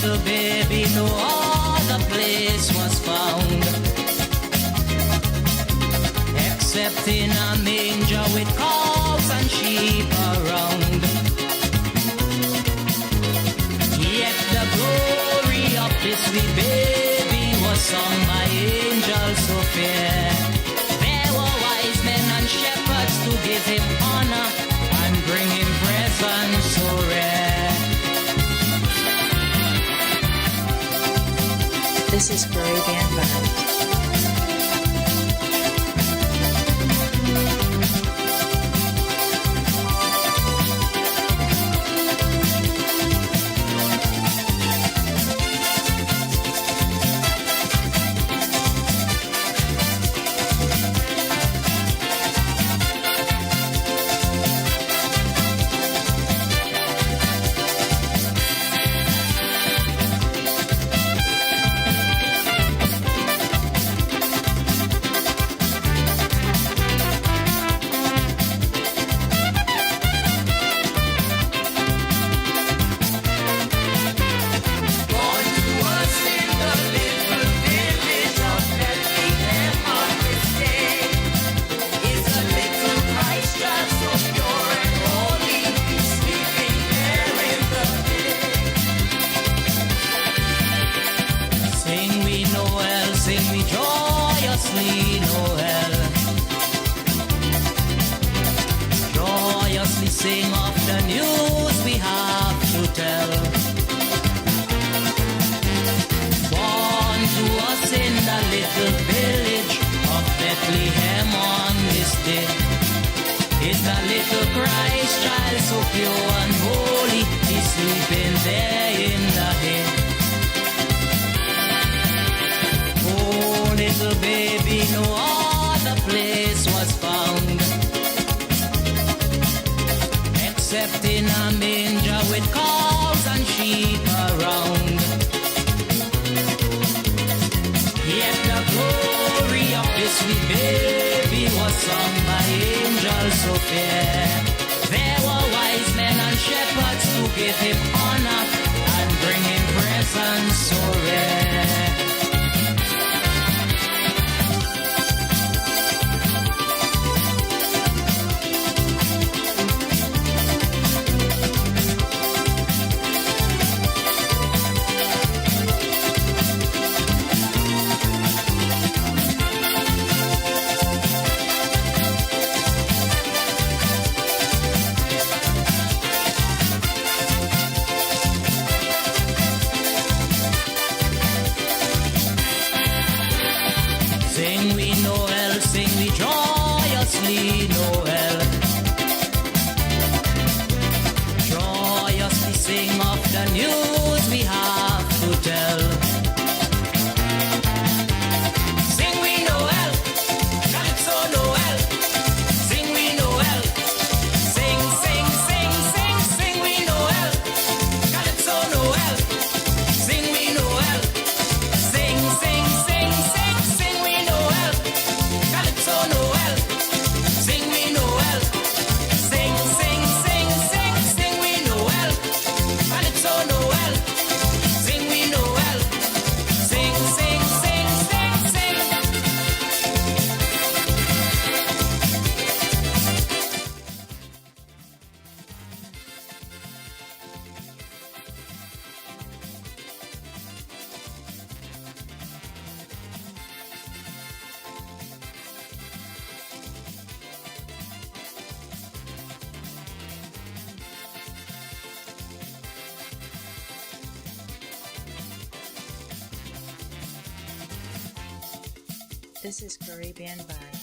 little baby, no other place was found except in a manger with cows and sheep around. Yet the glory of this wee baby was sung by angels so fair. There were wise men and shepherds to give him honor and bring him presents so rare. This is Caribbean Vibes. Sing of the news we have to tell. Born to us in the little village of Bethlehem on this day is the little Christ child so pure and holy. He's sleeping there in the hay. Oh, little baby, no other place was found except in a manger with cows and sheep around. Yet the glory of this wee baby was sung by angels so fair. There were wise men and shepherds to give him honor and bring him presents so rare. Noel. Joyously sing of the news we have to tell. Sing we Noel, Calypso Noel. Sing we Noel, sing, sing, sing, sing, sing we Noel, Calypso Noel. Sing we Noel, sing, sing, sing, sing, sing we Noel, Calypso Noel. This is Caribbean Vibes.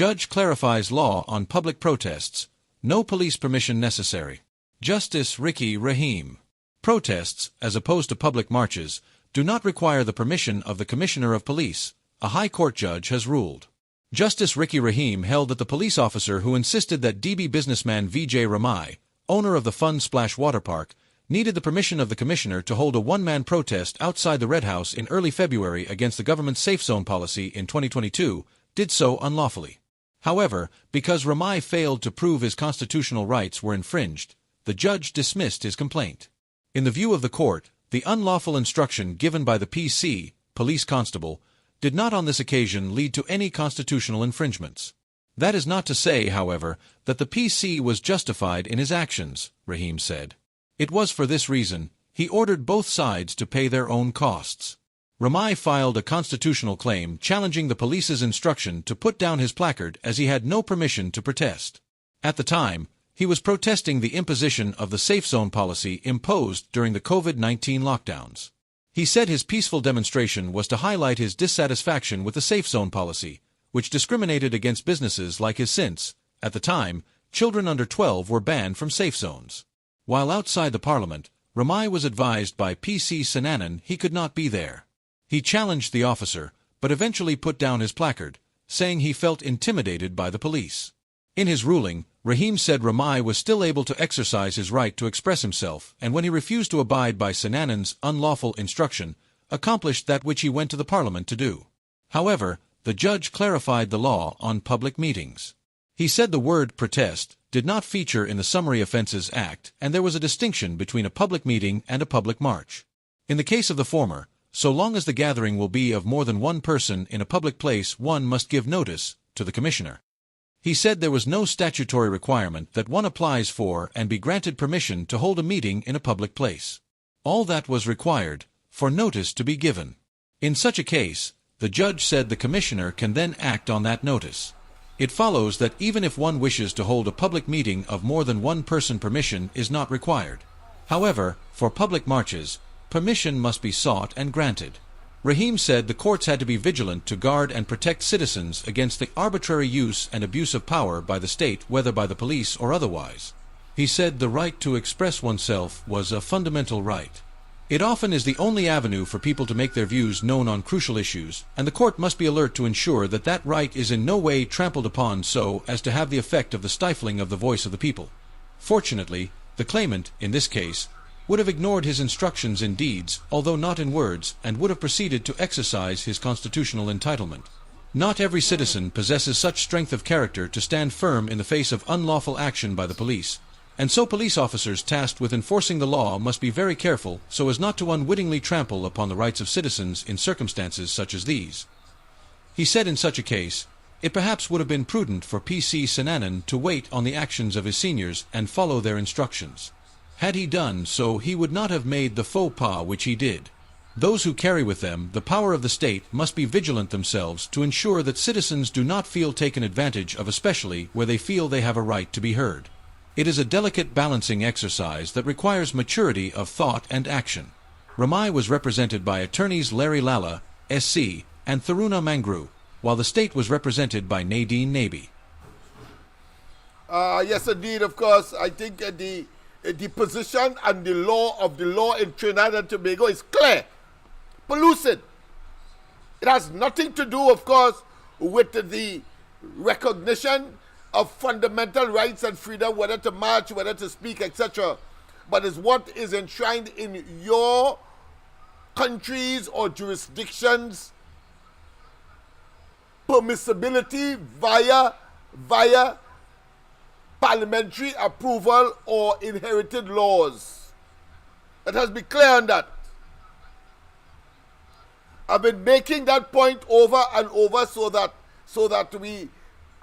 judge clarifies law on public protests. No police permission necessary. Justice Ricky Rahim. Protests, as opposed to public marches, do not require the permission of the Commissioner of Police, a High Court judge has ruled. Justice Ricky Rahim held that the police officer who insisted that DB businessman Vijay Ramai, owner of the Fun Splash Water Park, needed the permission of the commissioner to hold a one-man protest outside the Red House in early February against the government's safe zone policy in 2022, did so unlawfully. However, because Ramai failed to prove his constitutional rights were infringed, the judge dismissed his complaint. In the view of the court, the unlawful instruction given by the PC, police constable, did not on this occasion lead to any constitutional infringements. That is not to say, however, that the PC was justified in his actions, Rahim said. It was for this reason, he ordered both sides to pay their own costs. Ramai filed a constitutional claim challenging the police's instruction to put down his placard as he had no permission to protest. At the time, he was protesting the imposition of the safe zone policy imposed during the COVID-19 lockdowns. He said his peaceful demonstration was to highlight his dissatisfaction with the safe zone policy, which discriminated against businesses like his since, at the time, children under 12 were banned from safe zones. While outside the parliament, Ramai was advised by PC Sananan he could not be there. He challenged the officer, but eventually put down his placard, saying he felt intimidated by the police. In his ruling, Rahim said Ramai was still able to exercise his right to express himself, and when he refused to abide by Sananan's unlawful instruction, accomplished that which he went to the parliament to do. However, the judge clarified the law on public meetings. He said the word protest did not feature in the Summary Offences Act, and there was a distinction between a public meeting and a public march. In the case of the former, so long as the gathering will be of more than one person in a public place, one must give notice to the commissioner. He said there was no statutory requirement that one applies for and be granted permission to hold a meeting in a public place. All that was required, for notice to be given. In such a case, the judge said the commissioner can then act on that notice. It follows that even if one wishes to hold a public meeting of more than one person, permission is not required. However, for public marches, permission must be sought and granted. Rahim said the courts had to be vigilant to guard and protect citizens against the arbitrary use and abuse of power by the state, whether by the police or otherwise. He said the right to express oneself was a fundamental right. It often is the only avenue for people to make their views known on crucial issues, and the court must be alert to ensure that that right is in no way trampled upon so as to have the effect of the stifling of the voice of the people. Fortunately, the claimant, in this case, would have ignored his instructions in deeds, although not in words, and would have proceeded to exercise his constitutional entitlement. Not every citizen possesses such strength of character to stand firm in the face of unlawful action by the police, and so police officers tasked with enforcing the law must be very careful so as not to unwittingly trample upon the rights of citizens in circumstances such as these. He said in such a case, it perhaps would have been prudent for PC Sananan to wait on the actions of his seniors and follow their instructions. Had he done so, he would not have made the faux pas which he did. Those who carry with them the power of the state must be vigilant themselves to ensure that citizens do not feel taken advantage of, especially where they feel they have a right to be heard. It is a delicate balancing exercise that requires maturity of thought and action. Ramai was represented by attorneys Larry Lala, SC, and Tharuna Mangru, while the state was represented by Nadine Nabi. Yes, indeed, of course. I think the position and the law in Trinidad and Tobago is clear, pellucid. It has nothing to do, of course, with the recognition of fundamental rights and freedom, whether to march, whether to speak, etc. But is what is enshrined in your countries or jurisdictions permissibility via parliamentary approval or inherited laws. Let us be clear on that. I've been making that point over and over so that we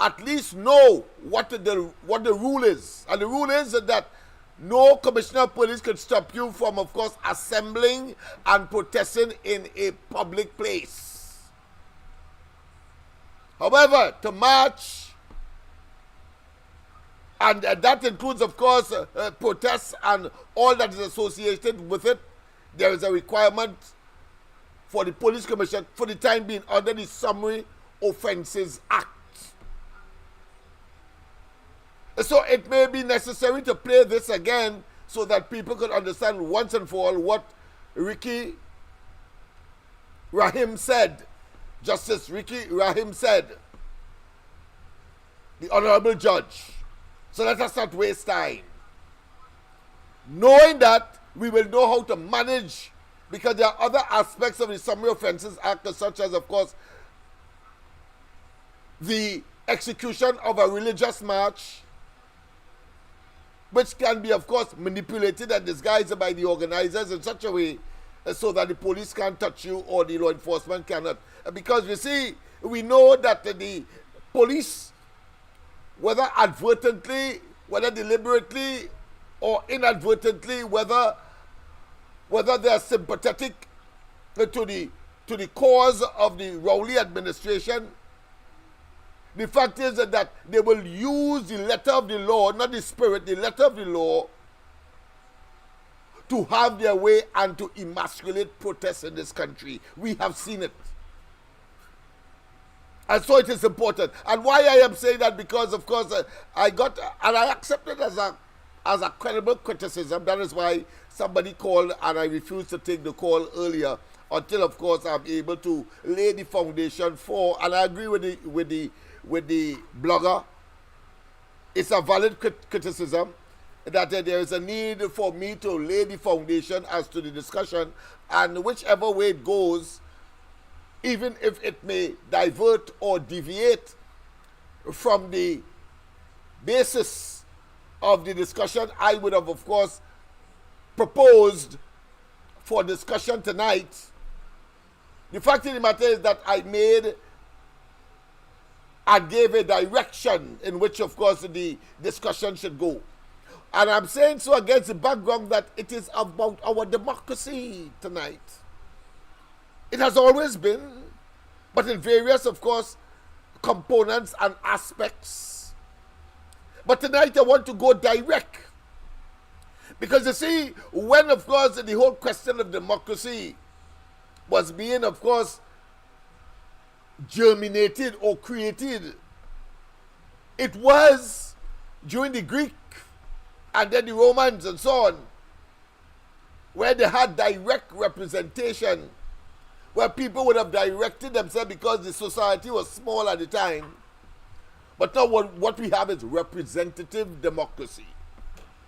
at least know what the rule is. And the rule is that no commissioner of police can stop you from, of course, assembling and protesting in a public place. However, to march, and that includes, of course, protests and all that is associated with it, there is a requirement for the police commission for the time being under the Summary Offences Act. So it may be necessary to play this again so that people could understand once and for all what Ricky Rahim said. Justice Ricky Rahim said, the Honorable Judge. So let us not waste time. Knowing that, we will know how to manage, because there are other aspects of the Summary Offences Act, such as, of course, the execution of a religious march, which can be, of course, manipulated and disguised by the organizers in such a way so that the police can't touch you or the law enforcement cannot. Because you see, we know that the police, whether advertently, whether deliberately or inadvertently, whether they are sympathetic to the cause of the Rowley administration, the fact is that they will use the letter of the law, not the spirit, the letter of the law, to have their way and to emasculate protests in this country. We have seen it. And so it is important. And why I am saying that, because, of course, I accept it as a credible criticism. That is why somebody called and I refused to take the call earlier until, of course, I'm able to lay the foundation for, and I agree with the blogger. It's a valid criticism that there is a need for me to lay the foundation as to the discussion, and whichever way it goes, even if it may divert or deviate from the basis of the discussion I would have, of course, proposed for discussion tonight, the fact of the matter is that I gave a direction in which, of course, the discussion should go. And I'm saying so against the background that it is about our democracy tonight. It has always been, but in various, of course, components and aspects. But tonight I want to go direct. Because you see, when, of course, the whole question of democracy was being, of course, germinated or created, it was during the Greek and then the Romans and so on, where they had direct representation, where people would have directed themselves because the society was small at the time. But now what we have is representative democracy.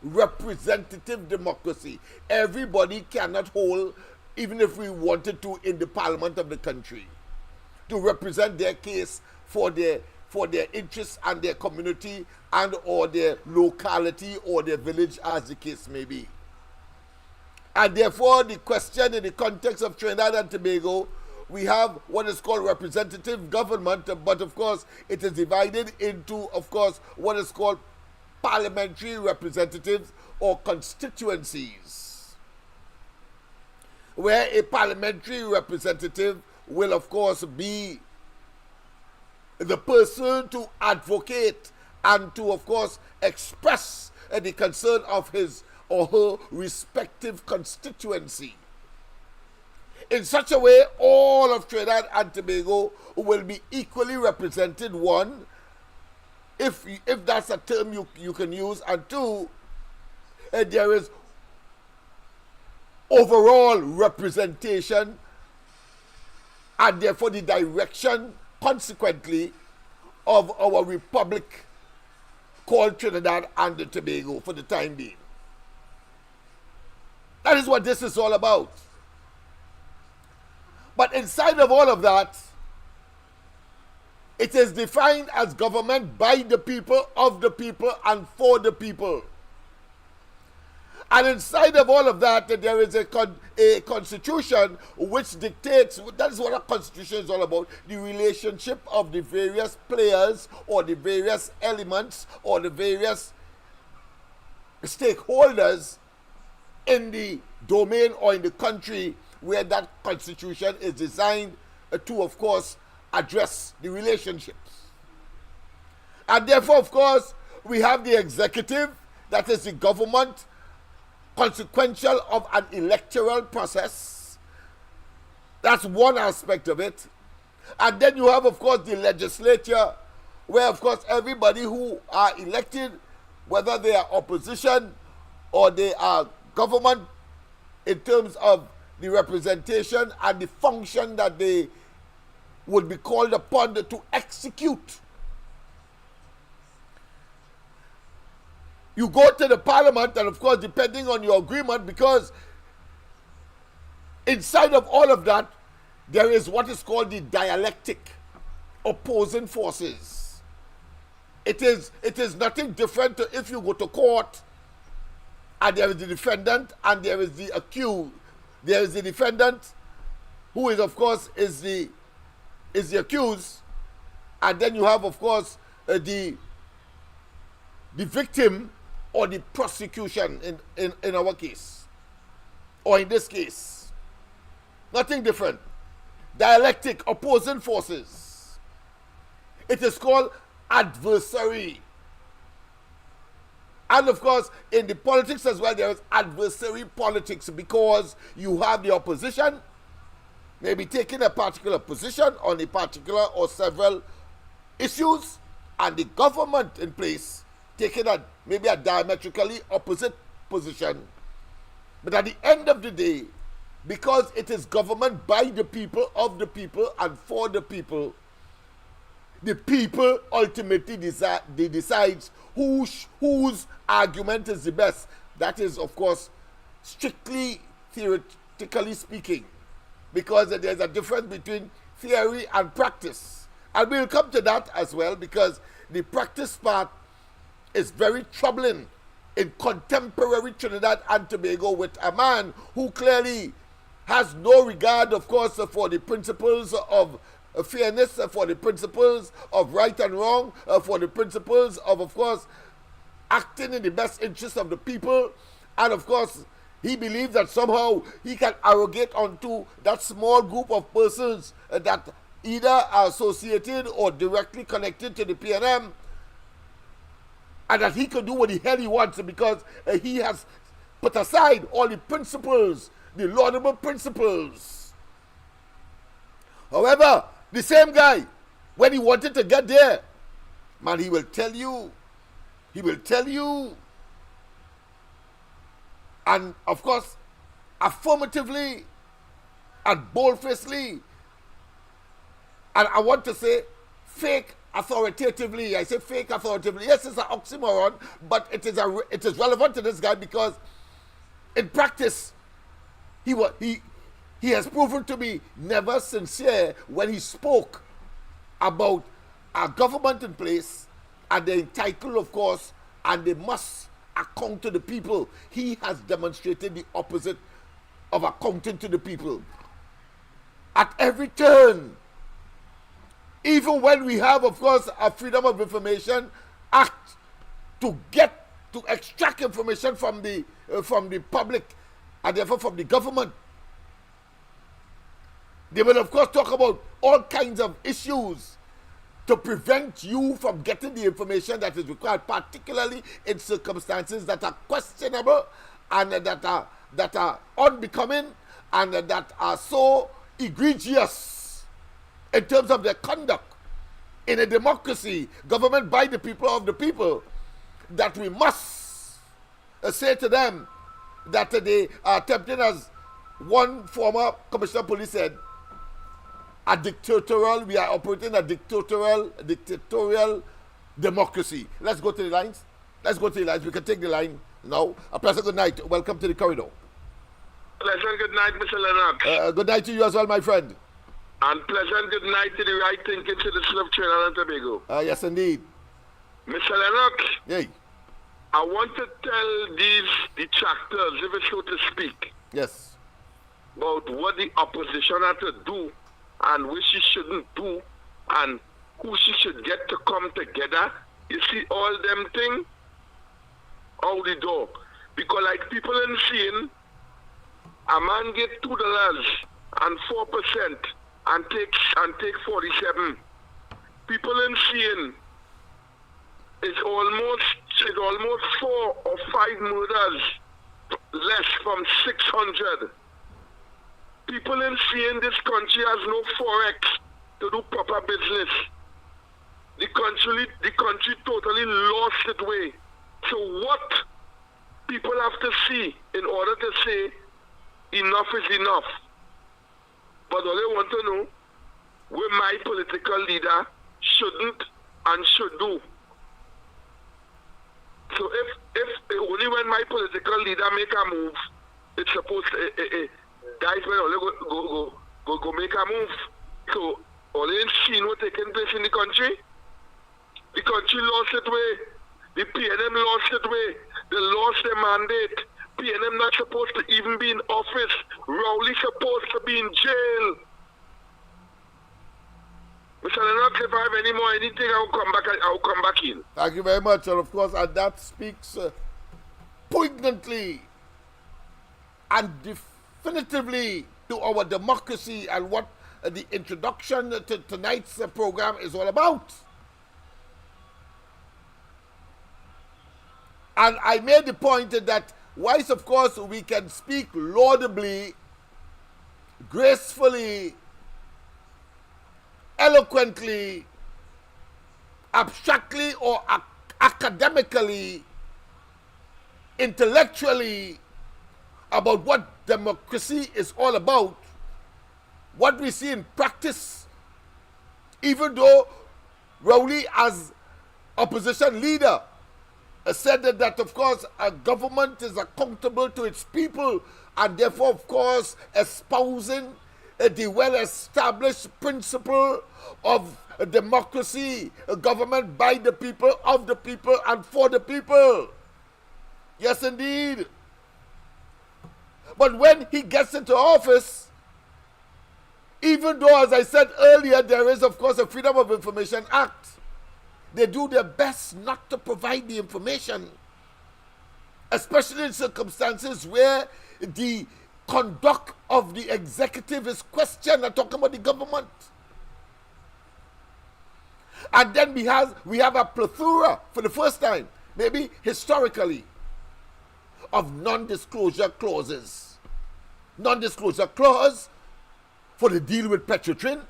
Representative democracy. Everybody cannot hold, even if we wanted to, in the parliament of the country, to represent their case for their interests and their community and or their locality or their village, as the case may be. And therefore, the question in the context of Trinidad and Tobago, we have what is called representative government, but of course it is divided into, of course, what is called parliamentary representatives or constituencies, where a parliamentary representative will, of course, be the person to advocate and to, of course, express the concern of his or her respective constituency. In such a way, all of Trinidad and Tobago will be equally represented, one, if that's a term you can use, and two, there is overall representation, and therefore the direction, consequently, of our republic called Trinidad and Tobago for the time being. That is what this is all about. But inside of all of that, it is defined as government by the people, of the people, and for the people. And inside of all of that, there is a constitution which dictates, that is what a constitution is all about, the relationship of the various players or the various elements or the various stakeholders in the domain or in the country where that constitution is designed to, of course, address the relationships. And therefore, of course, we have the executive, that is the government, consequential of an electoral process. That's one aspect of it. And then you have, of course, the legislature, where, of course, everybody who are elected whether they are opposition or they are government, in terms of the representation and the function that they would be called upon to execute. You go to the parliament, and of course, depending on your agreement, because inside of all of that, there is what is called the dialectic, opposing forces. It is nothing different to if you go to court and there is the defendant and there is the accused. There is the defendant, who is of course is the accused, and then you have of course the victim or the prosecution in our case, or in this case. Nothing different. Dialectic, opposing forces. It is called adversary. And of course, in the politics as well, there is adversary politics, because you have the opposition maybe taking a particular position on a particular or several issues, and the government in place taking maybe a diametrically opposite position. But at the end of the day, because it is government by the people, of the people, and for the people ultimately decides whose argument is the best. That is, of course, strictly theoretically speaking, because there's a difference between theory and practice. And we'll come to that as well, because the practice part is very troubling in contemporary Trinidad and Tobago, with a man who clearly has no regard, of course, for the principles of fairness, for the principles of right and wrong, for the principles of course, acting in the best interest of the people. And of course, he believes that somehow he can arrogate onto that small group of persons that either are associated or directly connected to the PNM, and that he can do what the hell he wants, because he has put aside all the principles, the laudable principles. However, the same guy, when he wanted to get there, man, he will tell you, and of course, affirmatively and boldfacedly, and I want to say fake authoritatively. I say fake authoritatively. Yes, it's an oxymoron, but it is relevant to this guy, because in practice, he has proven to be never sincere when he spoke about a government in place, and they're entitled, of course, and they must account to the people. He has demonstrated the opposite of accounting to the people. At every turn, even when we have, of course, a Freedom of Information Act to extract information from the public, and therefore from the government, they will, of course, talk about all kinds of issues to prevent you from getting the information that is required, particularly in circumstances that are questionable and that are unbecoming and that are so egregious in terms of their conduct in a democracy, government by the people, of the people, that we must say to them that they are attempting, as one former commissioner of police said, we are operating a dictatorial democracy. Let's go to the lines. We can take the line now. A pleasant good night. Welcome to the corridor. Pleasant good night, Mr. Lennox. Good night to you as well, my friend. And pleasant good night to the right thinking citizen of Trinidad and Tobago. Yes, indeed. Mr. Lennox, hey. I want to tell these detractors, if it's so to speak, yes, about what the opposition had to do and what she shouldn't do and who she should get to come together. You see all them things out the door. Because like people in seeing, a man get $2 and 4% and take 47. People in seeing is almost 4 or 5 murders less from 600. People in seeing this country has no forex to do proper business. The country totally lost its way So what people have to see in order to say enough is enough. But all they want to know what my political leader shouldn't and should do. So if only when my political leader make a move, it's supposed to guys when only go make a move. So only in seen what taking place in the country. The country lost its way. The PNM lost its way. They lost their mandate. PNM not supposed to even be in office. Rowley supposed to be in jail. Mr. Lennox, if I have any more anything, I'll come back in. Thank you very much. And of course, and that speaks poignantly and definitively to our democracy and what the introduction to tonight's program is all about. And I made the point that whilst, of course, we can speak laudably, gracefully, eloquently, abstractly or academically, intellectually about what democracy is all about, what we see in practice, even though Rowley as opposition leader said that of course a government is accountable to its people and therefore of course espousing the well-established principle of democracy, a government by the people, of the people, and for the people. Yes, indeed. But when he gets into office, even though, as I said earlier, there is, of course, a Freedom of Information Act, they do their best not to provide the information, especially in circumstances where the conduct of the executive is questioned. I'm talking about the government. And then we have a plethora, for the first time, maybe historically, of non-disclosure clauses. Non-disclosure clause for the deal with Petrotrin,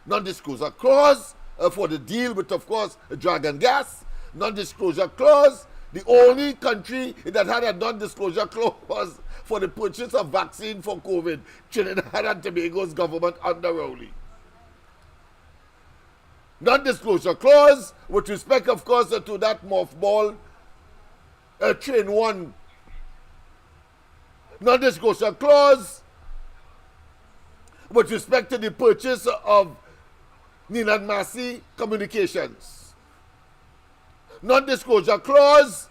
non-disclosure clause for the deal with, of course, Dragon Gas, non-disclosure clause, the only country that had a non-disclosure clause for the purchase of vaccine for COVID, Trinidad and Tobago's government under Rowley. Non-disclosure clause with respect, of course, to that mothball Train 1. Non-disclosure clause with respect to the purchase of Ninad Masi Communications. Non-disclosure clause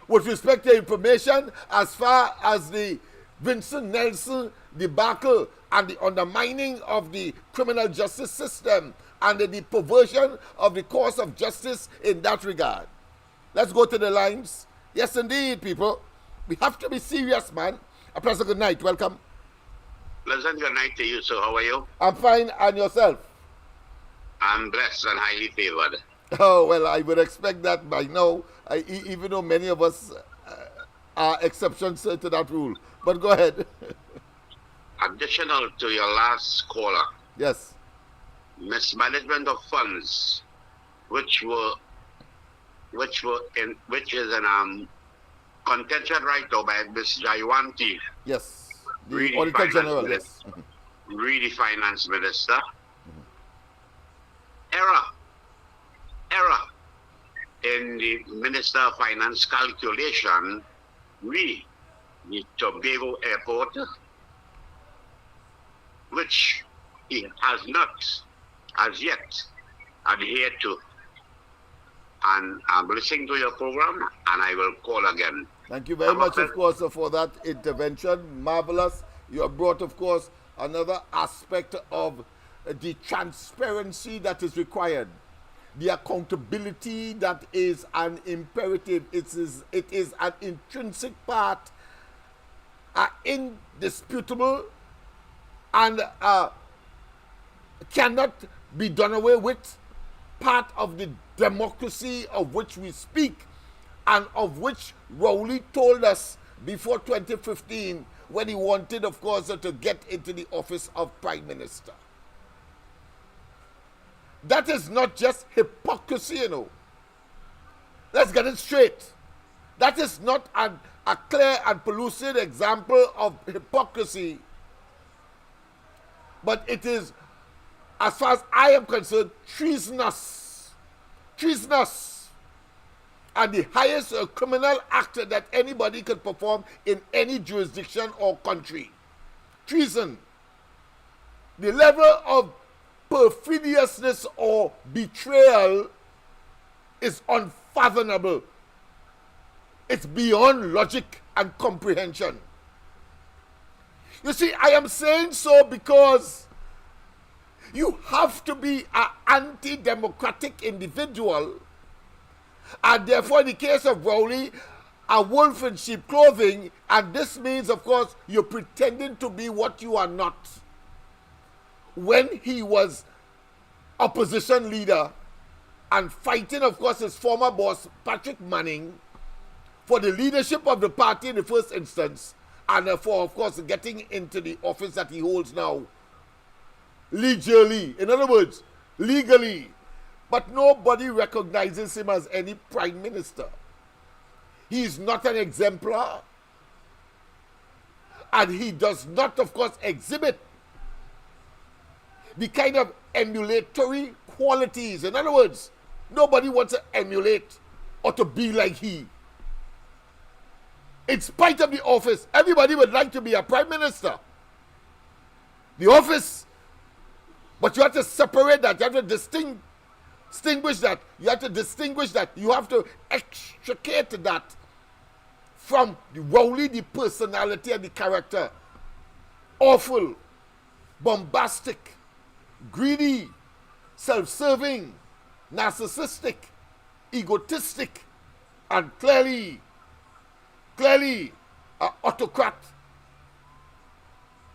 with respect to information as far as the Vincent Nelson debacle and the undermining of the criminal justice system and the perversion of the course of justice in that regard. Let's go to the lines. Yes, indeed, people. We have to be serious, man. A pleasant good night. Welcome. Pleasant good night to you, sir. How are you? I'm fine. And yourself? I'm blessed and highly favored. Oh, well, I would expect that by now, even though many of us are exceptions to that rule. But go ahead. Additional to your last caller. Yes. Mismanagement of funds, which is an contention right now by Ms. Jaiwanti. Yes. The Auditor General, yes. Really Finance Minister. Error in the Minister of Finance calculation. The Tobago Airport, which he has not as yet adhered to. And I'm listening to your program, and I will call again. Thank you very much, of course, for that intervention. Marvelous. You have brought, of course, another aspect of the transparency that is required, the accountability that is an imperative. It is an intrinsic part, indisputable, and cannot be done away with, part of the democracy of which we speak and of which Rowley told us before 2015 when he wanted, of course, to get into the office of Prime Minister. That is not just hypocrisy, you know. Let's get it straight. That is not a clear and pellucid example of hypocrisy, but it is, as far as I am concerned, treasonous. Treasonous. And the highest criminal act that anybody could perform in any jurisdiction or country. Treason. The level of perfidiousness or betrayal is unfathomable. It's beyond logic and comprehension. You see, I am saying so because you have to be an anti-democratic individual, and therefore in the case of Rowley, a wolf in sheep clothing, and this means, of course, you're pretending to be what you are not. When he was opposition leader and fighting, of course, his former boss, Patrick Manning, for the leadership of the party in the first instance, and for, of course, getting into the office that he holds now, legally, in other words, legally. But nobody recognizes him as any prime minister. He is not an exemplar, and he does not, of course, exhibit the kind of emulatory qualities. In other words, nobody wants to emulate or to be like he. In spite of the office, everybody would like to be a prime minister. The office, but you have to separate that. You have to distinguish that. You have to distinguish that. You have to extricate that from the Rowley, the personality and the character. Awful, bombastic, greedy, self-serving, narcissistic, egotistic, and clearly an autocrat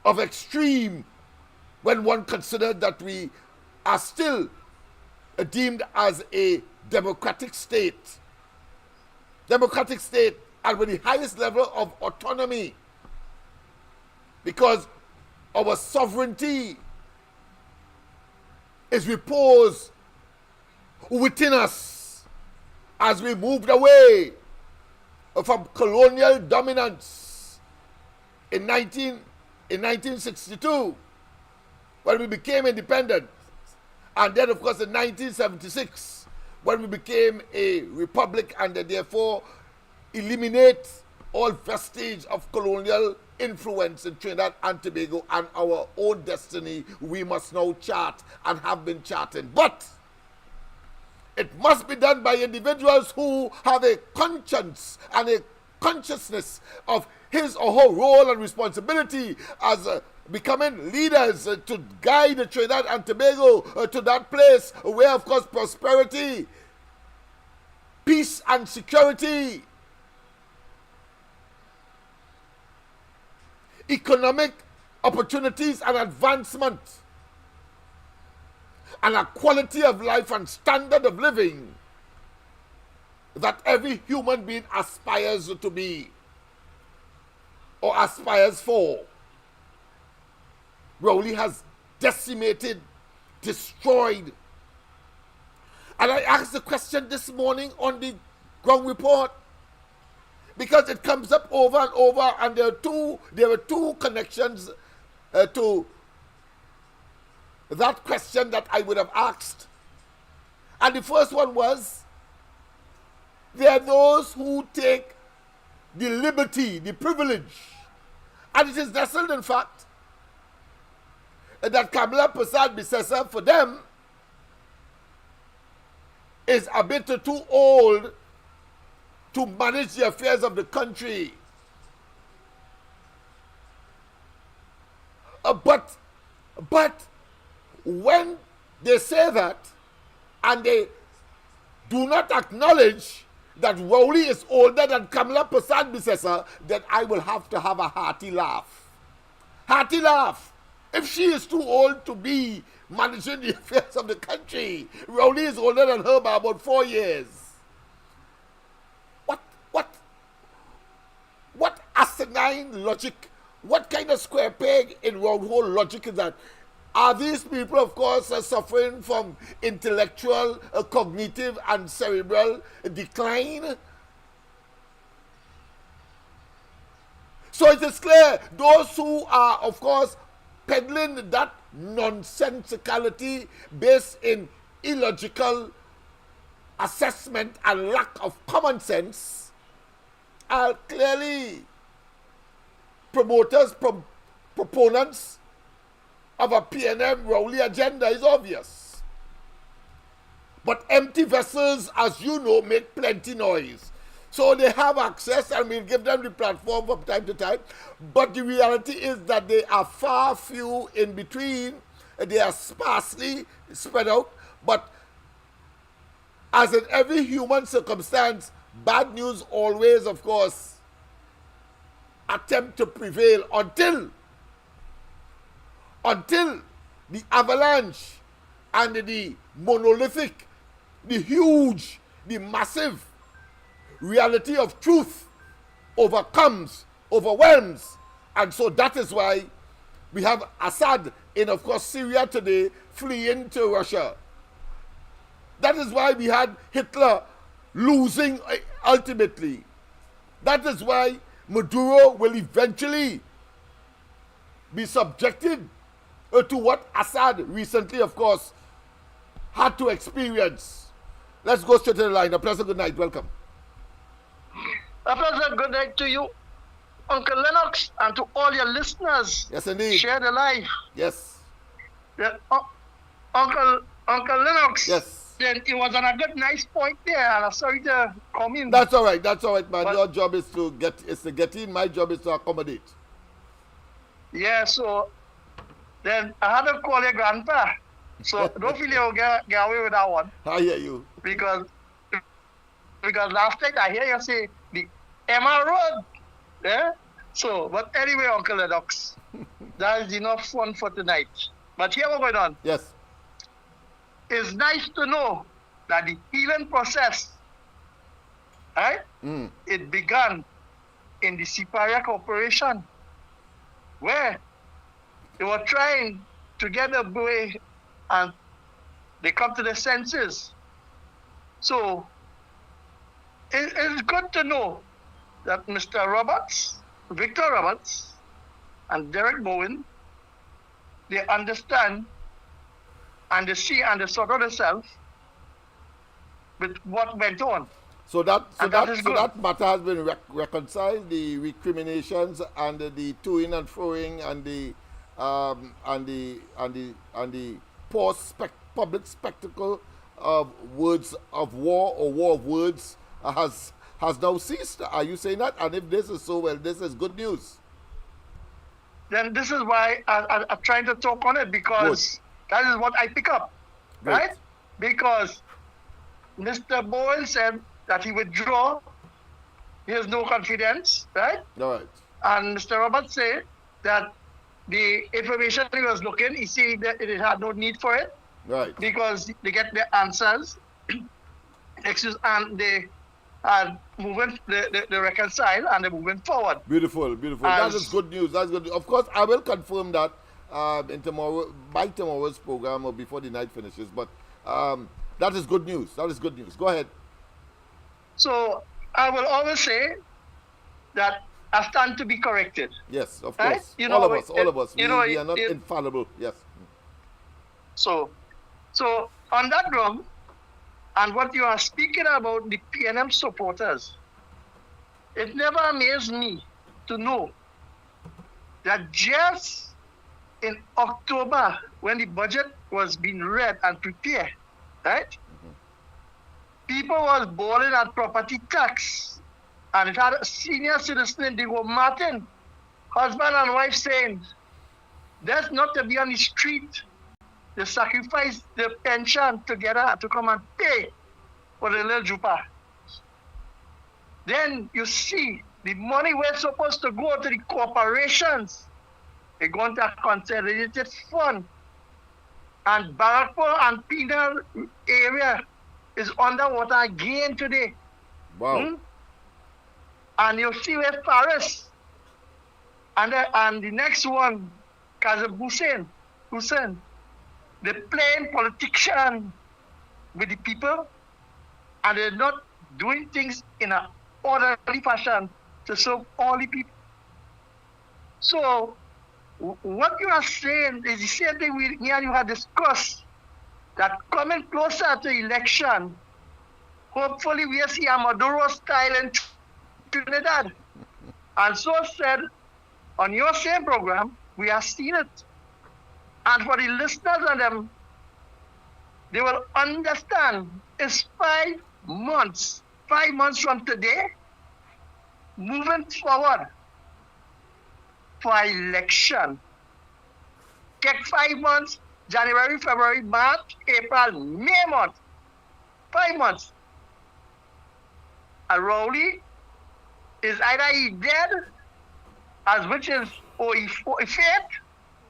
of extreme, when one considered that we are still deemed as a democratic state. Democratic state, and with the highest level of autonomy, because our sovereignty is reposed within us as we moved away from colonial dominance in 1962, when we became independent, and then, of course, in 1976, when we became a republic, and therefore eliminate all vestige of colonial influence in Trinidad and Tobago, and our own destiny we must now chart and have been charting. But it must be done by individuals who have a conscience and a consciousness of his or her role and responsibility as becoming leaders to guide Trinidad and Tobago to that place where, of course, prosperity, peace and security, economic opportunities and advancement, and a quality of life and standard of living that every human being aspires to be or aspires for. Rowley has decimated, destroyed. And I asked the question this morning on the ground report, because it comes up over and over, and there were two connections to that question that I would have asked. And the first one was, there are those who take the liberty, the privilege, and it is nestled, in fact, that Kamala Persad-Bissessar, for them, is a bit too old to manage the affairs of the country. But when they say that, and they do not acknowledge that Rowley is older than Kamala Persad-Bissessar, then I will have to have a hearty laugh. Hearty laugh. If she is too old to be managing the affairs of the country, Rowley is older than her by about 4 years. What asinine logic, what kind of square peg in round hole logic is that? Are these people, of course, suffering from intellectual, cognitive, and cerebral decline? So it is clear those who are, of course, peddling that nonsensicality based in illogical assessment and lack of common sense are clearly proponents of a PNM Rowley agenda, is obvious. But empty vessels, as you know, make plenty noise. So they have access and we'll give them the platform from time to time. But the reality is that they are far few in between. They are sparsely spread out. But as in every human circumstance, bad news always, of course, attempt to prevail until the avalanche and the monolithic, the huge, the massive reality of truth overwhelms. And so that is why we have Assad in, of course, Syria today, fleeing to Russia. That is why we had Hitler losing ultimately. That is why Maduro will eventually be subjected to what Assad recently, of course, had to experience. Let's go straight to the line. A pleasant good night. Welcome. A pleasant good night to you, Uncle Lennox, and to all your listeners. Yes, indeed. Share the live. Yes. Yeah, Uncle Lennox. Yes. Then it was on a good, nice point there, and I'm sorry to come in. That's all right. That's all right, man. But your job is to get in. My job is to accommodate. yeah, so then I had to call your grandpa. So don't feel you'll get away with that one. I hear you. Because last night I hear you say the Emma Road. Yeah? So, but anyway, Uncle Lennox, that is enough fun for tonight. But here we're going on. Yes. It's nice to know that the healing process, right? It began in the Siparia Corporation, where they were trying to get away and they come to their senses. So it's good to know that Mr. Roberts, Victor Roberts, and Derek Bowen, they understand and they see and they sort of themselves with what went on. So that is good. matter has been reconciled. The recriminations and the toing and froing and the poor public spectacle of words of war or war of words has now ceased. Are you saying that? And if this is so, well, this is good news. Then this is why I'm trying to talk on it, because that is what I pick up, right? Because Mr. Bowen said that he withdraw, he has no confidence, right? All right. And Mr. Roberts said that the information he was looking, he said that it had no need for it, Right. because they get their answers, and they are moving, they reconcile and they're moving forward. Beautiful. That is good news. That's good. Of course, I will confirm that by tomorrow's program or before the night finishes. But that is good news. Go ahead. So I will always say that I stand to be corrected. Yes, of Right? course. You All know, of us. We are not it- infallible. Yes. So on that drum, and what you are speaking about, the PNM supporters, it never amazed me to know that just in October, when the budget was being read and prepared, right? People was balling at property tax, and it had a senior citizen in Diego Martin, husband and wife, saying, "That's not to be on the street. They sacrifice their pension together to come and pay for the little jupa." Then you see the money we're supposed to go to the corporations. They go into a consolidated fund. And Barrackpore and Penal area is underwater again today. Wow. And you see where Paris and the next one, Kazim Hussein, they're playing politician with the people, and they're not doing things in an orderly fashion to serve all the people. So what you are saying is the same thing me and you had discussed, that coming closer to election, hopefully we see a Maduro style in Trinidad. And so said on your same program, we have seen it. And for the listeners and them, they will understand it's 5 months from today, moving forward for election. Take 5 months, January, February, March, April, May month. 5 months. And Rowley is either he dead, as which is, or he faint,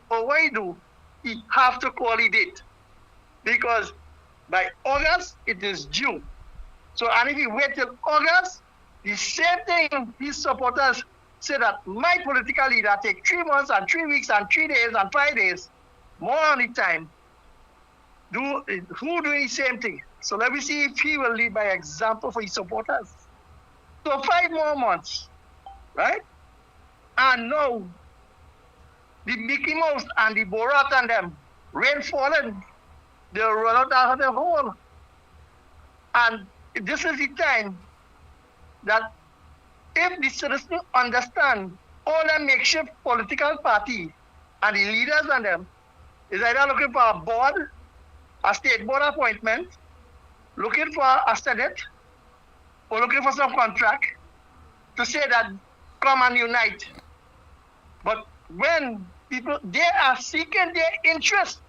or what he do, he have to call it date. Because by August, it is due. So, and if he wait till August, the same thing his supporters say that my political leader take 3 months and 3 weeks and 3 days and 5 days, more on the time, who doing the same thing? So let me see if he will lead by example for his supporters. So 5 more months, right? And now, the Mickey Mouse and the Borat and them, rain falling, they'll run out of the hole. And this is the time that if the citizens understand all the makeshift political party and the leaders and them is either looking for a board, a state board appointment, looking for a senate, or looking for some contract to say that come and unite. But when people, they are seeking their interest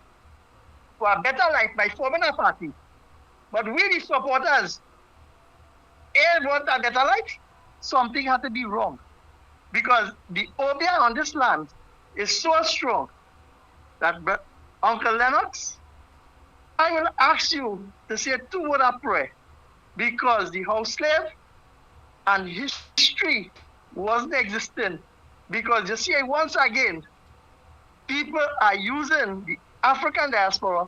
for a better life by forming a party. But we, the supporters, want a better life, something has to be wrong. Because the obia on this land is so strong that, Uncle Lennox, I will ask you to say 2 words of prayer, because the house slave and history wasn't existing. Because you see, once again, people are using the African diaspora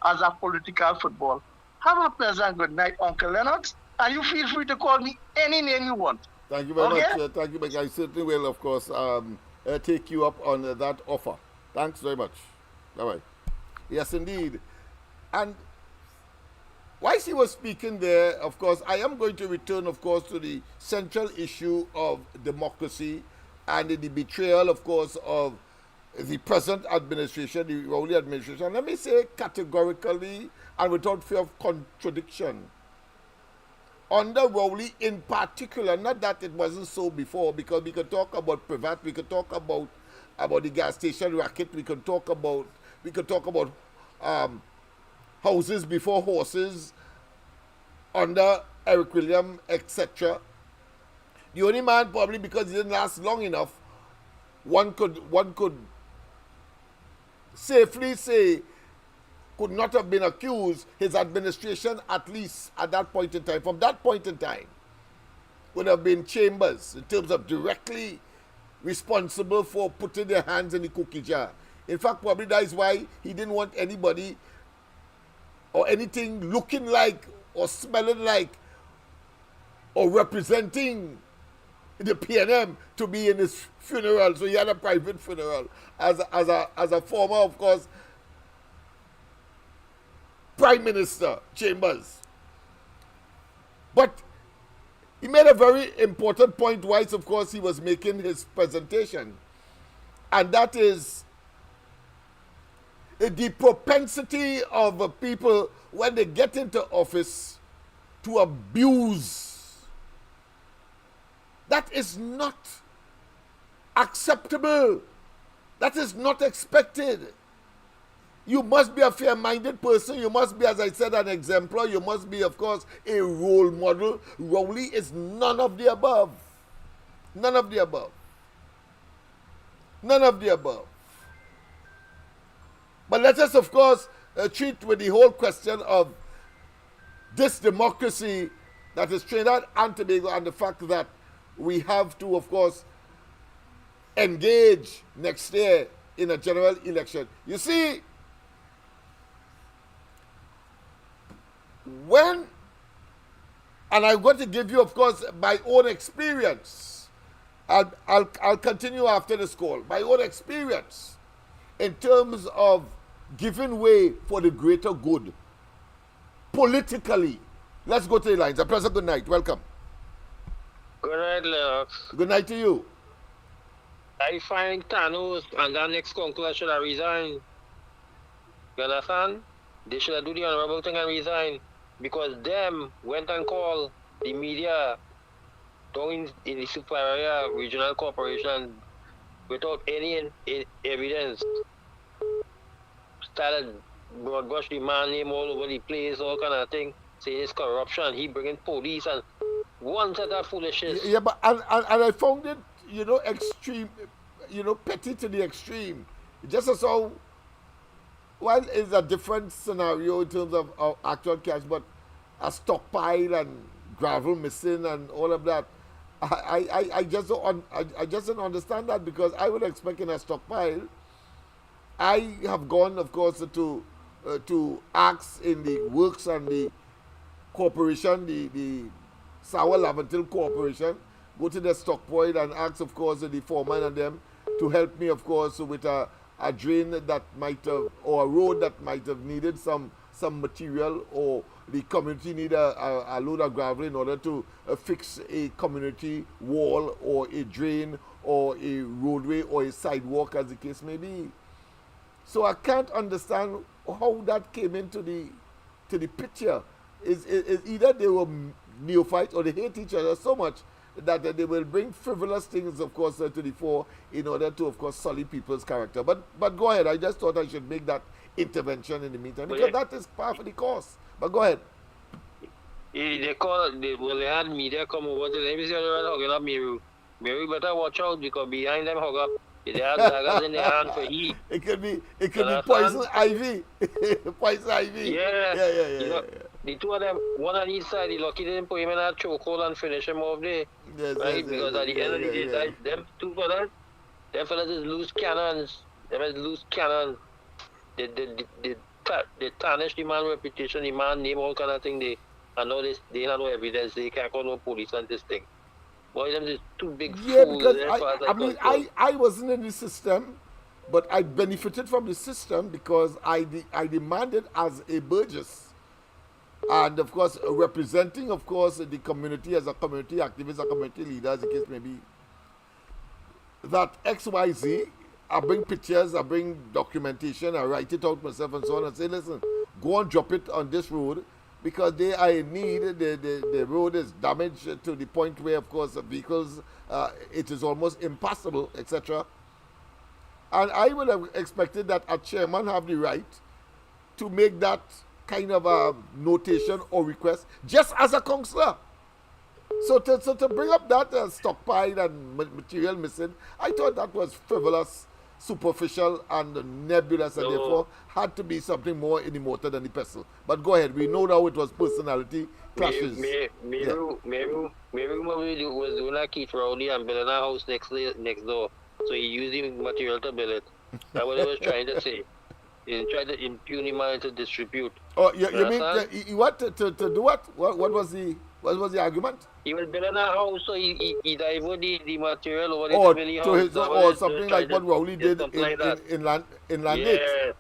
as a political football. Have a pleasant good night, Uncle Lennox, and you feel free to call me any name you want. Thank you very much. Thank you, Mike. I certainly will, of course, take you up on that offer. Thanks very much. Bye-bye. Yes, indeed. And whilst he was speaking there, of course, I am going to return, of course, to the central issue of democracy and the betrayal, of course, of the present administration, the Rowley administration. Let me say categorically and without fear of contradiction, under Rowley in particular, not that it wasn't so before, because we could talk about Privat, we could talk about the gas station racket, we could talk about houses before horses under Eric William, etc. The only man, probably because he didn't last long enough, one could safely say could not have been accused, his administration, at least at that point in time, from that point in time, would have been Chambers in terms of directly responsible for putting their hands in the cookie jar. In fact, probably that is why he didn't want anybody or anything looking like or smelling like or representing the PNM to be in his funeral. So he had a private funeral as a former, of course, Prime Minister Chambers. But he made a very important point whilst, of course, he was making his presentation. And that is the propensity of people when they get into office to abuse. That is not acceptable. That is not expected. You must be a fair-minded person. You must be, as I said, an exemplar. You must be, of course, a role model. Rowley is none of the above. None of the above. None of the above. But let us, of course, treat with the whole question of this democracy that is Trinidad and Tobago and the fact that we have to, of course, engage next year in a general election. You see, and I'm going to give you, of course, my own experience I'll continue after this call. My own experience in terms of giving way for the greater good politically. Let's go to the lines. Professor, good night. Welcome. Good night, Lennox. Good night to you. I find Thanos and that next conclave should have resigned. You understand? They should have do the honorable thing and resign. Because them went and called the media down in the superior regional corporation without any evidence. Started broadbrush the man name all over the place, all kind of thing. Say it's corruption. He bringing police and one set of foolishness. Yeah, but and I found it, extreme, petty to the extreme. Just as how, while it's a different scenario in terms of actual cash, but a stockpile and gravel missing and all of that, I just don't understand that, because I would expect in a stockpile. I have gone, of course, to ask in the works and the corporation, the Sour Laventil Corporation, go to the stockpile and ask, of course, the foreman and them to help me, of course, with a drain that might have, or a road that might have needed some material, or the community need a load of gravel in order to fix a community wall or a drain or a roadway or a sidewalk, as the case may be. So I can't understand how that came into the picture. Is either they were neophytes or they hate each other so much that they will bring frivolous things, of course, to the fore in order to, of course, sully people's character. But go ahead. I just thought I should make that intervention in the meantime, because that is part of the course. But go ahead. They had media come over to them. They said, hugging up Meru. Meru better watch out, because behind them hug up, they have daggers in their hand for heat. It could be poison ivy. Poison ivy. Yeah. The two of them, one on each side, the lucky didn't put him in a chokehold and finish him off there. Yes, right? Because at the end of the day, them two fellas, them fellas is loose cannons. Them is loose cannons. They tarnish the man's reputation, the man name, all kind of thing. They have no evidence. They can't call no police on this thing. Boy, them is too big fools. Because I wasn't in the system, but I benefited from the system because I demanded as a Burgess, and of course representing, of course, the community as a community activist, a community leader, as the case may be, that XYZ, I bring pictures, I bring documentation, I write it out myself and so on, and say, listen, go and drop it on this road, because they are in need. The road is damaged to the point where, of course, vehicles, it is almost impassable, etc. And I would have expected that a chairman have the right to make that kind of a notation or request, just as a councillor. So to bring up that stockpile and material missing, I thought that was frivolous, superficial, and nebulous, and therefore had to be something more in the mortar than the pestle. But go ahead. We know now it was personality clashes. Meru was doing a Keith Rowley and building a house next door. So he used the material to build it. That's what I was trying to say. He tried to impugn the man to distribute. Oh, you mean he what to do what? What was the argument? He was building a house, so he diverted the material over the house. Or something like what Rowley did in Lennox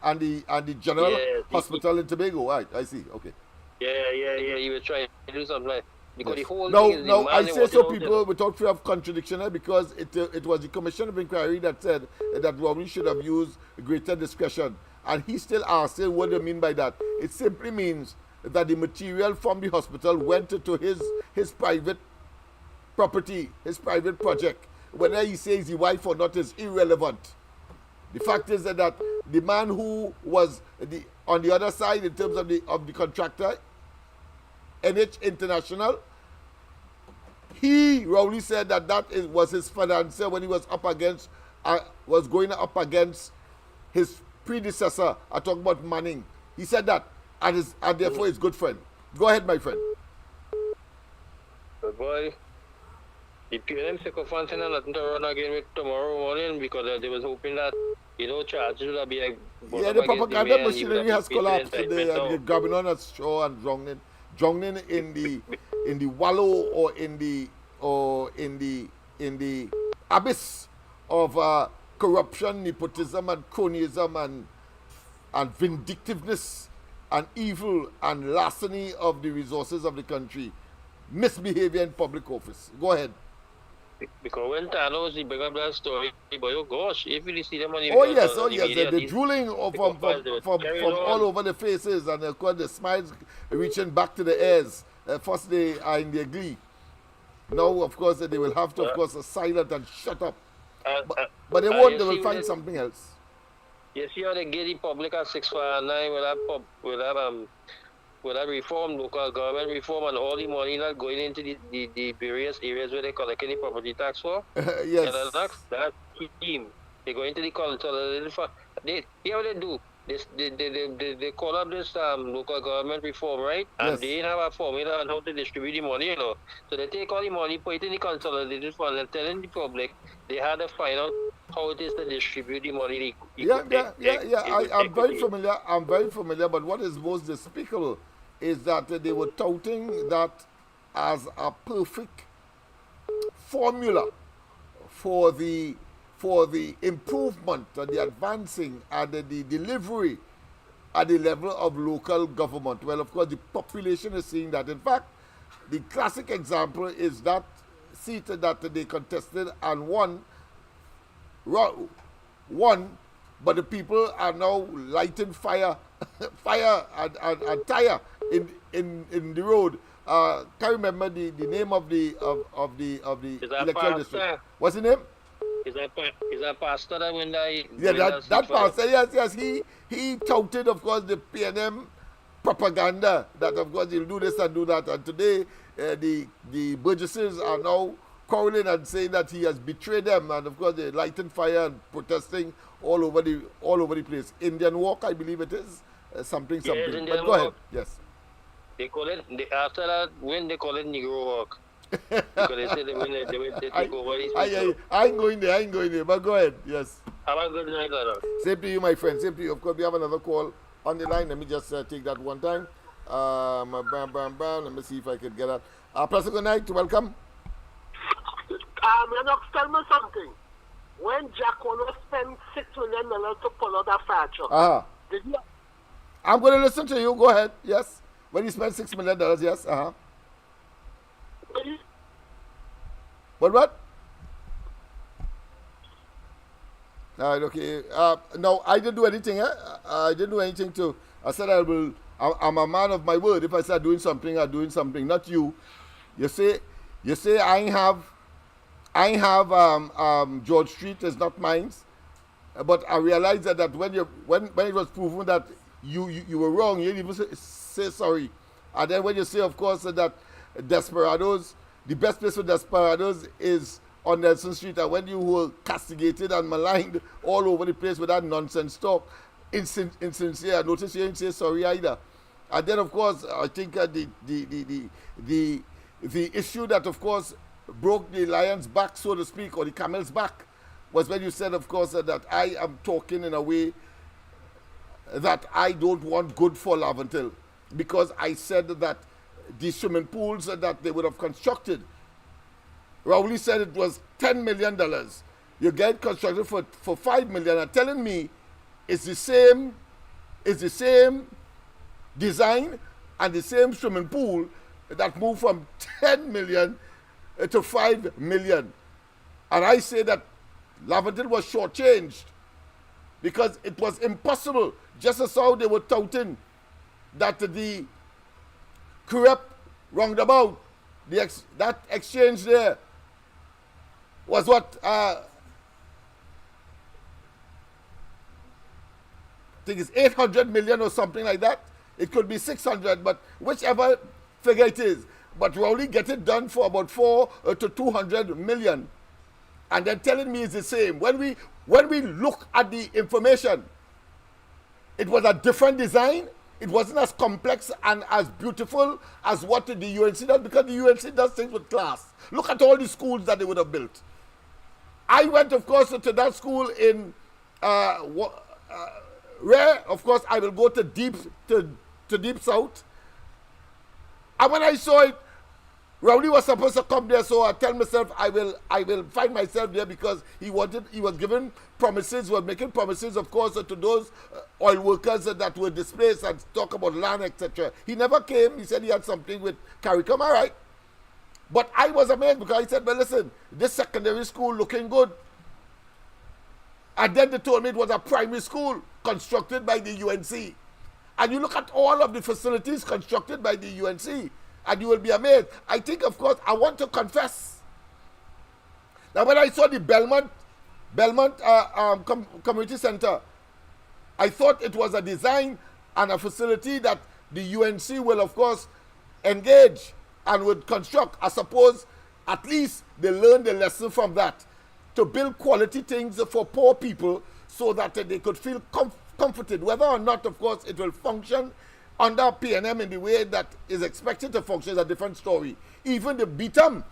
and the general hospital in Tobago. Right, I see. Okay. Yeah. He was trying to do something like. Because the whole no, I say so, people, without fear of contradiction, because it was the Commission of Inquiry that said that Rowley should have used greater discretion. And he still asks, what do you mean by that? It simply means that the material from the hospital went to his private property, his private project. Whether he says the wife or not is irrelevant. The fact is that the man who was on the other side in terms of the contractor, NH International, Rowley said that was his financier when he was going up against his predecessor. I talk about Manning. He said that, and therefore his good friend. Go ahead, my friend. Good boy. The PNM sycophants and nothing to run again with tomorrow morning, because they was hoping that, charges would be like... Yeah, the propaganda machinery has collapsed. They're grabbing on a straw and drowning in the wallow or in the abyss of corruption, nepotism, and cronyism, and vindictiveness, and evil, and larceny of the resources of the country, misbehavior in public office. Go ahead. Because when Thanos, he bring up that story, but oh gosh, if you see them on the Oh yes, media, the drooling from all over the faces, and of course the smiles reaching back to the ears. First they are in their glee. Now, of course, they will have to, of course, silent and shut up. But they won't. They will find something else. You see how they get the public at 649 will have reform, local government reform, and all the money that going into the various areas where they collecting the property tax for. Yes. And that's team. They go into the consolidated fund. Hear what they do. They call up this local government reform, right? And Yes. they didn't have a formula on how to distribute the money, So they take all the money, put it in the consolidated fund, and telling the public they had to find out how it is to distribute the money. I'm very familiar. I'm very familiar. But what is most despicable is that they were touting that as a perfect formula for the improvement and the advancing and the delivery at the level of local government. Well, of course, the population is seeing that. In fact, the classic example is that seat that they contested and won, but the people are now lighting fire and tire in the road. Can't remember the name of the electoral district. What's the name? Is that pastor that when they... Yeah, that pastor, yes. He touted, of course, the PNM propaganda that, of course, he'll do this and do that. And today, the Burgesses are now quarreling and saying that he has betrayed them. And, of course, they're lighting fire and protesting all over the place. Indian Walk, I believe it is. Something. Yes, but go ahead. Yes. They call it, after that, when they call it Negro Walk. Because they say they take over these people. I ain't going there, but go ahead. Yes. Have a good night, brother. Same to you, my friend. Same to you. Of course, we have another call on the line. Let me just take that one time. Let me see if I can get that. Pastor, good night. Welcome. Lennox, tell me something. When Jack Warner spent $6 million to pull out that fire truck, did you? I'm going to listen to you. Go ahead. Yes. When he spent $6 million, yes. What? All right, okay. No, I didn't do anything. I didn't do anything to. I said I'm a man of my word. If I start doing something, I'm doing something. Not you. You say I ain't have George Street is not mine. But I realized that when it was proven that you were wrong, you didn't even say sorry. And then when you say, of course, that desperados, the best place for desperados is on Nelson Street, and when you were castigated and maligned all over the place with that nonsense talk, insincere. I notice you didn't say sorry either. And then, of course, I think the issue that, of course, broke the lion's back, so to speak, or the camel's back, was when you said, of course, that I am talking in a way that I don't want good for Laventille, because I said that the swimming pools that they would have constructed, Rowley said it was $10 million. You get constructed for $5 million, and telling me it's the same design and the same swimming pool that moved from 10 million to 5 million. And I say that Laventille was shortchanged because it was impossible, just as how they were touting that the Crep roundabout, that exchange there was what I think it's 800 million or something like that. It could be 600, but whichever figure it is. But Rowley get it done for about 4 to 200 million, and then telling me it's the same. When we look at the information, it was a different design. It wasn't as complex and as beautiful as what the UNC does, because the UNC does things with class. Look at all the schools that they would have built. I went, of course, to that school in where, of course, I will go to deep south. And when I saw it, Rowley was supposed to come there, so I tell myself I will find myself there because he was given promises, was making promises, of course, to those oil workers that were displaced and talk about land, etc. He never came. He said he had something with CARICOM, all right. But I was amazed because I said, well, listen, this secondary school looking good. And then they told me it was a primary school constructed by the UNC. And you look at all of the facilities constructed by the UNC, and you will be amazed. I think, of course, I want to confess. Now, when I saw the Belmont Community Center, I thought it was a design and a facility that the UNC will, of course, engage and would construct. I suppose at least they learned the lesson from that, to build quality things for poor people so that they could feel comforted. Whether or not, of course, it will function under PNM in the way that is expected to function is a different story. Even the Beetham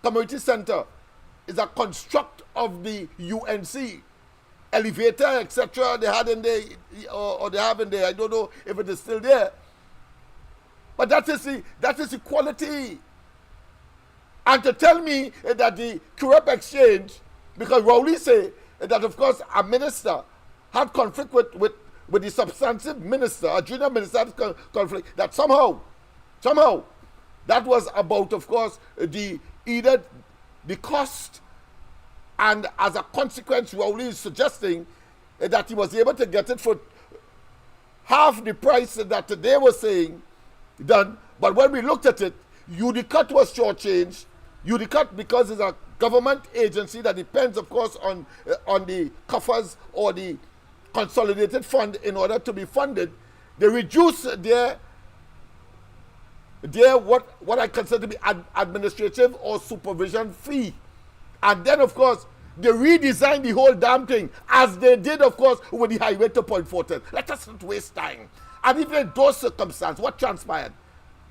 Community Center is a construct of the UNC. Elevator, etc. they had in there, or they have in there. I don't know if it is still there. But that is the quality. And to tell me that the Curep Exchange, because Rowley say that, of course, a minister had conflict with the substantive minister, a junior minister had conflict, that somehow, that was about, of course, either the cost, and as a consequence, Rowley is suggesting that he was able to get it for half the price that they were saying done. But when we looked at it, UDCUT was shortchanged. UDCUT, because it's a government agency that depends, of course, on the coffers or the consolidated fund in order to be funded, they reduce their what I consider to be administrative or supervision fee. And then, of course, they redesigned the whole damn thing, as they did, of course, with the highway to Point Fortin. Let us not waste time. And even in those circumstances, what transpired?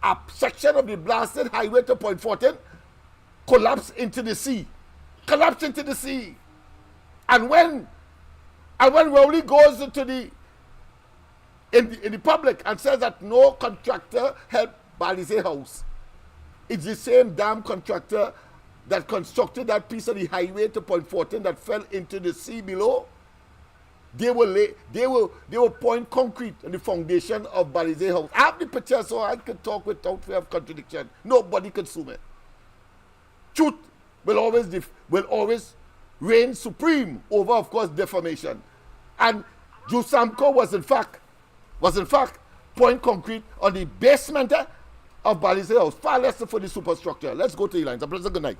A section of the blasted highway to Point Fortin collapsed into the sea. And when Rowley goes into in the public and says that no contractor helped Balizé House, it's the same damn contractor that constructed that piece of the highway to Point Fortin that fell into the sea below. They will point concrete on the foundation of Balizé House. I have the picture so I can talk without fear of contradiction. Nobody can sue me. Truth will always reign supreme over, of course, defamation. And Jusamco was in fact pouring concrete on the basement of Balizé House, far less for the superstructure. Let's go to the lines. A pleasant good night.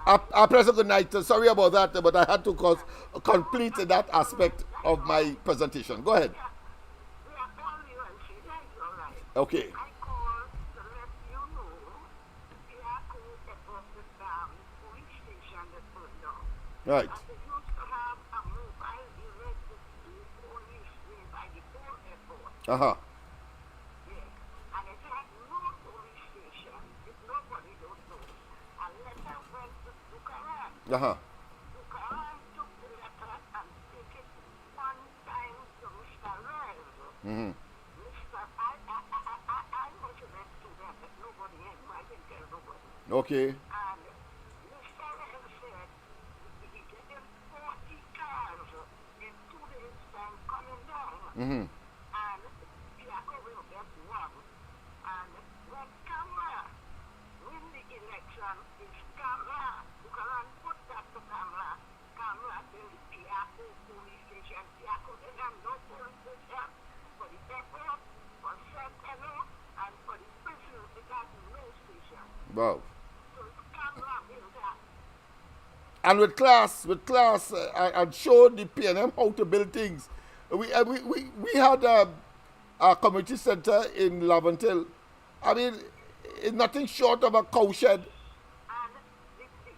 A pleasant good night. Sorry about that, but I had to complete that aspect of my presentation. Go ahead. Okay. Right. Uh-huh. Uh-huh. Mm-hmm. Okay. Mm-hmm. Wow. And with class, I showed the PNM how to build things. We had a community center in Laventille. I mean, it's nothing short of a cowshed.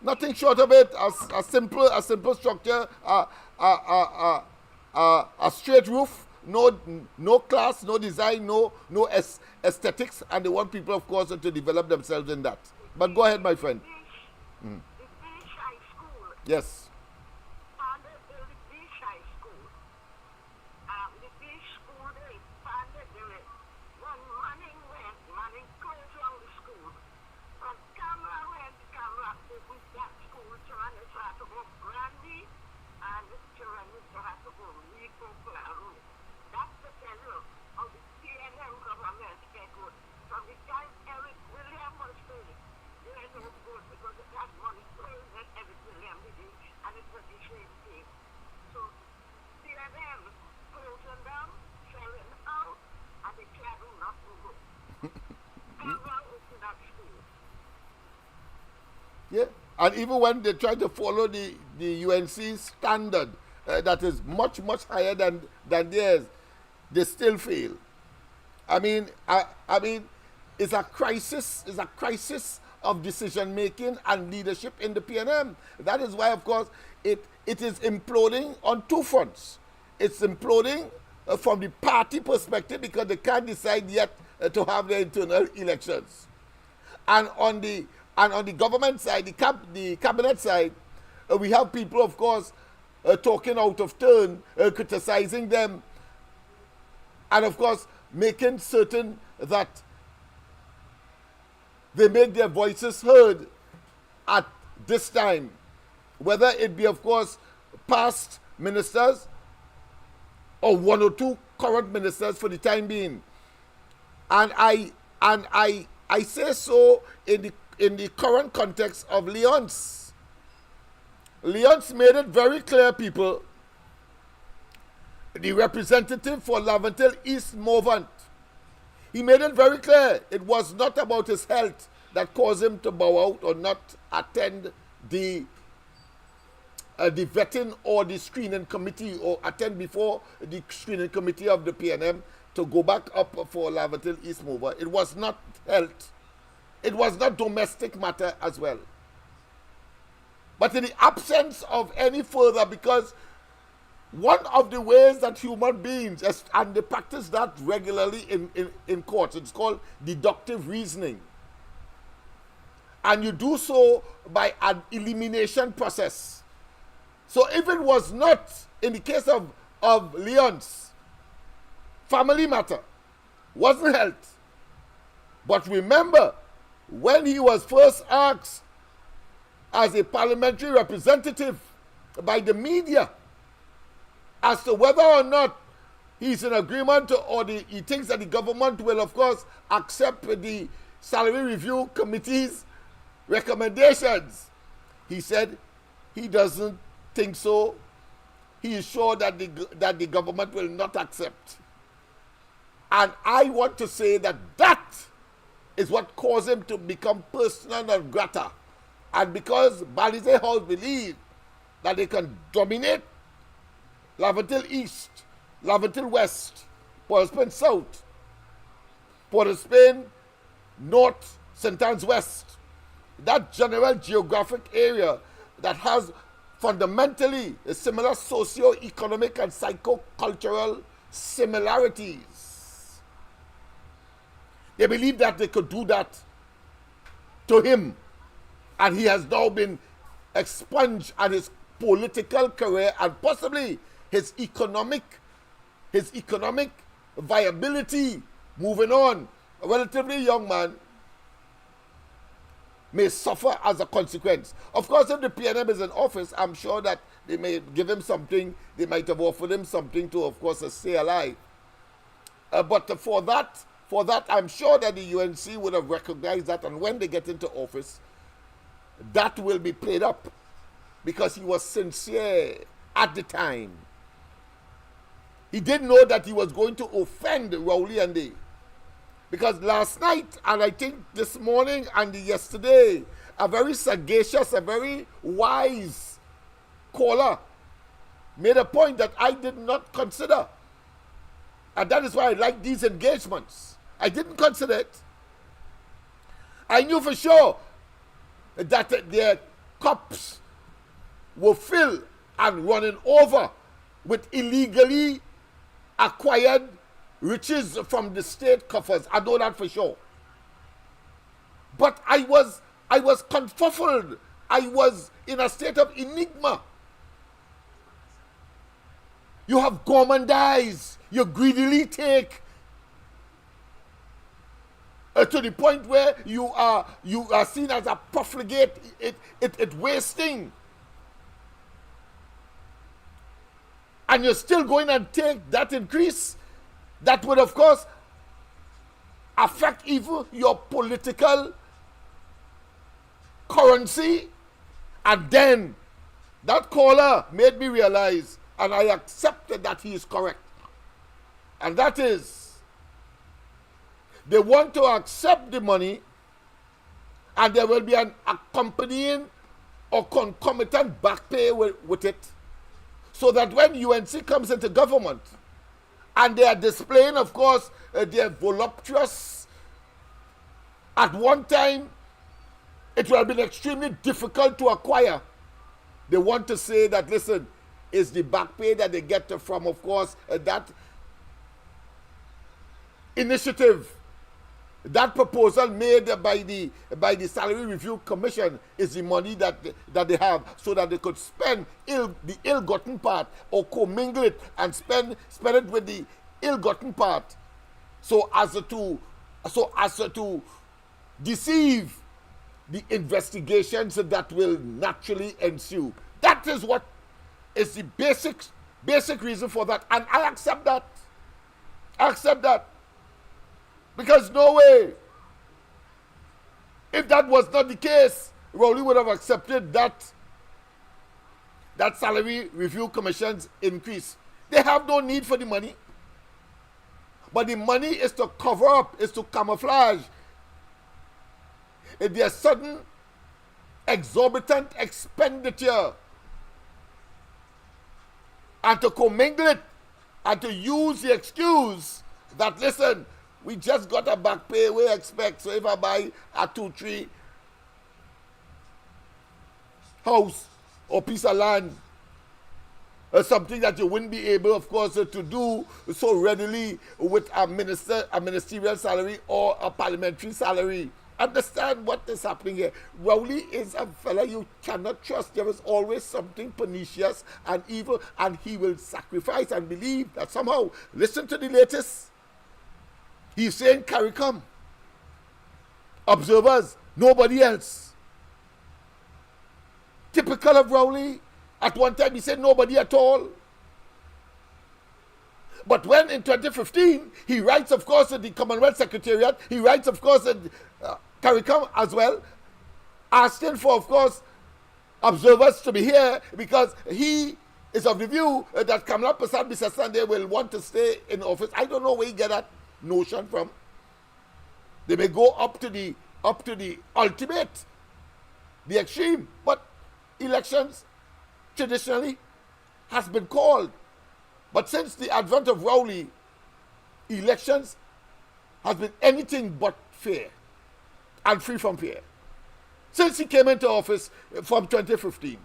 Nothing short of it. A simple structure. A straight roof. No class, no design, no aesthetics, and they want people, of course, to develop themselves in that. But go ahead, my friend. Mm. Yes. And even when they try to follow the UNC standard that is much, much higher than theirs, they still fail. I mean, it's a crisis. It's a crisis of decision making and leadership in the PNM. That is why, of course, it is imploding on two fronts. It's imploding from the party perspective because they can't decide yet to have their internal elections, and on the government side, the cabinet side, we have people, of course, talking out of turn, criticizing them, and of course making certain that they make their voices heard at this time, whether it be, of course, past ministers or one or two current ministers for the time being. And I say so in the current context of Leonce. Leonce made it very clear, people, the representative for Laventille East Movement, he made it very clear it was not about his health that caused him to bow out or not attend the vetting or the screening committee, or attend before the screening committee of the PNM to go back up for Laventille East Mover. It was not health. It was not domestic matter as well. But in the absence of any further, because one of the ways that human beings, and they practice that regularly in courts, it's called deductive reasoning. And you do so by an elimination process. So if it was not, in the case of Leonce, family matter, wasn't health. But remember, when he was first asked as a parliamentary representative by the media as to whether or not he's in agreement or he thinks that the government will, of course, accept the salary review committee's recommendations, he said he doesn't think so. He is sure that the government will not accept. And I want to say that is what caused him to become persona non grata. And because Balize House believe that they can dominate Laventille East, Laventille West, Port of Spain South, Port of Spain North, St. Anne's West, that general geographic area that has fundamentally a similar socio-economic and psycho-cultural similarities. They believe that they could do that to him, and he has now been expunged, and his political career and possibly his economic viability moving on, a relatively young man, may suffer as a consequence. Of course, if the PNM is in office, I'm sure that they may give him something, they might have offered him something to, of course, stay alive. But for that, I'm sure that the UNC would have recognized that, and when they get into office, that will be played up, because he was sincere at the time. He didn't know that he was going to offend Rowley and they. Because last night, and I think this morning and yesterday, a very sagacious, a very wise caller made a point that I did not consider. And that is why I like these engagements. I didn't consider it. I knew for sure that their cups were filled and running over with illegally acquired riches from the state coffers. I know that for sure. But I was confuffled. I was in a state of enigma. You have gourmandize. You greedily take to the point where you are seen as a profligate, it wasting. And you're still going and take that increase. That would, of course, affect even your political currency. And then that caller made me realize, and I accepted that he is correct. And that is, they want to accept the money, and there will be an accompanying or concomitant back pay with it, so that when UNC comes into government and they are displaying, of course, their voluptuous, at one time, it will have been extremely difficult to acquire. They want to say that, listen, it's the back pay that they get from, of course, that initiative, that proposal made by the Salary Review Commission is the money that they have, so that they could spend the ill-gotten part, or commingle it and spend it with the ill-gotten part, so as to deceive the investigations that will naturally ensue. That is what is the basic reason for that, and I accept that. I accept that. Because no way, if that was not the case, Rowley would have accepted that Salary Review Commission's increase. They have no need for the money. But the money is to cover up, is to camouflage their sudden exorbitant expenditure, and to commingle it, and to use the excuse that, listen, we just got a back pay, we expect, so if I buy a 2-3 house or piece of land, something that you wouldn't be able, of course, to do so readily with a ministerial salary or a parliamentary salary. Understand what is happening here. Rowley is a fella you cannot trust. There is always something pernicious and evil, and he will sacrifice and believe that somehow, listen to the latest. He's saying CARICOM, observers, nobody else. Typical of Rowley. At one time he said nobody at all. But when in 2015 he writes, of course, at the Commonwealth Secretariat, he writes, of course, at CARICOM as well, asking for, of course, observers to be here, because he is of the view that Kamala Persad-Bissessande will want to stay in office. I don't know where he get that notion from. They may go up to the ultimate, the extreme, but elections traditionally has been called. But since the advent of Rowley, elections has been anything but fair and free from fear. Since he came into office from 2015.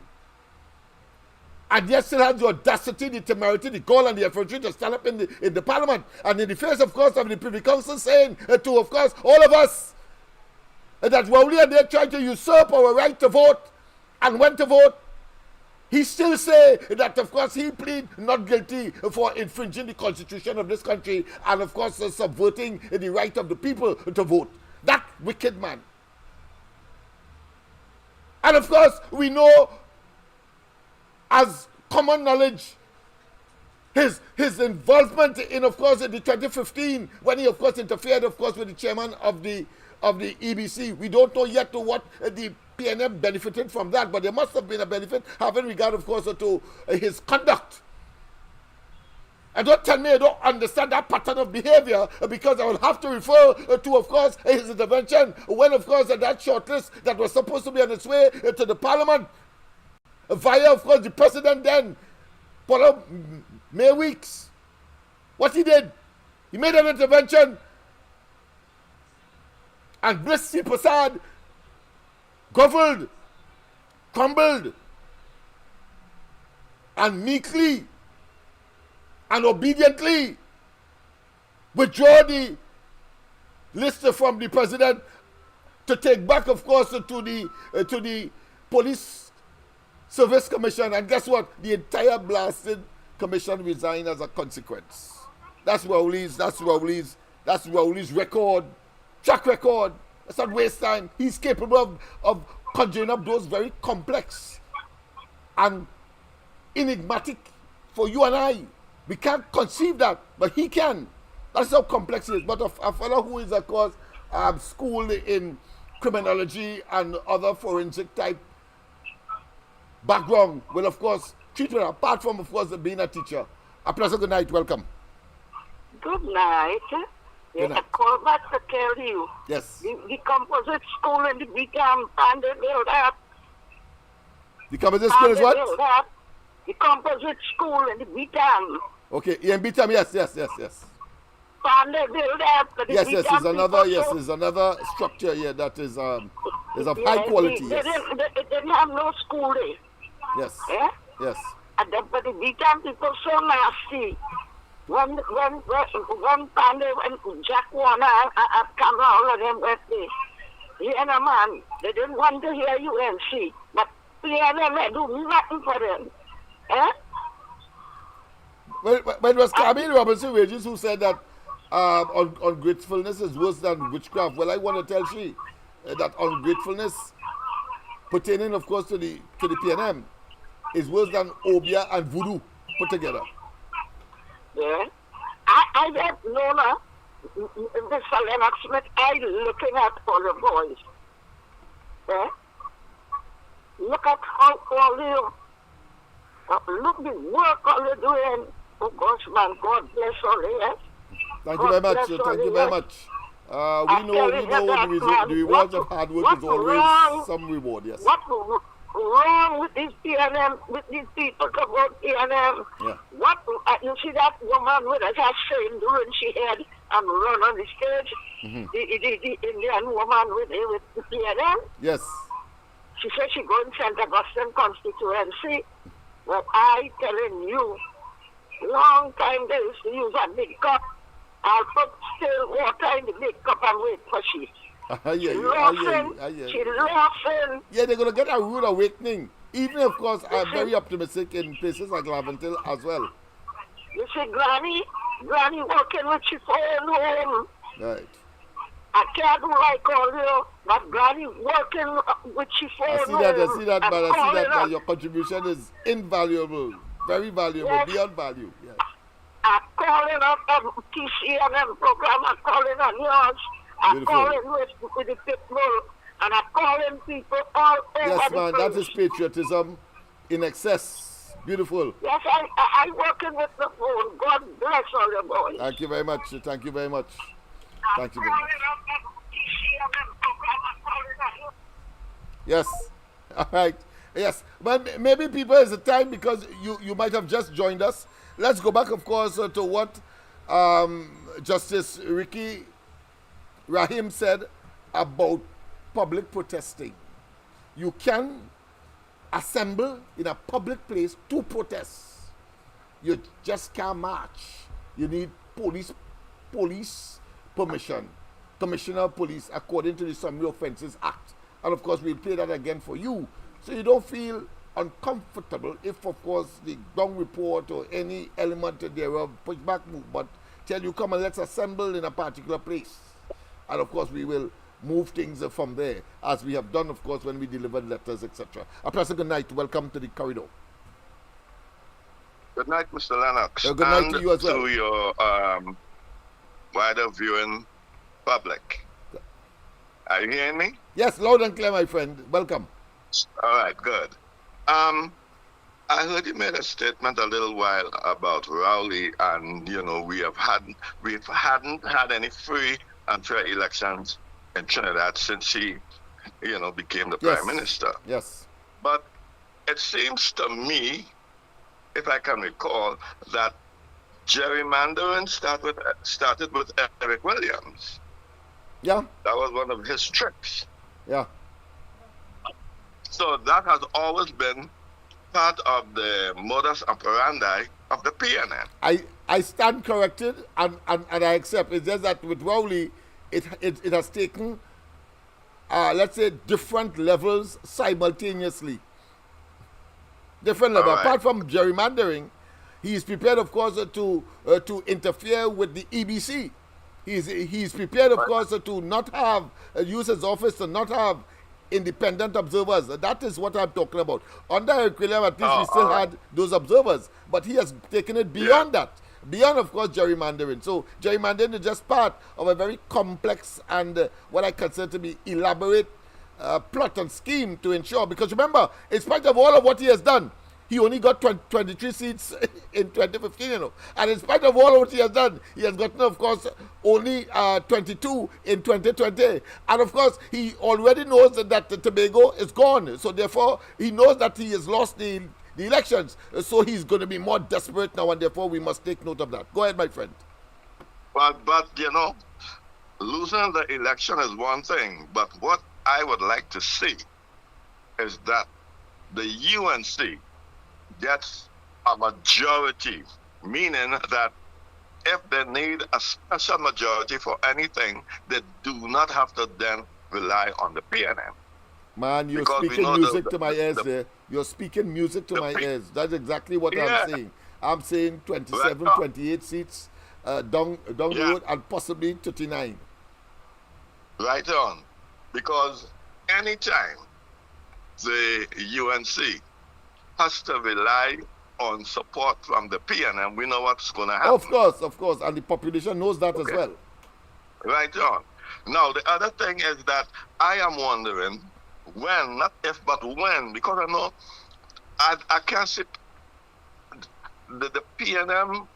And yet still has the audacity, the temerity, the gall, and the effrontery to stand up in the parliament, and in the face, of course, of the Privy Council, saying to, of course, all of us that Rowley and they trying to usurp our right to vote, and when to vote. He still say that, of course, he plead not guilty for infringing the constitution of this country, and, of course, subverting the right of the people to vote. That wicked man. And, of course, we know, as common knowledge, his involvement in, of course, in the 2015, when he, of course, interfered, of course, with the chairman of the EBC. We don't know yet to what the PNM benefited from that, but there must have been a benefit, having regard, of course, to his conduct. And don't tell me I don't understand that pattern of behavior, because I will have to refer to, of course, his intervention when, of course, that shortlist that was supposed to be on its way to the parliament, via, of course, the president then, for May Weeks. What he did, he made an intervention, and Bliss C. Prasad grovelled, crumbled, and meekly and obediently withdraw the list from the president to take back, of course, to the Police Service Commission. And guess what? The entire blasted commission resigned as a consequence. That's Rowley's record, track record. Let's not waste time. He's capable of conjuring up those very complex and enigmatic for you and I. We can't conceive that, but he can. That's how complex it is. But a fellow who is, of course, schooled in criminology and other forensic type background will, of course, treat it apart from, of course, being a teacher. A pleasant good night. Welcome. Good night. Good night. I call back to tell you. Yes. The composite school and the big and they build up. The composite school is what? The composite school in the Beatam. Okay, in Beatam, yes. And they build that. Yes, there's another structure here that is of high quality. They didn't have no school there. Yes. Yeah? Yes. But the Beatam people so nasty. When Pandey and Jack Warner and Cameron, all of them went there. He and a man, they didn't want to hear UNC, but PNM, they do nothing for them. Eh? Well, it was Camille Robinson Wages who said that ungratefulness is worse than witchcraft. Well, I want to tell she that ungratefulness pertaining, of course, to the PNM is worse than Obia and Voodoo put together. Yeah. I don't know, Mr. Lennox Smith, I'm looking at all the boys. Yeah? Look at how all you, look the work all you're doing. Oh gosh, man, God bless all of you. Thank you very much. Thank you very much. We know the rewards of hard work is always some reward, yes. What's wrong with these PNM, with these people about PNM? Yeah. What, you see that woman with a saying during she had and run on the stage? Mm-hmm. The Indian woman with the PNM? Yes. She said she go in St. Augustine constituency. Well, I telling you, long time they used to use a big cup. I'll put still water in the big cup and wait for she. She laughing. Yeah, they're going to get a rude awakening. Even, of course, I'm very optimistic in places like Laventille as well. You see, Granny working with your phone home. Right. I can't do like all you, but Granny working with your phone home. I see that your contribution is invaluable. Very valuable, yes. Beyond value. Yes. I'm calling up TCT program, I'm calling on yours. I'm calling with the people, and I'm calling people all over. Yes, man, that is patriotism in excess. Beautiful. Yes, I'm working with the phone. God bless all the boys. Thank you very much. Thank you very much. Thank you very much. Yes. All right. Yes. But maybe people, it's a time because you might have just joined us. Let's go back, of course, to what Justice Ricky Rahim said about public protesting. You can assemble in a public place to protest. You just can't march. You need police permission. Commissioner of Police according to the Summary Offences Act. And of course we'll play that again for you. So you don't feel uncomfortable if of course the ground report or any element thereof pushback move, but tell you come and let's assemble in a particular place. And of course we will move things from there, as we have done, of course, when we delivered letters, etc. A pleasant good night. Welcome to the corridor. Good night, Mr. Lennox. Good night to you as well. To your wider viewing public. Are you hearing me? Yes, loud and clear, my friend. Welcome. All right, good. I heard you made a statement a little while about Rowley, and we hadn't had any free and fair elections in Trinidad since he, became the Prime Minister. Yes. But it seems to me, if I can recall, that gerrymandering started with Eric Williams. Yeah. That was one of his tricks. Yeah. So that has always been part of the modus operandi of the PNM. I stand corrected and I accept. It's just that with Rowley, it has taken, let's say, different levels simultaneously. Different level. Right. Apart from gerrymandering, he is prepared, of course, to interfere with the EBC. He's prepared, of course, to not have use his office to not have independent observers. That is what I'm talking about. Under Eric Williams, at least we still had those observers, but he has taken it beyond that. Beyond, of course, gerrymandering. So gerrymandering is just part of a very complex and what I consider to be elaborate plot and scheme to ensure. Because remember, in spite of all of what he has done, He only got 23 seats in 2015, you know. And in spite of all what he has done, he has gotten, of course, only 22 in 2020. And of course, he already knows that the Tobago is gone. So therefore, he knows that he has lost the elections. So he's going to be more desperate now, and therefore we must take note of that. Go ahead, my friend. But you know, losing the election is one thing. But what I would like to see is that the UNC gets a majority, meaning that if they need a special majority for anything, they do not have to then rely on the PNM. Man, you're Because we speaking know music to my ears there. You're speaking music to my ears. That's exactly what Yeah. I'm saying. I'm saying 27, Right. 28 seats down the road, and possibly 39. Right on. Because anytime the UNC has to rely on support from the PNM, we know what's going to happen. Of course. And the population knows that as well. Right on. Now, the other thing is that I am wondering when, not if, but when, because I know I can't see the PNM,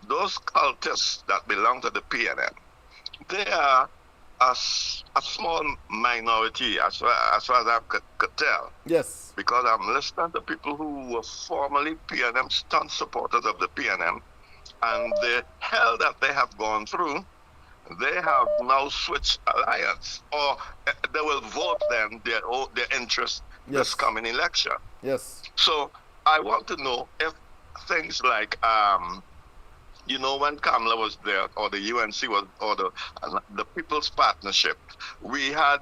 those cultists that belong to the PNM, they are a small minority as far as I could tell. Yes. Because I'm listening to people who were formerly PNM stunt supporters of the PNM, and the hell that they have gone through, they have now switched alliance, or they will vote then their interest this coming election. Yes. So I want to know if things like you know, when Kamala was there, or the UNC was, or the People's Partnership, we had,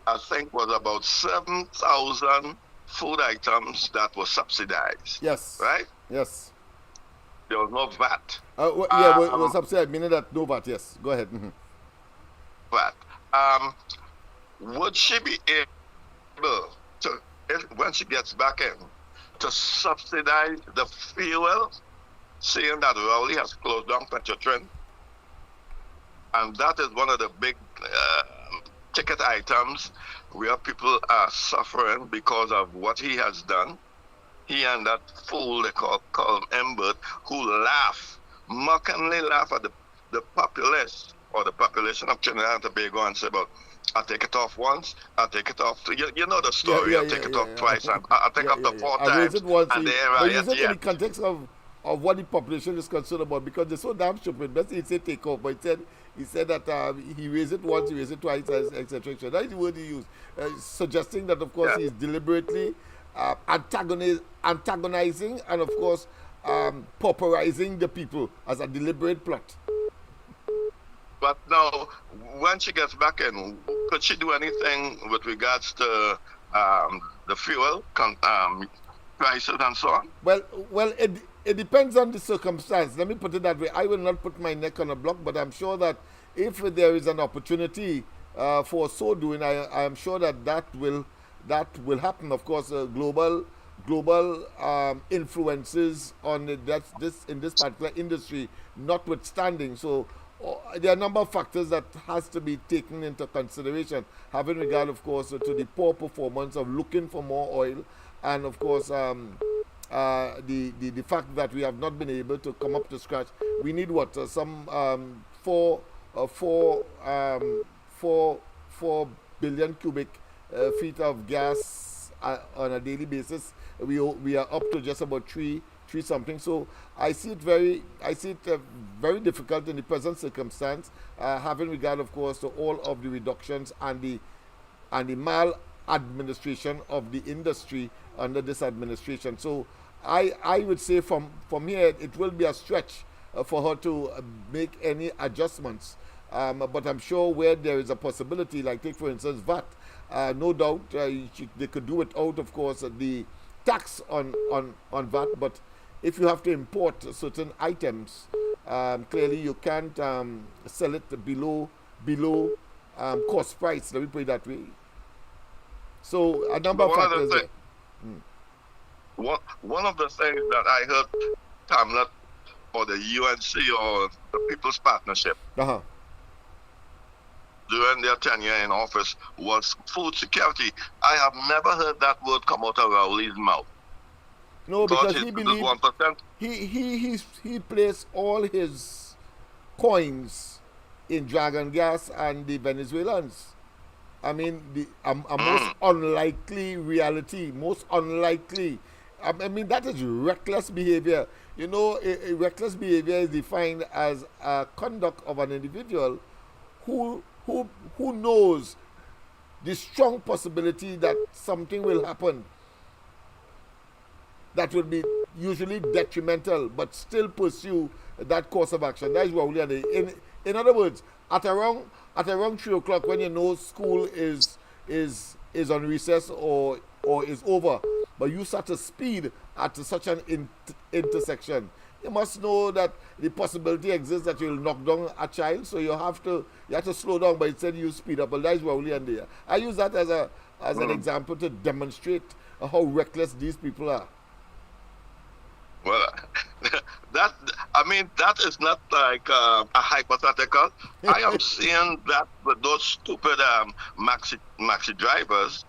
I think, was about 7,000 food items that were subsidized. Yes. Right? Yes. There was no VAT. It was subsidized, meaning that no VAT, yes. Go ahead. Mm-hmm. VAT. Would she be able to, when she gets back in, to subsidize the fuel, seeing that Rowley has closed down Petrotrin? And that is one of the big ticket items where people are suffering because of what he has done. He and that fool they call Embert, who mockingly laugh at the populace, or the population of Trinidad and Tobago, and say, "But I'll take it off once, I'll take it off." You know the story. I'll take it off twice, and I'll take it off the 4 times. I raised it once. And But you said in the context of what the population is concerned about, because they're so damn stupid. Best he said take off, but he said that he raised it once, he raised it twice, etc. That is the word he used, suggesting that, of course, he's deliberately antagonizing and, of course, pauperizing the people as a deliberate plot. But now, when she gets back in, could she do anything with regards to the fuel prices and so on? Well, it depends on the circumstance. Let me put it that way. I will not put my neck on a block, but I'm sure that if there is an opportunity for so doing, I am sure that will happen. Of course, global influences on this particular industry notwithstanding. So there are a number of factors that has to be taken into consideration, having regard, of course, to the poor performance of looking for more oil, and of course the fact that we have not been able to come up to scratch. We need some 4 billion cubic feet of gas on a daily basis. We are up to just about three something. So I see it very difficult in the present circumstance, having regard, of course, to all of the reductions and the maladministration of the industry under this administration. So I would say from here it will be a stretch for her to make any adjustments. But I'm sure where there is a possibility, like take for instance VAT, no doubt they could do without, of course, the tax on VAT. But if you have to import certain items, clearly you can't sell it below cost price. Let me put it that way. So a number of factors there. One of the things that I heard Kamala or the UNC or the People's Partnership during their tenure in office was food security. I have never heard that word come out of Rowley's mouth. No, thought because he he did believed 1%. he placed all his coins in Dragon Gas and the Venezuelans. I mean, a most unlikely reality, most unlikely. I mean, that is reckless behavior. You know, reckless behavior is defined as a conduct of an individual who knows the strong possibility that something will happen that will be usually detrimental, but still pursue that course of action. That is what we are doing. In other words, at around 3 o'clock, when you know school is on recess or is over, but you start to speed at such an intersection, you must know that the possibility exists that you'll knock down a child. So you have to slow down, but instead you speed up. But that is what we are doing. I use that as an example to demonstrate how reckless these people are. Well, that is not like a hypothetical. I am seeing that with those stupid maxi drivers,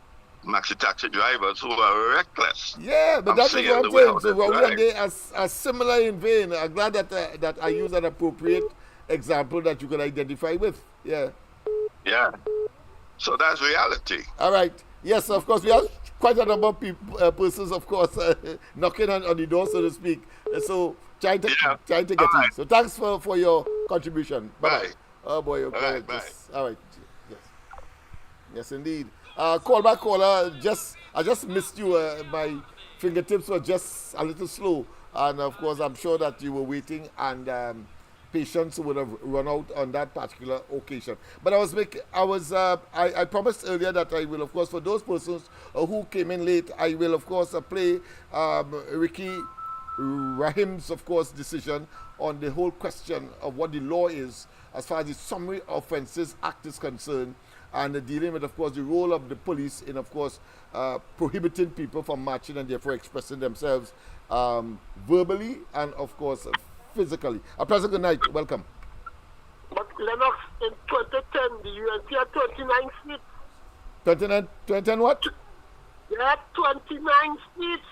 maxi taxi drivers who are reckless. Yeah, but that is what I'm saying. So Raul and they are similar in vein. I'm glad that I use an appropriate example that you can identify with. Yeah. Yeah. So that's reality. All right. Yes, of course, we have quite a number of persons, of course, knocking on the door, so to speak. So trying to get in. Right. So thanks for your contribution. Bye. Oh boy, okay. All right, bye. All right. Yes. Yes, indeed. Call back caller. I just missed you. My fingertips were just a little slow, and of course, I'm sure that you were waiting and. Patience would have run out on that particular occasion. But I promised earlier that I will, of course, for those persons who came in late, I will, of course, play Ricky Rahim's, of course, decision on the whole question of what the law is as far as the Summary Offences Act is concerned, and dealing with, of course, the role of the police in, of course, prohibiting people from marching and therefore expressing themselves verbally and, of course, physically. A pleasant good night. Welcome. But Lennox, in 2010, the UNC had 29 seats. 29 what? They had 29 seats.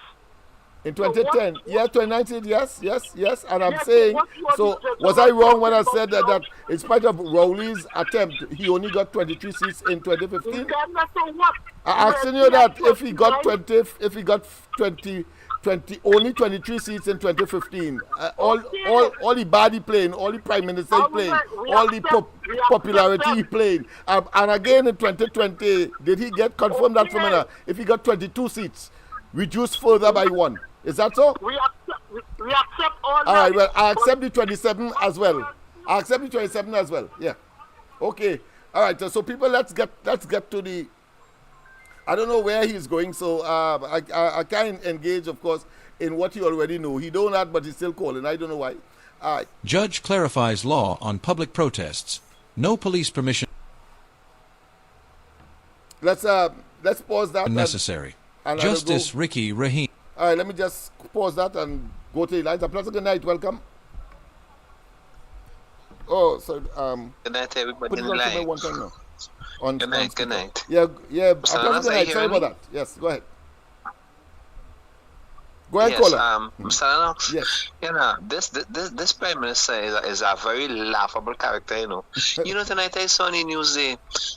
In 2010, yeah, 29 seats, yes. And I'm saying, so was I wrong when I said that in spite of Rowley's attempt, he only got 23 seats in 2015? I'm asking you that if he got only 23 seats in 2015. All the body playing, all the prime minister playing, all the popularity he playing. And again in 2020, did he get confirmed that phenomena? If he got 22 seats, reduced further by 1. Is that so? We accept all that. All right, well, I accept the 27 as well. Yeah. Okay. All right, so people, let's get to the... I don't know where he's going, so I can't engage, of course, in what he already know. He don't that, but he's still calling. I don't know why. All right. Judge clarifies law on public protests. No police permission Let's pause that. Necessary. Justice Ricky Rahim. All right, let me just pause that and go to the lines. A pleasant good night. Welcome. Oh, so good night, everybody. Put it on to me one time now. Good night. Yeah. A pleasant good night. Sorry about that. Yes, go ahead. Go ahead, caller. Mr. Lennox. Yes. You know, this Prime Minister is a very laughable character, you know. You know, tonight I saw on the news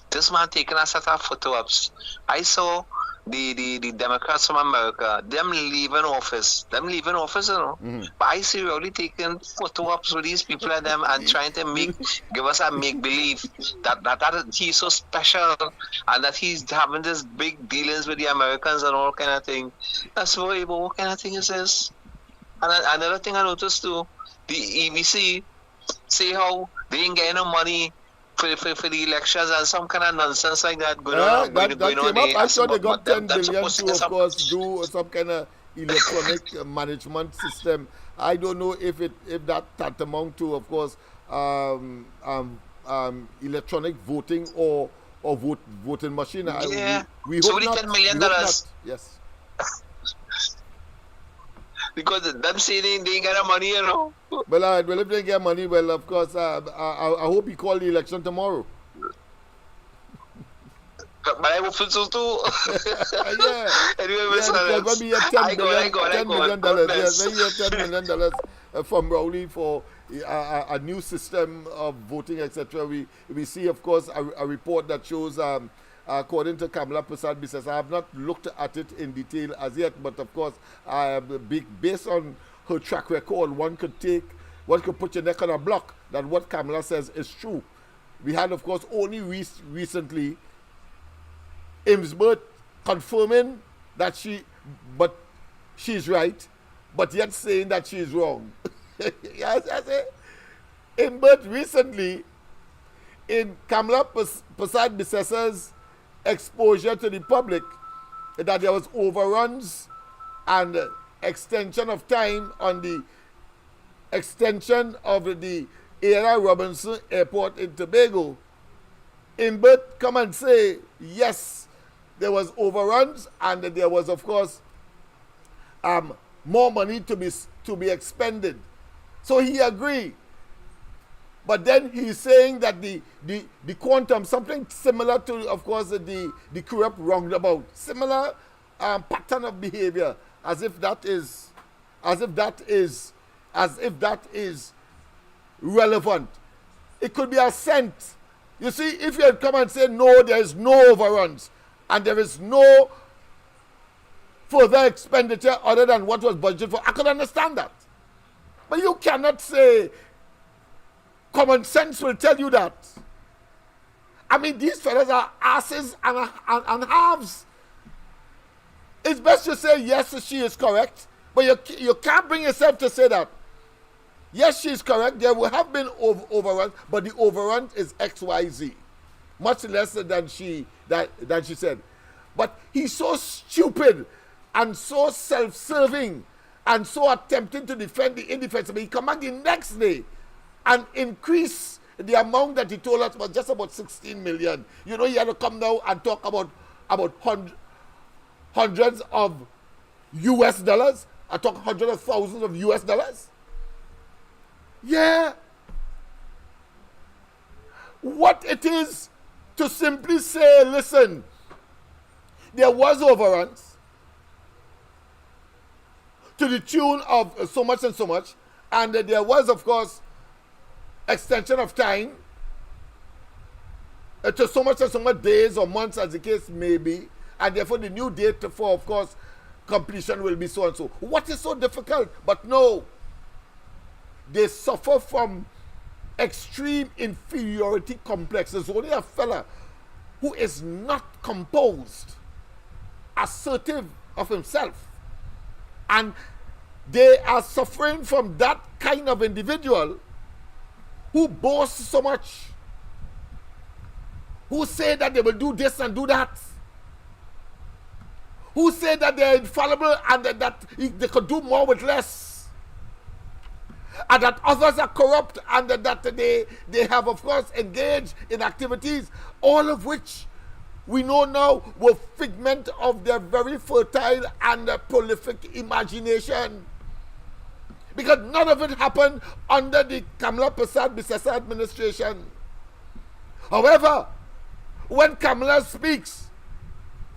this man taking a set of photo ops. I saw the Democrats from America, them leaving office, you know. But I see really taking photo ops with these people and them and trying to give us a make believe that he's so special and that he's having this big dealings with the Americans and all kind of thing. That's very, but what kind of thing is this? And another thing I noticed too, the EVC say how they ain't getting no money for the elections and some kind of nonsense like that going on. I saw they got 10 billion to, of course, do some kind of electronic management system. I don't know if that tantamount to, of course, electronic voting or voting machine. Yeah. We so hope not. $10 million. Yes. Because them say they ain't get the money, you know. Well, if they get money, well, of course, I hope he call the election tomorrow. But I will feel so too. Yeah. Anyway, Yeah, Mr. because when Lennox, we get I go. $10 million, yes, when you get $10 million from Rowley for a new system of voting, etc., we see, of course, a report that shows, according to Kamala Prasad Biswas, I have not looked at it in detail as yet, but of course, based on her track record, one could put your neck on a block that what Kamala says is true. We had, of course, only recently Imsbert confirming that she's right, but yet saying that she's wrong. Yes, that's it. Imsbert recently, in Kamala Prasad Biswas's exposure to the public, that there was overruns and extension of time on the extension of the Ada Robinson Airport in Tobago. Imsbert come and say, yes, there was overruns and there was, of course, more money to be expended. So he agreed. But then he's saying that the quantum, something similar to, of course, the corrupt roundabout, similar pattern of behavior, as if that is relevant. It could be a cent. You see, if you come and say, no, there is no overruns, and there is no further expenditure other than what was budgeted for, I could understand that. But you cannot say, common sense will tell you that. I mean, these fellas are asses and halves. It's best to say, yes, she is correct, but you can't bring yourself to say that. Yes, she is correct. There will have been overruns, but the overrun is XYZ, much less than she said. But he's so stupid and so self-serving and so attempting to defend the indefensible. He come back the next day and increase the amount that he told us was just about 16 million. You know, he had to come now and talk about hundreds of US dollars. I talk hundreds of thousands of US dollars. Yeah. What it is to simply say, listen, there was overruns to the tune of so much and so much, and there was, of course, extension of time to so much and so much days or months, as the case may be, and therefore the new date for, of course, completion will be so and so. What is so difficult? But no, they suffer from extreme inferiority complex. There's only a fella who is not composed, assertive of himself, and they are suffering from that kind of individual who boasts so much, who say that they will do this and do that, who say that they're infallible and that they could do more with less, and that others are corrupt and that they have, of course, engaged in activities, all of which we know now were figment of their very fertile and prolific imagination. Because none of it happened under the Kamala Prasad Biswas administration. However, when Kamala speaks,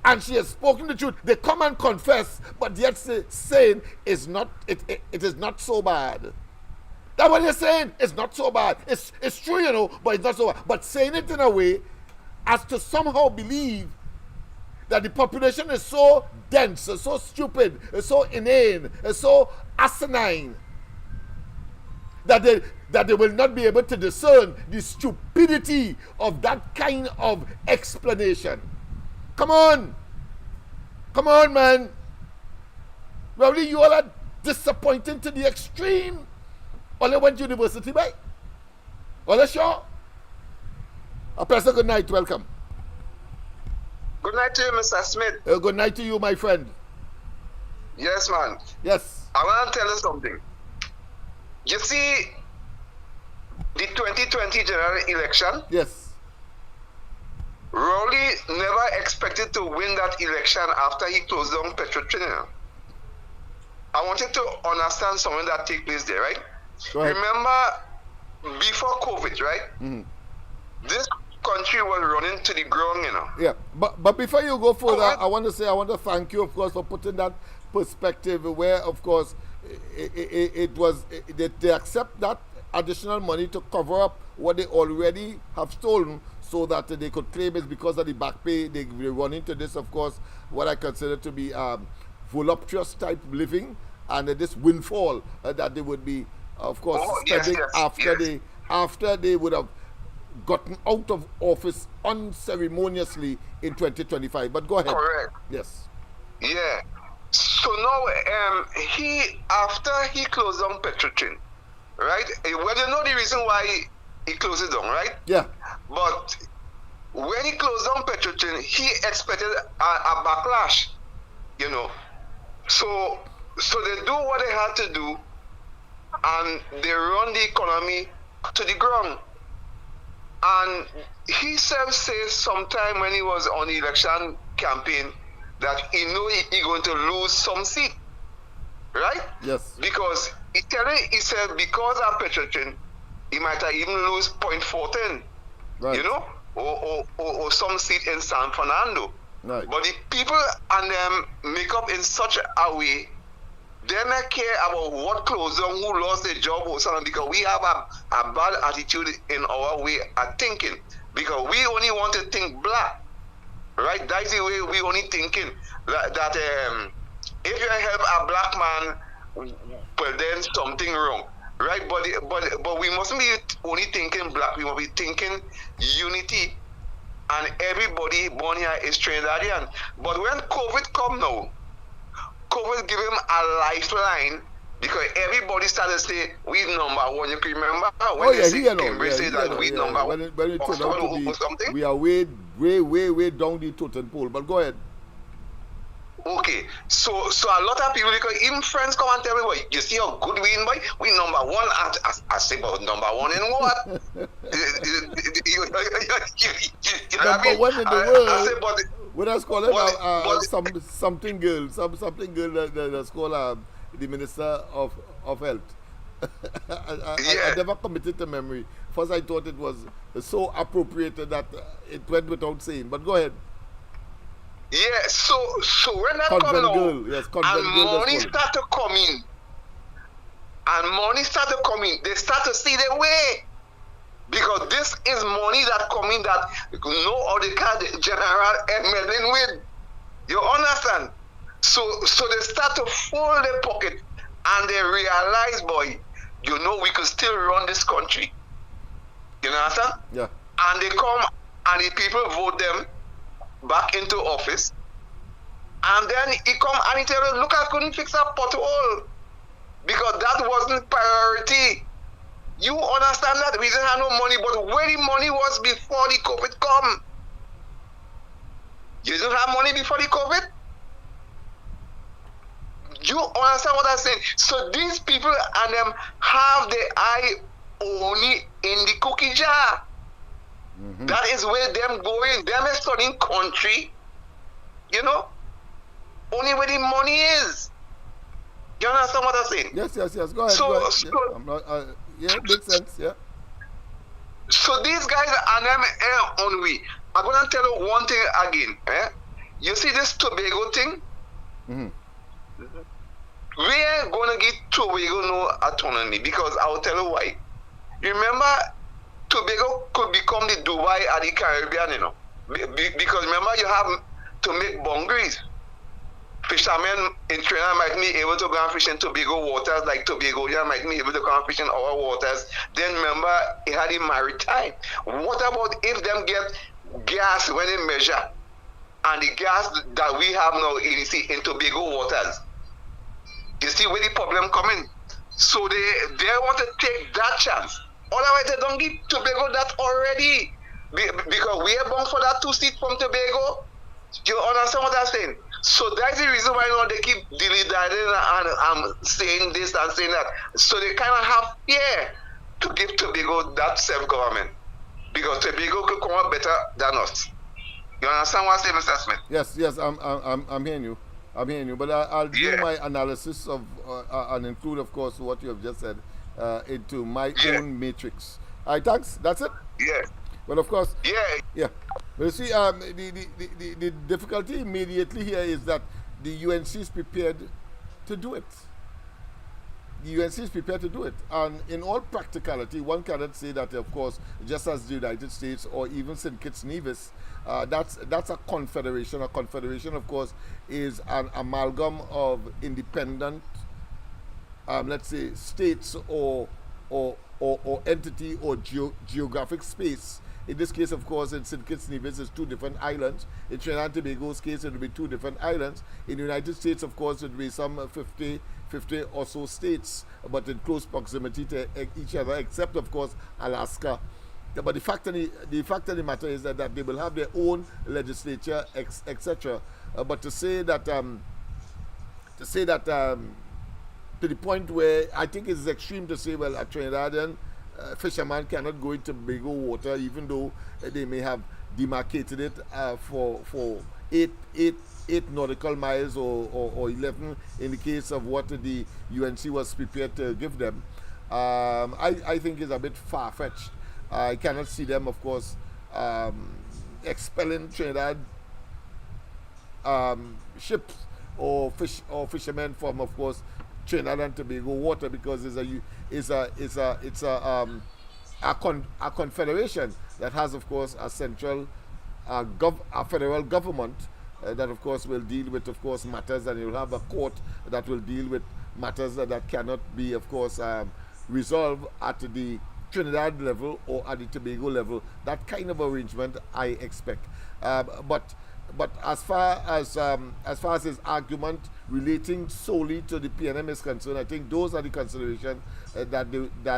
and she has spoken the truth, they come and confess, but yet saying it is not so bad. That's what they're saying. It's not so bad. It's true, you know, but it's not so bad. But saying it in a way as to somehow believe that the population is so dense, so stupid, so inane, so asinine, that they will not be able to discern the stupidity of that kind of explanation. Come on, man. Probably you all are disappointing to the extreme. Only went to university, by. Only sure. A pleasant good night. Welcome. Good night to you, Mr. Smith. Good night to you, my friend. Yes, man. Yes. I want to tell you something. You see, the 2020 general election? Yes. Rowley never expected to win that election after he closed down Petrochemical. I wanted to understand something that take place there, right? Remember, before COVID, right? Mm-hmm. country was running to the ground, you know. Yeah, but before you go further, Alright. I want to thank you, of course, for putting that perspective where, of course, they accept that additional money to cover up what they already have stolen, so that they could claim it's because of the back pay. They run into this, of course, what I consider to be voluptuous type living, and this windfall that they would be, of course, spending after they would have gotten out of office unceremoniously in 2025. But go ahead. Correct. Yes. Yeah. So now, after he closed down Petrotrin, right? Well, you know the reason why he closed it down, right? Yeah. But when he closed down Petrotrin, he expected a backlash, you know. So they do what they had to do, and they run the economy to the ground. And he said sometime when he was on the election campaign that he knew he going to lose some seat, right? Yes. Because he said because of Petrotrin, he might have even lose 0.14, Right. you know, or some seat in San Fernando. Right. But the people and them make up in such a way, they don't care about what closed down, who lost their job or something, because we have a bad attitude in our way of thinking. Because we only want to think black, right? That's the way we only thinking. That if you help a black man, well then something wrong, right? But we mustn't be only thinking black. We must be thinking unity. And everybody born here is Trinidadian. But when COVID come now, COVID give him a lifeline, because everybody started to say, we number one. You can remember when they say Cambridge say that we number one. When it turned out to be, we are way down the totem pole. But go ahead. Okay, so a lot of people, because even friends come and tell me, boy, you see how good we in, boy? We number one. I say, but number one in what? You know what I mean? Number one in the world. I say, but what else call it? Something girl that's called the Minister of Health. I never committed to memory. First, I thought it was so appropriated that it went without saying. But go ahead. Yeah, so when that come out, and money start to come in, they start to see their way. Because this is money that come in that no other can general meddling with. You understand? So they start to fold their pocket, and they realize, boy, you know we could still run this country. You understand? Yeah. And they come and the people vote them back into office, and then he come and he tell us, look, I couldn't fix a pothole because that wasn't priority. You understand that? We didn't have no money, but where the money was before the COVID come? You didn't have money before the COVID? You understand what I'm saying? So these people and them have the eye only in the cookie jar. Mm-hmm. That is where them going. Them is studying country, you know, only where the money is. You understand what I'm saying? Yes. Go ahead. Yeah, makes sense. Yeah. So these guys and them on we. I'm gonna tell you one thing again. You see this Tobago thing? Mm-hmm. We ain't gonna give Tobago no autonomy, because I'll tell you why. Remember, Tobago could become the Dubai of the Caribbean, you know. Because remember, you have to make boundaries. Fishermen in Trinidad might be able to go and fish in Tobago waters, like Tobagonian might be able to go and fish in our waters. Then remember, it had the maritime. What about if them get gas when they measure? And the gas that we have now in Tobago waters. You see where the problem coming? So they want to take that chance. Otherwise, they don't give Tobago that already. Because we are bound for that 2 seat from Tobago. You understand what I'm saying? So that's the reason why they keep dilly-dallying and saying this and saying that. So they kind of have fear to give Tobago that self-government. Because Tobago could come out better than us. You understand what I'm saying, Mr. Smith? Yes, I'm hearing you. But I'll do my analysis of and include, of course, what you have just said into my own matrix. All right, thanks. That's it? Yeah. Well, of course, Yeah, yeah. But you see, the difficulty immediately here is that the UNC is prepared to do it. The UNC is prepared to do it. And in all practicality, one cannot say that, of course, just as the United States or even St. Kitts Nevis, that's a confederation. A confederation, of course, is an amalgam of independent, let's say, states or entity or geographic space. In this case, of course, in St. Kitts Nevis, it's two different islands. In Trinidad and Tobago's case, it will be two different islands. In the United States, of course, it will be some 50 or so states, but in close proximity to each other, except, of course, Alaska. But the fact of the matter is that they will have their own legislature, etc. But to say that to the point where I think it's extreme to say, well, a Trinidadian fisherman cannot go into Tobago water, even though they may have demarcated it for eight nautical miles or 11 in the case of what the UNC was prepared to give them. I think it's a bit far-fetched. I cannot see them, of course, expelling Trinidad ships or fishermen from, of course, Trinidad and Tobago water, because it's a confederation that has, of course, a central a federal government that, of course, will deal with, of course, matters, and you'll have a court that will deal with matters that cannot be, of course, resolved at the Trinidad level or at the Tobago level. That kind of arrangement I expect. But as far as his argument relating solely to the PNM is concerned, I think those are the considerations that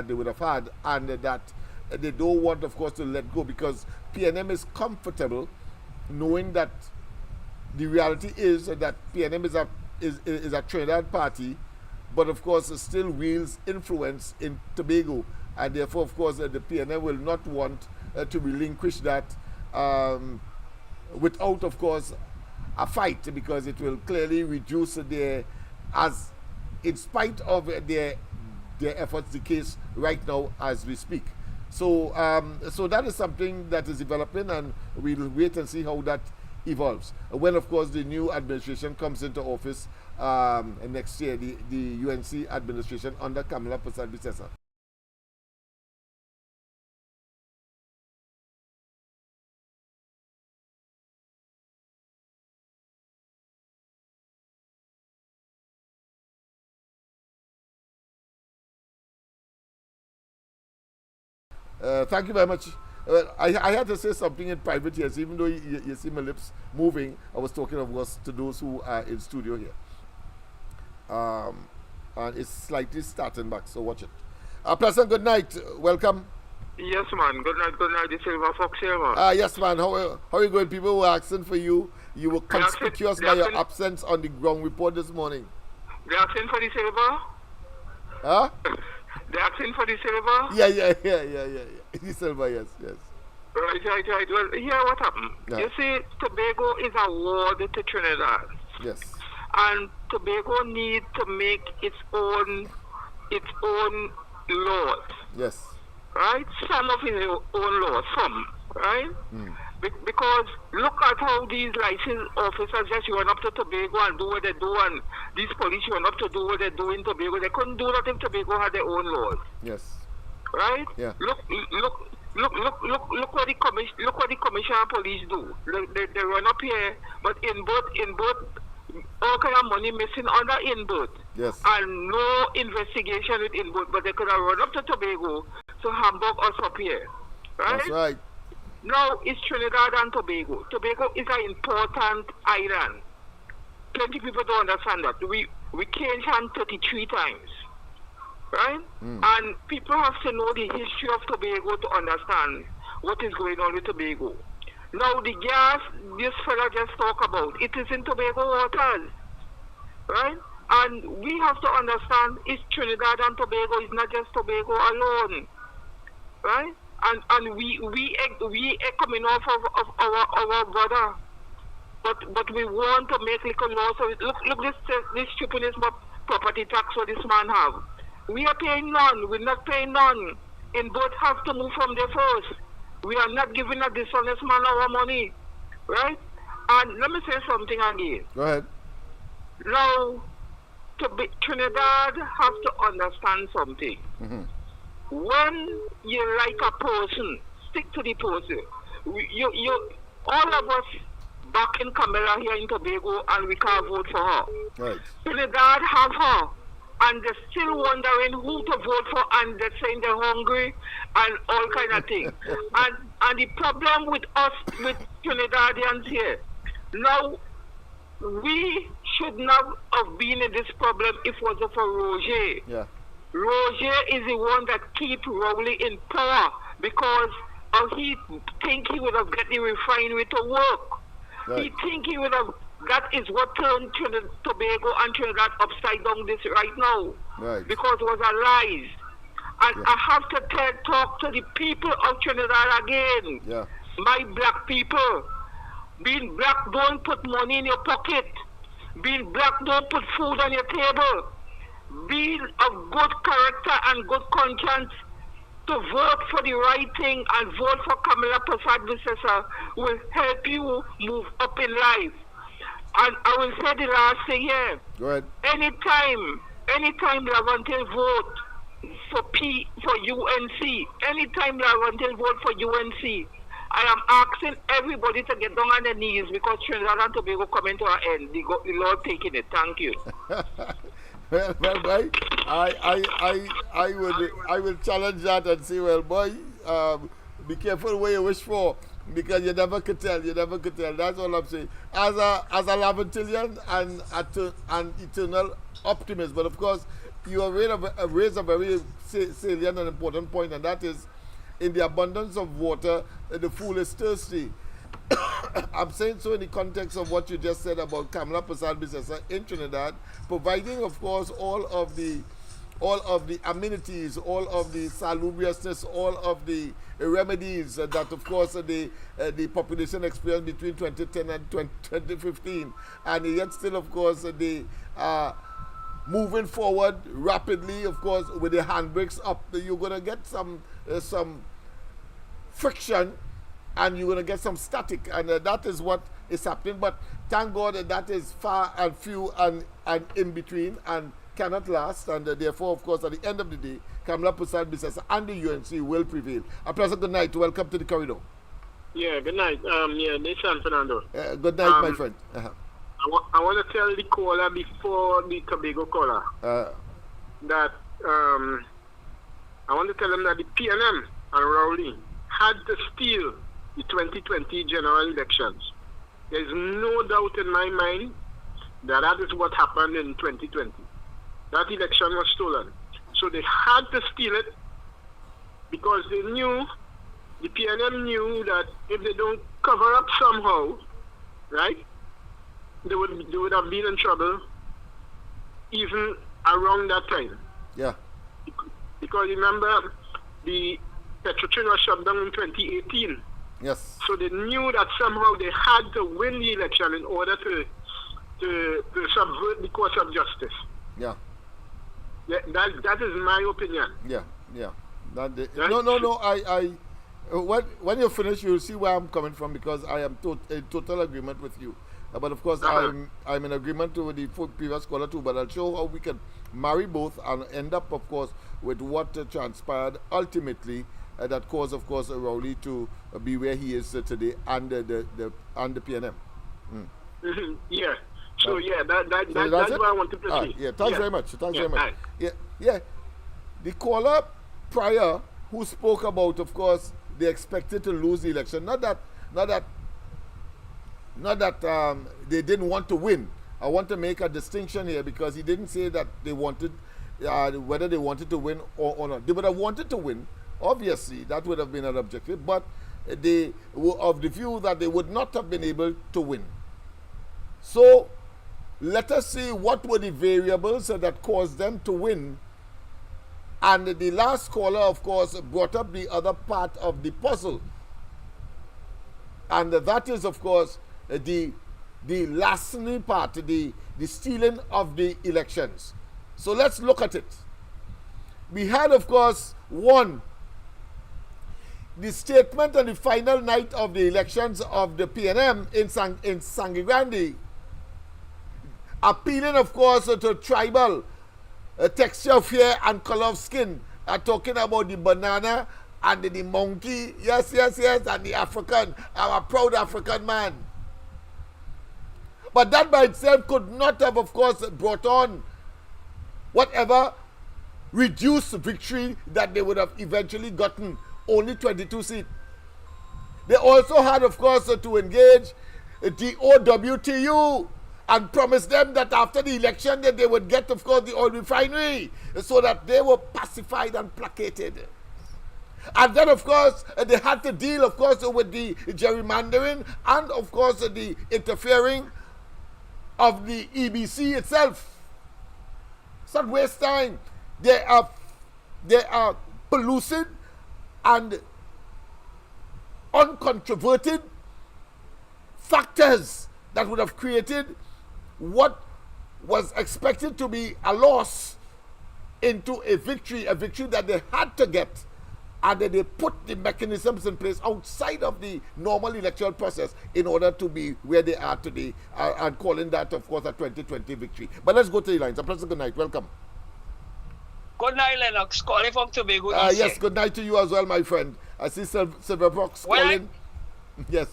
they would have had, and that they don't want, of course, to let go, because PNM is comfortable knowing that the reality is that PNM is a Trinidad party, but of course it still wields influence in Tobago, and therefore, of course, the PNM will not want to relinquish that without, of course, a fight, because it will clearly reduce in spite of their efforts, the case right now as we speak. So that is something that is developing, and we'll wait and see how that evolves. When, of course, the new administration comes into office next year, the UNC administration under Kamala Persad-Bissessar. Thank you very much. I had to say something in private here, so even though you see my lips moving, I was talking, of course, to those who are in studio here. And it's slightly starting back, so watch it. Pleasant good night. Welcome. Yes, man. Good night, the Silver Fox here, man. Yes, man. How are you going? People were asking for you. You were conspicuous by your absence on the ground report this morning. They're asking for the silver? Huh? They're asking for the silver? Yeah. The silver, yes. Right. Well, here what happened. Yeah. You see, Tobago is a ward to Trinidad. Yes. And Tobago needs to make its own laws. Yes. Right? Some of its own laws, some. Right? Because look at how these licensed officers just run up to Tobago and do what they do, and these police run up to do what they do in Tobago. They couldn't do that if Tobago had their own laws. Yes. Right? Yeah. Look what the commissioner of police do. They run up here, but in both all kind of money missing under inboard. Yes. And no investigation with inboard, but they could have run up to Tobago to Hamburg us up here. Right? That's right. Now it's Trinidad and Tobago. Tobago is an important island. Plenty of people don't understand that. We changed hands 33 times. Right? And people have to know the history of Tobago to understand what is going on with Tobago. Now the gas this fella just talked about, it is in Tobago waters. Right? And we have to understand it's Trinidad and Tobago, it's not just Tobago alone. Right? And we are coming off of our border. But we want to make little laws. So look this stupidness property tax what this man have. We are paying none. We're not paying none. In both have to move from there first. We are not giving a dishonest man our money, right? And let me say something again. Go ahead. Now, Trinidad have to understand something. Mm-hmm. When you like a person, stick to the person. All of us back in Camilla here in Tobago, and we can't vote for her. Right. Trinidad have her, and they're still wondering who to vote for, and they're saying they're hungry and all kind of things. and the problem with us, with Trinidadians here, now we should not have been in this problem if it wasn't for Roger. Yeah. Roger is the one that keep Rowley in power because he think he would have got the refinery to work. Right. He think he would have. That is what turned Tobago and Trinidad upside down this right now. Right. Because it was a lies. And I have to talk to the people of Trinidad again. Yeah. My black people. Being black, don't put money in your pocket. Being black, don't put food on your table. Being of good character and good conscience to vote for the right thing and vote for Kamala Prasad will help you move up in life. And I will say the last thing here. Go ahead. Anytime Lavante vote for UNC, anytime Lavante vote for UNC, I am asking everybody to get down on their knees because Trinidad and Tobago coming to our end. The Lord taking it. Thank you. well, boy, I will challenge that and say, well, boy, be careful what you wish for because you never could tell. You never could tell. That's all I'm saying. As a Lavantillian and eternal optimist, but of course, you have raised a very salient and important point, and that is, in the abundance of water, the fool is thirsty. I'm saying so in the context of what you just said about Kamala Prasad Bissessa in Trinidad, providing, of course, all of the amenities, all of the salubriousness, all of the remedies that, of course, the population experienced between 2010 and 2015, and yet still, of course, the moving forward rapidly, of course, with the handbrakes up, you're going to get some friction and you're going to get some static, and that is what is happening. But thank God that is far and few and in between and cannot last, and therefore, of course, at the end of the day, Kamala Prasad Bissessa and the UNC will prevail. A pleasant good night. Welcome to the corridor. Yeah, good night. This is San Fernando. Good night, my friend. I want to tell the caller before the Tobago caller that I want to tell them that the PNM and Rowley had to steal the 2020 general elections. There is no doubt in my mind that is what happened in 2020. That election was stolen. So they had to steal it because they knew, the PNM knew that if they don't cover up somehow, right, they would have been in trouble even around that time. Yeah. Because remember, the Petrotrin was shut down in 2018. Yes. So they knew that somehow they had to win the election in order to subvert the course of justice. Yeah. That is my opinion. Yeah. No. When you finish, you'll see where I'm coming from because I am in total agreement with you. But of course, I'm in agreement with the previous caller too. But I'll show how we can marry both and end up, of course, with what transpired ultimately that caused, of course, Rowley to be where he is today and the PNM. Yeah. So that's what I want to proceed. Thanks very much. Very much. Yeah. The caller prior who spoke about, of course, they expected to lose the election. Not that they didn't want to win. I want to make a distinction here because he didn't say that they wanted whether they wanted to win or not. They would have wanted to win. Obviously, that would have been an objective, but they were of the view that they would not have been able to win. So, let us see what were the variables that caused them to win. And the last caller, of course, brought up the other part of the puzzle. And that is, of course, the larceny part, the stealing of the elections. So let's look at it. We had, of course, one, the statement on the final night of the elections of the PNM in Sangre Grande, appealing, of course, to tribal texture of hair and color of skin, talking about the banana and the monkey, yes, and the African, our proud African man. But that by itself could not have, of course, brought on whatever reduced victory that they would have eventually gotten, only 22 seats. They also had, of course, to engage the OWTU and promise them that after the election that they would get, of course, the oil refinery, so that they were pacified and placated. And then, of course, they had to deal, of course, with the gerrymandering and, of course, the interfering of the EBC itself. It's not waste time. They are pellucid and uncontroverted factors that would have created what was expected to be a loss into a victory that they had to get, and then they put the mechanisms in place outside of the normal electoral process in order to be where they are today, and calling that, of course, a 2020 victory. But let's go to the lines. A pleasant good night. Welcome. Good night, Lennox. Calling from Tobago. Yes, good night to you as well, my friend. I see Silver Brooks calling. Yes.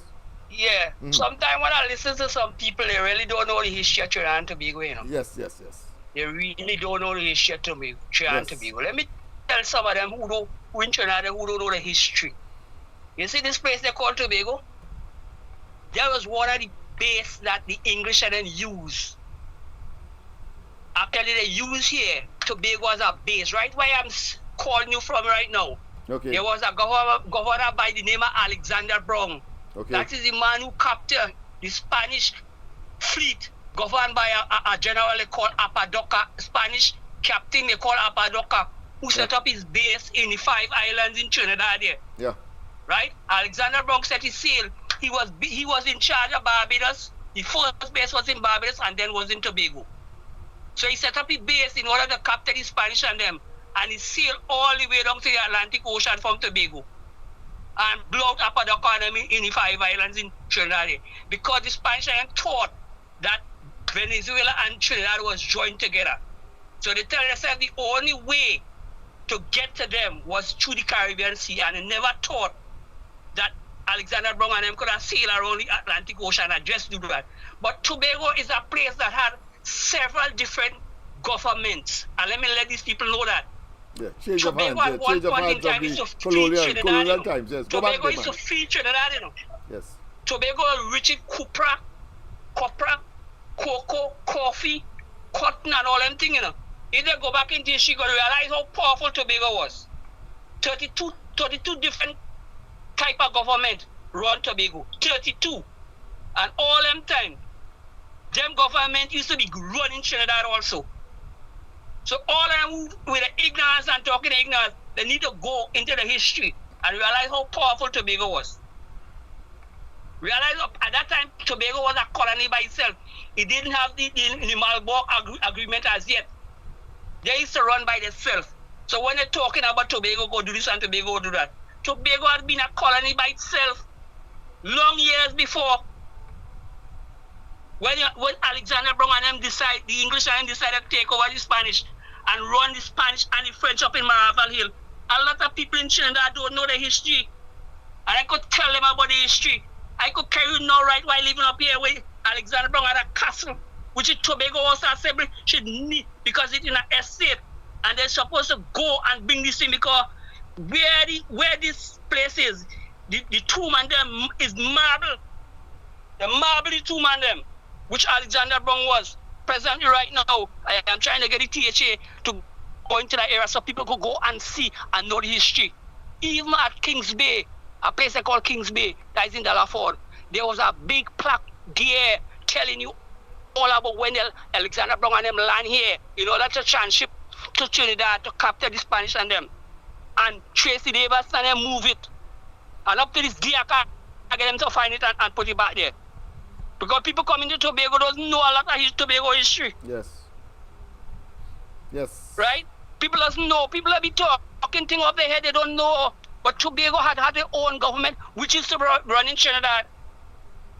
Yeah. Sometimes when I listen to some people, they really don't know the history of Trinidad and Tobago, you know. Yes. They really don't know the history of Trinidad and Tobago. Let me tell some of them who in Trinidad who don't know the history. You see this place they call Tobago? That was one of the base that the English hadn't used. Actually, they use here Tobago as a base, right where I'm calling you from right now. Okay. There was a governor by the name of Alexander Brown. Okay. That is the man who captured the Spanish fleet, governed by a general they call Apadoca, Spanish captain they call Apadoca, who set up his base in the 5 islands in Trinidad there. Yeah. Right? Alexander Brown set his sail. He was in charge of Barbados. The first base was in Barbados and then was in Tobago. So he set up his base in order to capture the Spanish and them, and he sailed all the way down to the Atlantic Ocean from Tobago and blew out Apadoca and them in the 5 islands in Trinidad, because the Spanish thought that Venezuela and Trinidad was joined together. So they tell themselves the only way to get to them was through the Caribbean Sea, and they never thought that Alexander Brown and them could have sailed around the Atlantic Ocean and just do that. But Tobago is a place that had several different governments, and let these people know that. Yeah, change of Tobago hands. at one point in time is to free Trinidad, colonial times. Yes. Tobago is to free Trinidad, you know. Yes. Tobago is rich in copra, cocoa, coffee, cotton, and all them things, you know. If they go back into history, you realize how powerful Tobago was. 32 different type of government run Tobago. 32. And all them time, them government used to be running Trinidad also. So all of them with the ignorance and talking ignorance, they need to go into the history and realize how powerful Tobago was. Realize at that time Tobago was a colony by itself. It didn't have the Malbo agreement as yet. They used to run by themselves. So when they're talking about Tobago, go do this and Tobago do that. Tobago had been a colony by itself long years before. When Alexander Brown and them the English and them decided to take over the Spanish and run the Spanish and the French up in Maraval Hill, a lot of people in Trinidad don't know the history. And I could tell them about the history. I could carry you now right while living up here where Alexander Brown had a castle, which is Tobago also assembly should need, because it's in an estate. And they're supposed to go and bring this in, because where this place is, the tomb and them is marble. The marble tomb and them, which Alexander Brown was. Presently right now, I am trying to get the THA to go into that area so people could go and see and know the history. Even at Kings Bay, a place they call Kings Bay, that is in Delaford, there was a big plaque there telling you all about when Alexander Brown and them land here in order to transship to Trinidad to capture the Spanish and them. And Tracy Davis and them move it. And up to this day, I can't get them to find it and put it back there. Because people coming to Tobago don't know a lot of Tobago history. Yes. Right? People doesn't know. People that be talking things off their head, they don't know But Tobago had their own government, which is to run in Trinidad.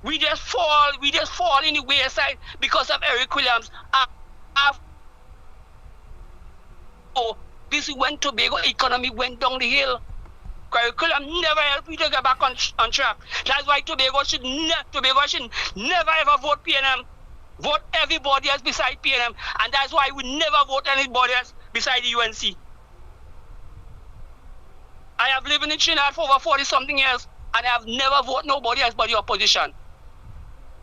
We just fall in the wayside because of Eric Williams. This is when Tobago economy went down the hill. Curriculum never helped you to get back on track. That's why Tobago should never ever vote PNM. Vote everybody else beside PNM. And that's why we never vote anybody else beside the UNC. I have lived in Trinidad for over 40 something years, and I have never voted nobody else but the opposition,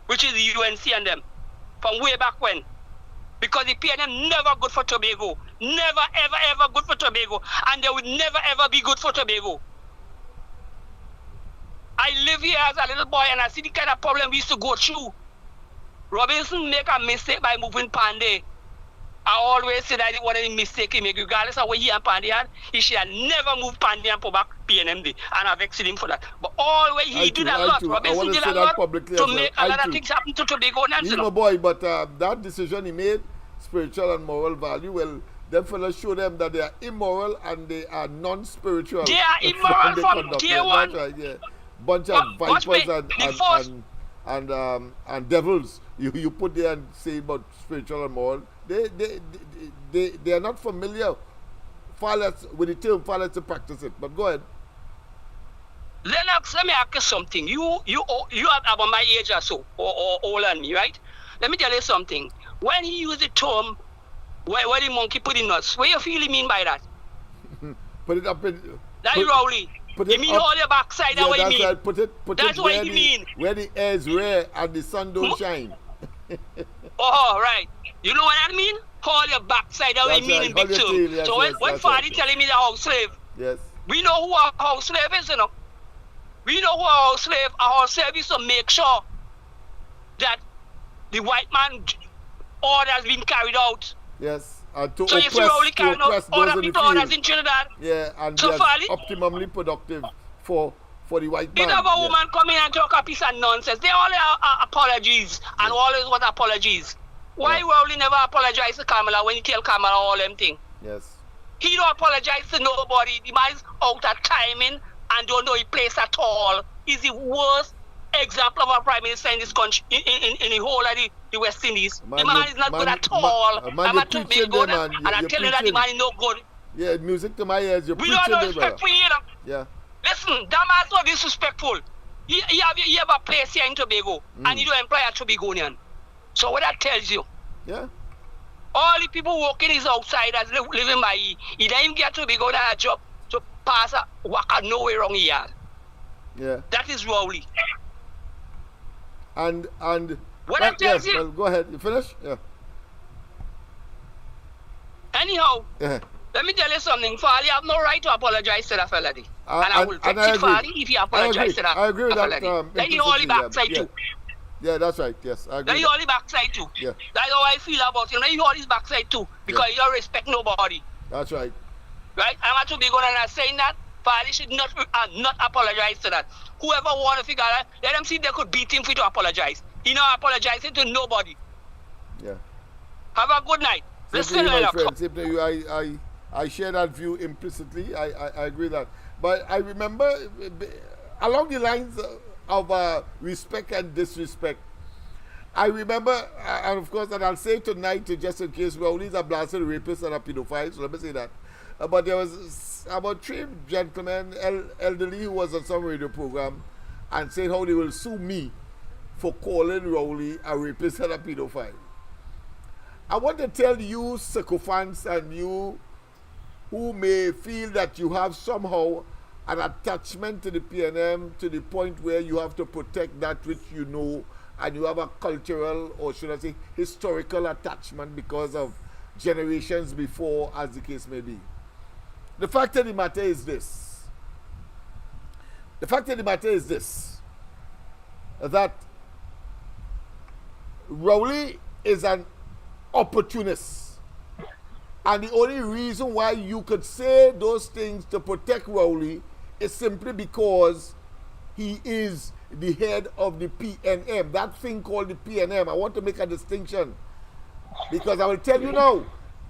which is the UNC and them, from way back when. Because the PNM never good for Tobago. Never, ever, ever good for Tobago. And they would never, ever be good for Tobago. I live here as a little boy, and I see the kind of problem we used to go through. Robinson make a mistake by moving Pandey. I always say that one of the mistakes he make, regardless of what he and Pandey had, he should have never moved Pandey and put back PNM day, and I've vexed him for that. But always he did a lot. Robinson did a lot to make a lot of things happen to Tobago. He's my boy, but that decision he made, spiritual and moral value, well, them fellas show them that they are immoral and they are non-spiritual. They are immoral from day one. Right, yeah. Bunch of vipers and devils. You put there and say about spiritual and moral. They are not familiar with the term far less to practice it. But go ahead. Lennox, let me ask you something. You are about my age or so, or older than me, right? Let me tell you something. When he used the term, where the monkey put in nuts, what you feel he mean by that? Put it up in... That's Rowley. You mean all your backside, that's what you mean? Right. Put that's it what you mean. Where the air is rare and the sun don't shine. Oh, right. You know what I mean? Hold your backside, that's what you mean in big term. Yes, so when Fadi telling me the house slave, yes, we know who our house slave is, you know. We know who our house slave is to make sure that the white man order has been carried out. Yes. So you see Rowley carrying out other people orders in Trinidad. Yeah, and so they are optimally productive for the white man. You have a woman come in and talk a piece of nonsense. They all are apologies and always want apologies. Why Rowley never apologize to Kamala when he tell Kamala all them things? Yes. He don't apologize to nobody. The man's out of timing and don't know his place at all. He's the worst example of a prime minister in this country, in the whole of the West Indies. The man is not good at all. I'm a Tobago, and I'm telling you that the man is no good. Yeah, music to my ears. You're we don't know respect for you, you know. Yeah. Listen, that man's not disrespectful. He have a place here in Tobago, and he don't employ a Tobagonian. So what that tells you? Yeah. All the people working is outsiders living by he don't even get Tobago that job to pass a waka nowhere wrong here. Yeah. That is Rowley. And what I tell you, well, go ahead. You finish? Yeah. Anyhow, let me tell you something. Fali have no right to apologize to that fella. And I will fix it Fali if he apologize to that. I agree with that. Then he hold the backside too. Yeah, that's right. Yes, I agree. Then he hold the backside too. Yeah. That's how I feel about him. Then he hold his backside too. Because he don't respect nobody. That's right. Right? I'm to be good and I'm saying that. Fali should not apologize to that. Whoever want to figure out, let them see if they could beat him for to apologize. He not apologizing to nobody. Yeah. Have a good night. Listen, my friend. Same to you. I share that view implicitly. I agree with that. But I remember along the lines of respect and disrespect. I remember, and of course, and I'll say tonight, just in case Rowley's a blasted rapist and a pedophile, so let me say that. But there was about 3 gentlemen, elderly, who was on some radio program and said how they will sue me for calling Rowley a rapist and a pedophile. I want to tell you, sycophants, and you who may feel that you have somehow an attachment to the PNM to the point where you have to protect that which you know, and you have a cultural, or should I say, historical attachment because of generations before, as the case may be. The fact of the matter is this. The fact of the matter is this. That Rowley is an opportunist. And the only reason why you could say those things to protect Rowley is simply because he is the head of the PNM. That thing called the PNM. I want to make a distinction. Because I will tell you now,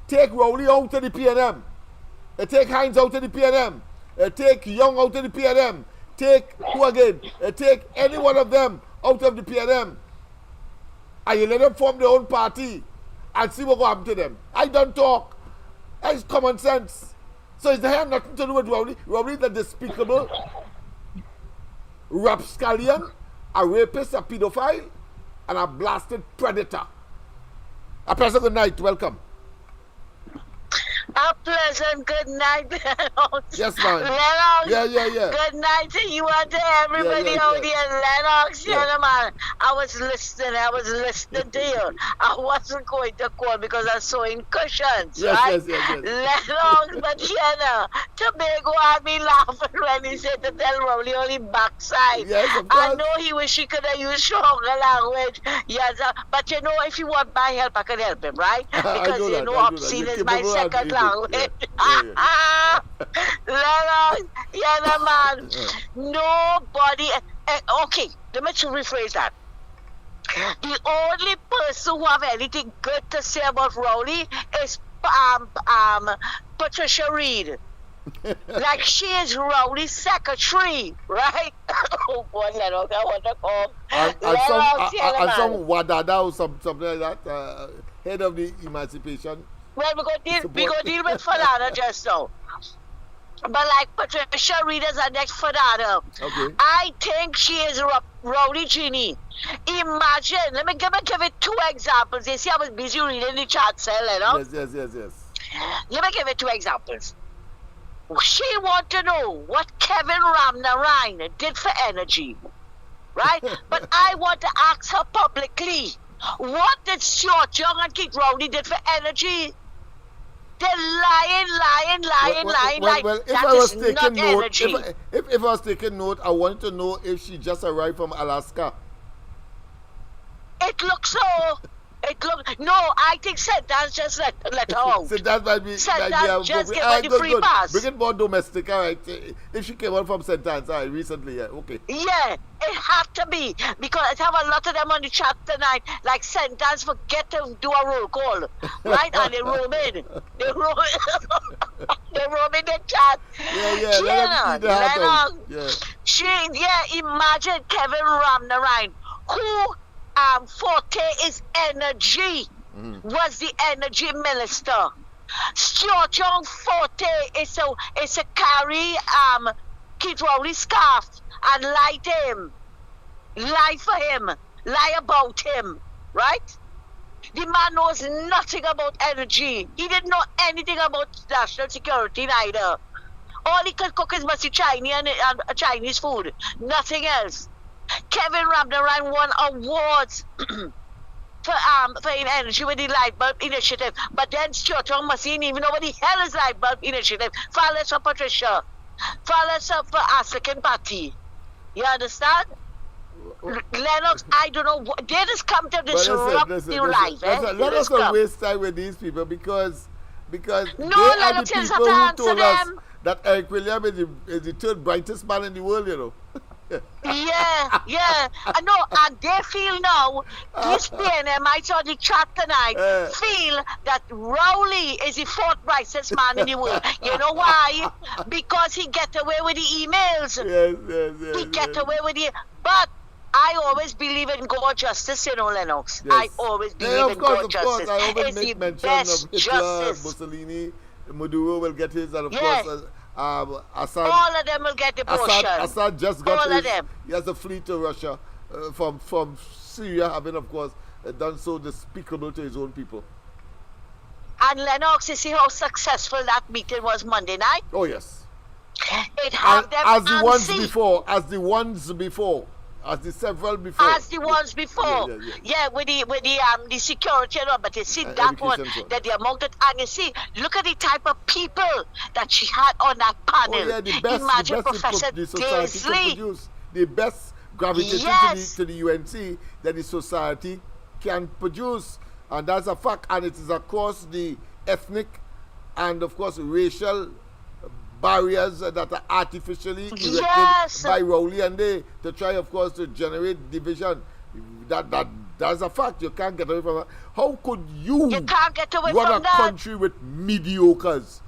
take Rowley out of the PNM. Take Hines out of the PNM. take Young out of the PNM, take who again? Take any one of them out of the PNM, and you let them form their own party and see what will happen to them. I don't talk. It's common sense. So it has nothing to do with Rowley. Rowley is a despicable rapscallion, a rapist, a pedophile, and a blasted predator. A pleasant good night. Welcome. A pleasant good night, Lennox. Yes, ma'am. Lennox. Yeah. Good night to you and to everybody out there, Lennox. Yeah. Man, I was listening to you. I wasn't going to call because I'm sewing cushions, right? Yes. Lennox, but Tobago had me laughing when he said to tell Rowley only backside. Yes, of I course. know he wish he could have used stronger language. Yes, but if you want my help, I can help him, right? Because I do that. obscene You're is my capable second of- language. Lennox, man. Nobody. Okay, let me rephrase that. The only person who have anything good to say about Rowley is Patricia Reed. Like she is Rowley's secretary, right? Oh boy, Lennox, I want to call. and some Wadada or something like that, head of the emancipation. Well, we go deal with Fadada just now. But like Patricia Reed is our next Fadada. Okay. I think she is Rowley Genie. Imagine, let me give it two examples. You see, I was busy reading the chat cell, you know? Yes. Let me give it two examples. She want to know what Kevin Ramnarine did for energy, right? But I want to ask her publicly, what did Stuart Young and Keith Rowley did for energy? They're lying. Well, if That I was is taking not note, energy. if I was taking note, I want to know if she just arrived from Alaska. It looks so. No, I think Sentence just let her out. So that might be Sentence just give her the free pass. Bring it more domestic, all right. If she came out from Sentence, all right, recently, yeah, okay. Yeah, it had to be because I have a lot of them on the chat tonight. Like Sentence forget to do a roll call, right? And they roll in. They roll in the chat. Yeah. Imagine Kevin Ramnarine, who forte is energy, was the energy minister. Stuart Young forte is a carry Keith Rowley scarf and lie to him, lie for him, lie about him, right? The man knows nothing about energy. He didn't know anything about national security neither. All he could cook is mostly Chinese and Chinese food, nothing else. Kevin Ramnarine won awards for in energy with the light bulb initiative. But then Stuart Young must even know what the hell is light bulb initiative. Far less for Patricia. Far less for African Party. You understand? Lennox, I don't know. They just come to disrupt your life. Let us not waste time with these people because no, they are Lennox, the you just people have to who answer told us them. that Eric William is the third brightest man in the world, you know. Yeah. No, and they feel now, this PNMites on the chat tonight feel that Rowley is the fourth brightest man in the world. You know why? Because he get away with the emails. Yes. He get away with the... But I always believe in God justice, you know, Lennox. Yes. I always believe in God justice. I always It's make the mention best of Hitler, justice. Mussolini, Maduro will get his, and of Yes. course Assad. All of them will get the portion. Assad just got all his. of them. He has a fleet to Russia from Syria, having of course done so despicable to his own people. And Lennox, you see how successful that meeting was Monday night? Oh yes. It had them as the antsy. ones before, as the several before. As the ones before. Yeah, with the security and all. But you see that one, that the amount of, and you see, look at the type of people that she had on that panel. Oh yeah, the best, Imagine the best Professor the society can Daisley. produce. The best gravitating Yes. to the UNC that the society can produce. And that's a fact. And it is across the ethnic and of course racial barriers that are artificially erected by Rowley and they to try of course to generate division. That's a fact. You can't get away from that. How could you can't get away run from a that. country with mediocres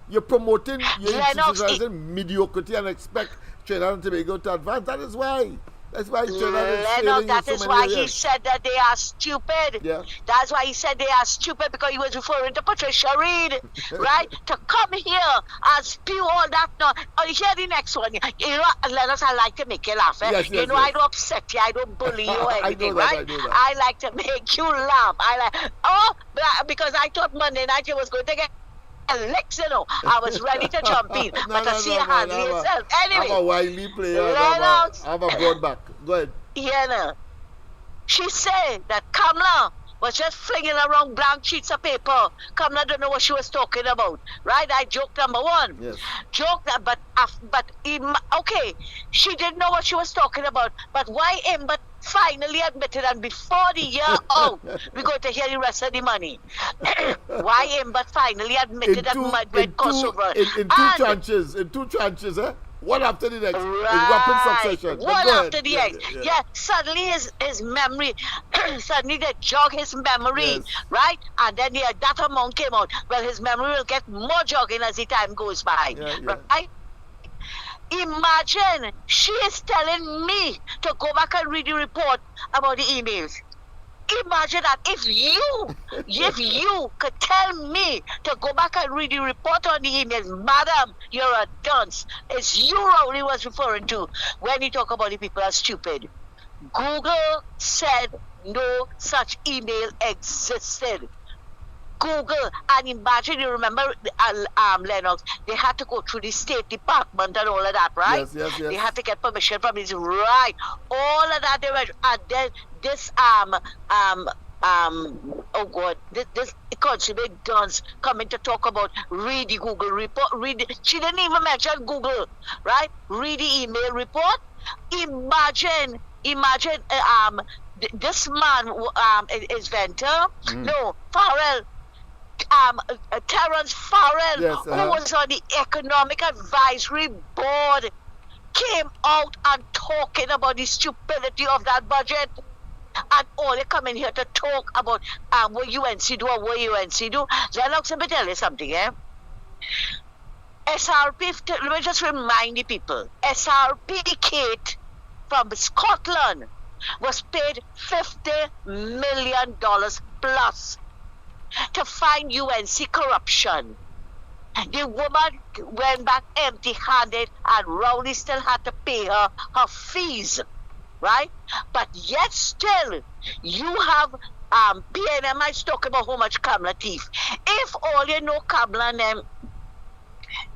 you're promoting, you're Lennox, institutionalizing mediocrity and expect Trinidad and Tobago to advance. That is why. That's why Trinidad is Lennox, failing in that so is many why he areas. said that they are stupid. Yeah. That's why he said they are stupid, because he was referring to Patricia Reid, right? To come here and spew all that. No, here the next one. You know, Lennox, I like to make you laugh. Eh? Yes, you know, I don't upset you. I don't bully you or I know anything, that, right? I know that. I like to make you laugh. Because I thought Monday night you was going to get licks, you know. I was ready to jump in, but I see you handling yourself. Anyway, I'm a wily player. Lennox, I'm a broad back. Go ahead. yeah, she said that Kamala was just flinging around blank sheets of paper. Kamala don't know what she was talking about, right? I joke number one. Yes. Joke that, okay, she didn't know what she was talking about. But why him? But finally admitted, and before the year out, we're going to hear the rest of the money. Why him? But finally admitted that might went cost over. In two tranches, eh? One after the next, in rapid succession. One after the next. Yeah. Suddenly his memory, suddenly they jog his memory, right? And then that amount came out. Well, his memory will get more jogging as the time goes by, right? Imagine she is telling me to go back and read the report about the emails. Imagine that if you could tell me to go back and read the report on the emails, madam, you're a dunce. It's you Rowley was referring to when he talk about the people are stupid. Google said no such email existed. Google, and imagine, you remember, Lennox, they had to go through the State Department and all of that, right? Yes. They had to get permission from his right. All of that they went, and then this oh God, this consummate dunce coming to talk about read the Google report. She didn't even mention Google, right? Read the email report. Imagine, this man is Venter. No, Farrell. Terence Farrell, who was on the Economic Advisory Board, came out and talking about the stupidity of that budget. And all they come in here to talk about what UNC do or what UNC do. Lennox, let me tell you something, eh? SRP, let me just remind the people, SRP Kate from Scotland was paid $50 million plus to find UNC corruption. The woman went back empty-handed, and Rowley still had to pay her fees, right? But yet still, you have PNM is talking about how much Kamala thief. If all you know Kamala and them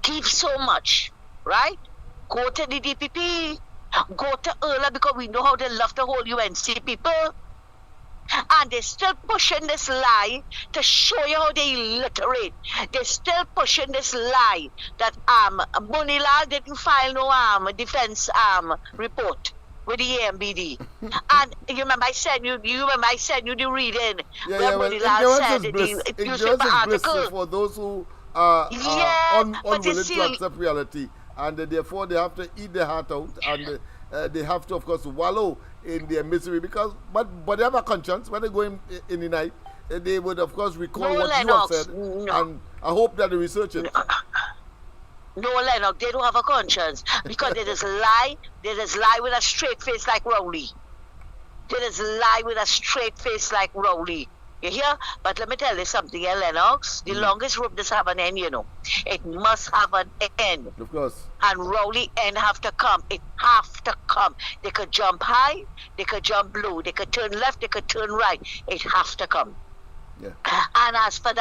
thief so much, right? Go to the DPP, go to ERLA, because we know how they love to hold UNC people. And they're still pushing this lie to show you how they illiterate. They're still pushing this lie that Munilal didn't file no defense report with the AMBD. And you remember I sent you the reading where Munilal said the newspaper article. For those who are unwilling to accept reality, and therefore they have to eat their heart out, and they have to, of course, wallow in their misery, because but they have a conscience. When they go in the night, they would, of course, recall what Lennox, you have said, and I hope that they research it. No, Lennox, they don't have a conscience, because they just lie with a straight face like Rowley. They just lie with a straight face like Rowley. You hear? But let me tell you something, Lennox. The longest rope does have an end, you know. It must have an end. Of course. And Rowley end have to come. It have to come. They could jump high, they could jump low, they could turn left, they could turn right. It have to come. Yeah. And as for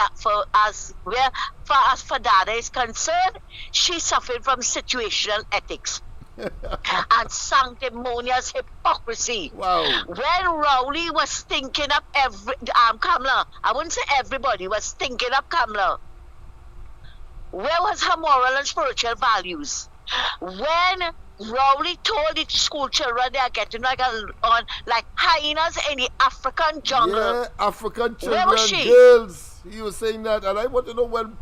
Dada is concerned, she's suffering from situational ethics. And sanctimonious hypocrisy. Wow. When Rowley was thinking up Kamala, I wouldn't say everybody was thinking up Kamala. Where was her moral and spiritual values? When Rowley told the school children they are getting like hyenas in the African jungle. Yeah, African children, where was she? Girls. He was saying that, and I want to know where.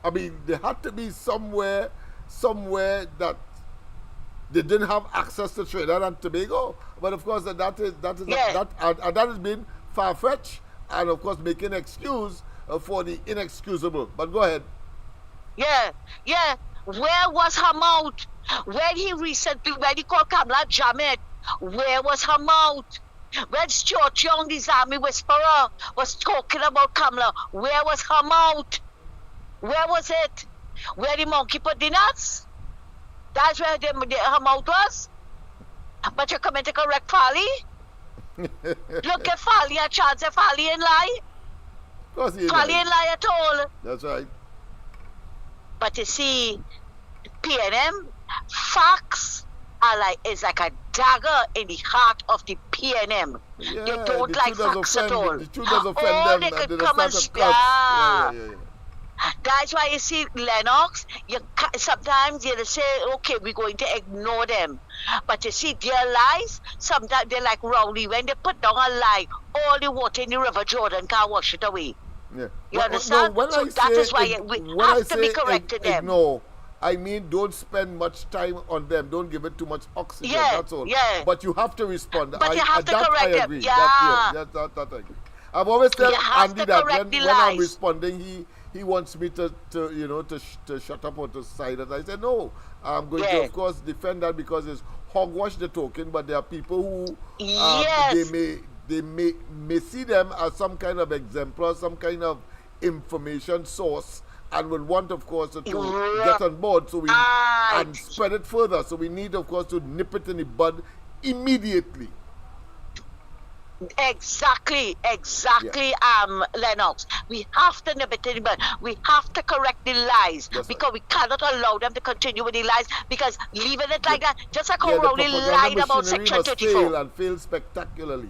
I mean, there had to be somewhere that they didn't have access to Trinidad and Tobago. But of course, that has been far-fetched, and of course making excuse for the inexcusable. But go ahead. Yeah. Where was her mouth? When he called Kamala Jamet, where was her mouth? When Stuart Young, this army whisperer, was talking about Kamala, where was her mouth? Where was it? Where the monkey put the nuts? That's where her mouth was? But you're coming to correct Farley? Look at Farley, a chance of Farley and lie? Of course he Farley ain't lie at all. That's right. But you see, PNM, facts is like a dagger in the heart of the PNM. Yeah, they don't like facts at all. The truth does offend them. They could and come and yeah. That's why you see Lennox, sometimes you say, okay, we're going to ignore them. But you see, their lies, sometimes they're like Rowley. When they put down a lie, all the water in the River Jordan can't wash it away. Yeah. You understand? No, so that is why we have to be correcting them. No, I mean, don't spend much time on them. Don't give it too much oxygen. Yeah, that's all. yeah. But you have to respond. But you have to correct them. Agree. Yeah. That I agree. I've always told Andy that when I'm responding, he wants me to shut up or to silence. I said no. I'm going to, of course, defend that because it's hogwash the token. But there are people who they may see them as some kind of exemplar, some kind of information source, and will want, of course, to get on board. So and spread it further. So we need, of course, to nip it in the bud immediately. Exactly, Lennox. We have to nip it in the bud. We have to correct the lies because we cannot allow them to continue with the lies because leaving it like that, just like how Rowley lied about Section 34. And fail spectacularly.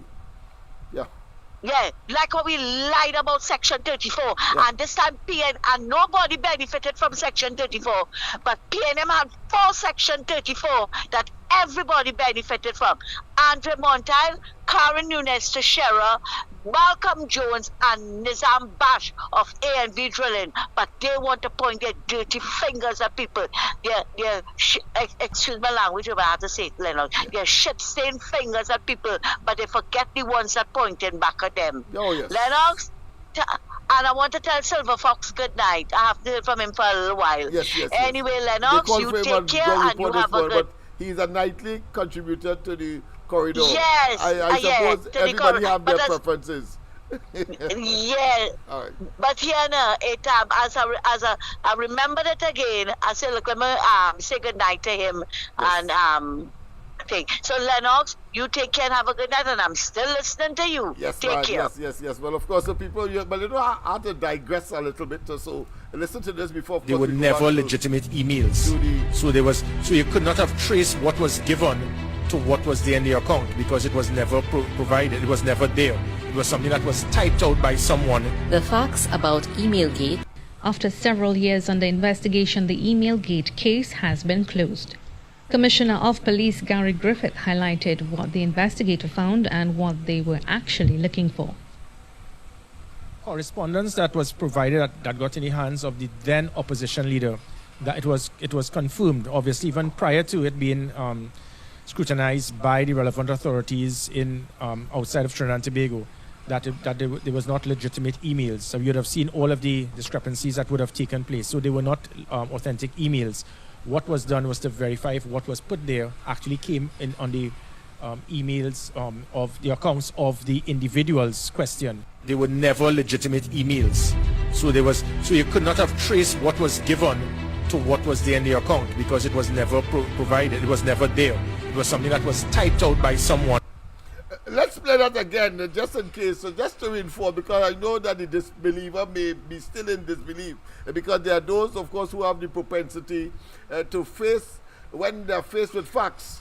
Yeah, like how we lied about Section 34. And this time and nobody benefited from Section 34. But PNM had 4 Section 34 that everybody benefited from. Andre Montail, Karen Nunes Teixeira, Malcolm Jones, and Nizam Bash of A&V Drilling. But they want to point their dirty fingers at people. Excuse my language if I have to say it, Leonard. Their shit-stained fingers at people, but they forget the ones that pointing back at them. Oh, yes. Lennox, and I want to tell Silver Fox good night. I have to hear from him for a little while. Yes. Anyway, Lennox, you take care and you have a good... He's a nightly contributor to the corridor. Yes. I suppose everybody have their preferences. Yeah. All right. But here now, I remember it again. I said, look, let me say good night to him and thing. So Lennox, you take care and have a good night, and I'm still listening to you. Yes, take care. Yes. Well, of course, the people. But I have to digress a little bit. So listen to this before. They were never legitimate emails. So you could not have traced what was given to what was there in the account because it was never provided. It was never there. It was something that was typed out by someone. The facts about Emailgate. After several years under investigation, the Emailgate case has been closed. Commissioner of Police Gary Griffith highlighted what the investigator found and what they were actually looking for. Correspondence that was provided that got in the hands of the then opposition leader, that it was confirmed, obviously, even prior to it being scrutinized by the relevant authorities in outside of Trinidad and Tobago, that there was not legitimate emails. So you would have seen all of the discrepancies that would have taken place. So they were not authentic emails. What was done was to verify if what was put there actually came in on the emails of the accounts of the individuals questioned. They were never legitimate emails. So you could not have traced what was given to what was there in the account because it was never provided. It was never there. It was something that was typed out by someone. Let's play that again, just in case, so just to reinforce, because I know that the disbeliever may be still in disbelief, because there are those, of course, who have the propensity to face, when they're faced with facts,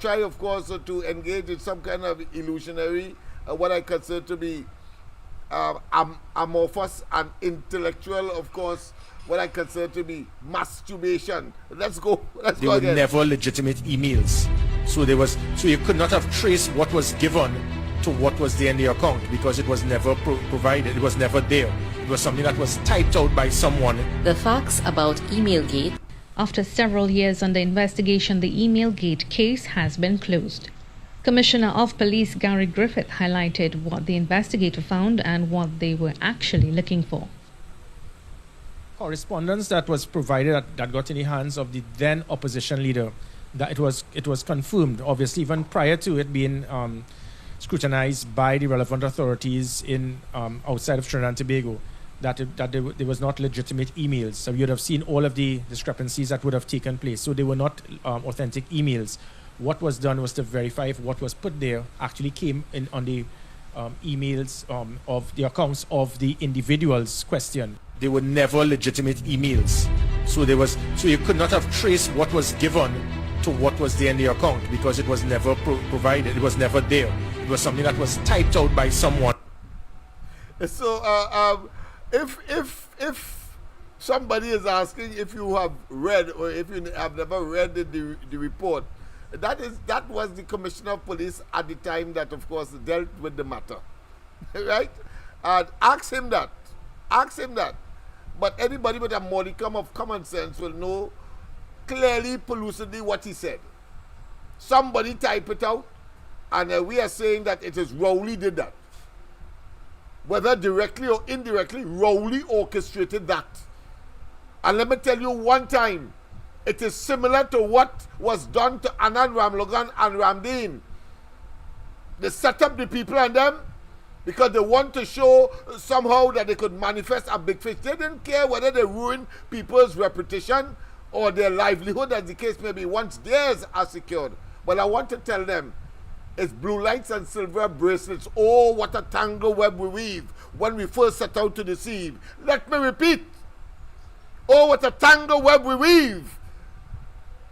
try, of course, to engage in some kind of illusionary, what I consider to be amorphous and intellectual, of course, what I consider to be masturbation. Let's go again. They were never legitimate emails. So you could not have traced what was given to what was there in the account because it was never provided. It was never there. It was something that was typed out by someone. The facts about Emailgate. After several years under investigation, the Emailgate case has been closed. Commissioner of Police Gary Griffith highlighted what the investigator found and what they were actually looking for. correspondence that was provided that got in the hands of the then opposition leader, that it was confirmed, obviously, even prior to it being scrutinized by the relevant authorities in outside of Trinidad and Tobago, that there was not legitimate emails. So you would have seen all of the discrepancies that would have taken place. So they were not authentic emails. What was done was to verify if what was put there actually came in on the emails of the accounts of the individuals questioned. They were never legitimate emails. So you could not have traced what was given to what was there in the account because it was never provided. It was never there. It was something that was typed out by someone. So if somebody is asking if you have read or if you have never read the report, that was the Commissioner of Police at the time that, of course, dealt with the matter, right? And ask him that. But anybody with a modicum of common sense will know clearly, lucidly what he said. Somebody type it out, and we are saying that it is Rowley did that. Whether directly or indirectly, Rowley orchestrated that. And let me tell you one time, it is similar to what was done to Anand Ramlogan and Ramdeen. They set up the people and them because they want to show somehow that they could manifest a big fish. They didn't care whether they ruin people's reputation or their livelihood, as the case may be, once theirs are secured. But I want to tell them, it's blue lights and silver bracelets. Oh, what a tangle web we weave when we first set out to deceive. Let me repeat. Oh, what a tangle web we weave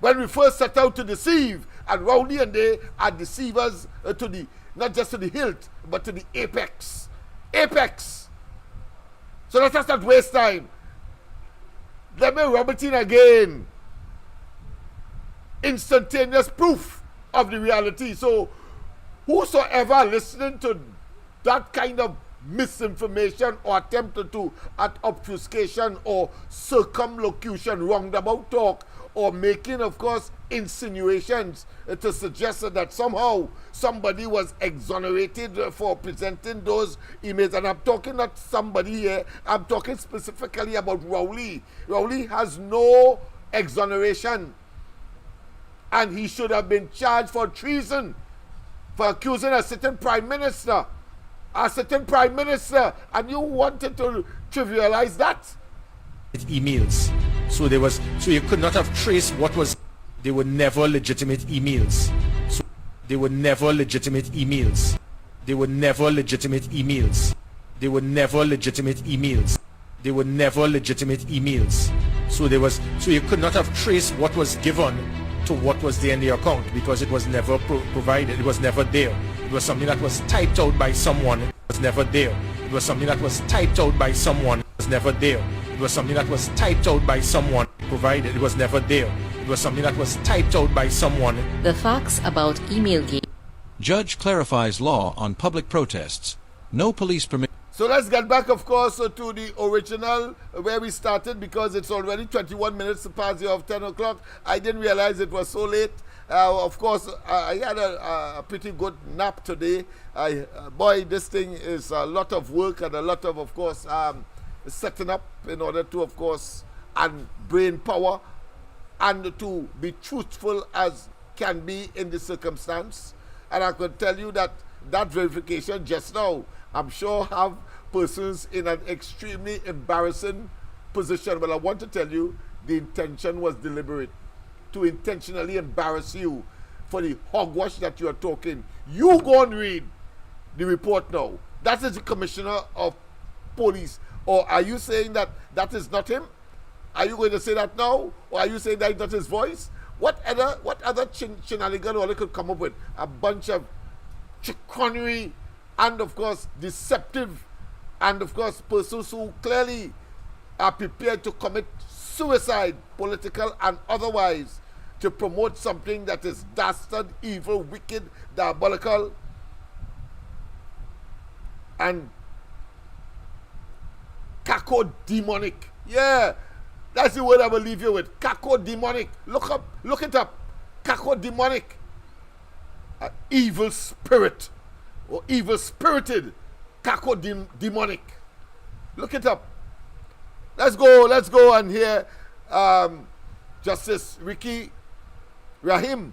when we first set out to deceive. And Rowley and they are deceivers to the, not just to the hilt, but to the apex. Apex. So let us not waste time. Let me rub it in again. Instantaneous proof of the reality. So whosoever listening to that kind of misinformation or attempted to at obfuscation or circumlocution, roundabout talk, or making, of course, insinuations to suggest that somehow somebody was exonerated for presenting those emails. And I'm talking not somebody here, I'm talking specifically about Rowley. Rowley has no exoneration, and he should have been charged for treason, for accusing a certain prime minister, and you wanted to trivialize that? Emails. So you could not have traced what was. They were never legitimate emails. So they were never legitimate emails. They were never legitimate emails. They were never legitimate emails. They were never legitimate emails. So you could not have traced what was given to what was there in the account because it was never provided. It was never there. It was something that was typed out by someone. It was never there. It was something that was typed out by someone. It was never there. It was something that was typed out by someone. Provided. It was never there. It was something that was typed out by someone. The facts about Emailgate. Judge clarifies law on public protests. No police permission. So let's get back, of course, to the original where we started, because it's already 21 minutes past the hour of 10 o'clock. I didn't realize it was so late. Of course, I had a pretty good nap today. Boy, this thing is a lot of work and a lot of course, setting up in order to, of course, and brain power and to be truthful as can be in the circumstance. And I could tell you that verification just now, I'm sure, have persons in an extremely embarrassing position. But I want to tell you, the intention was deliberate, to intentionally embarrass you for the hogwash that you are talking. You go and read the report now. That is the Commissioner of Police. Or are you saying that that is not him? Are you going to say that now? Or are you saying that is not his voice? What other shenanigan or they could come up with? A bunch of chicanery and, of course, deceptive, and, of course, persons who clearly are prepared to commit suicide, political and otherwise, to promote something that is dastard, evil, wicked, diabolical, and cacodemonic. Yeah, that's the word I will leave you with. Cacodemonic. Look it up. Cacodemonic. Evil spirit or evil spirited. Cacodemonic. Look it up. Let's go and hear Justice Ricky Rahim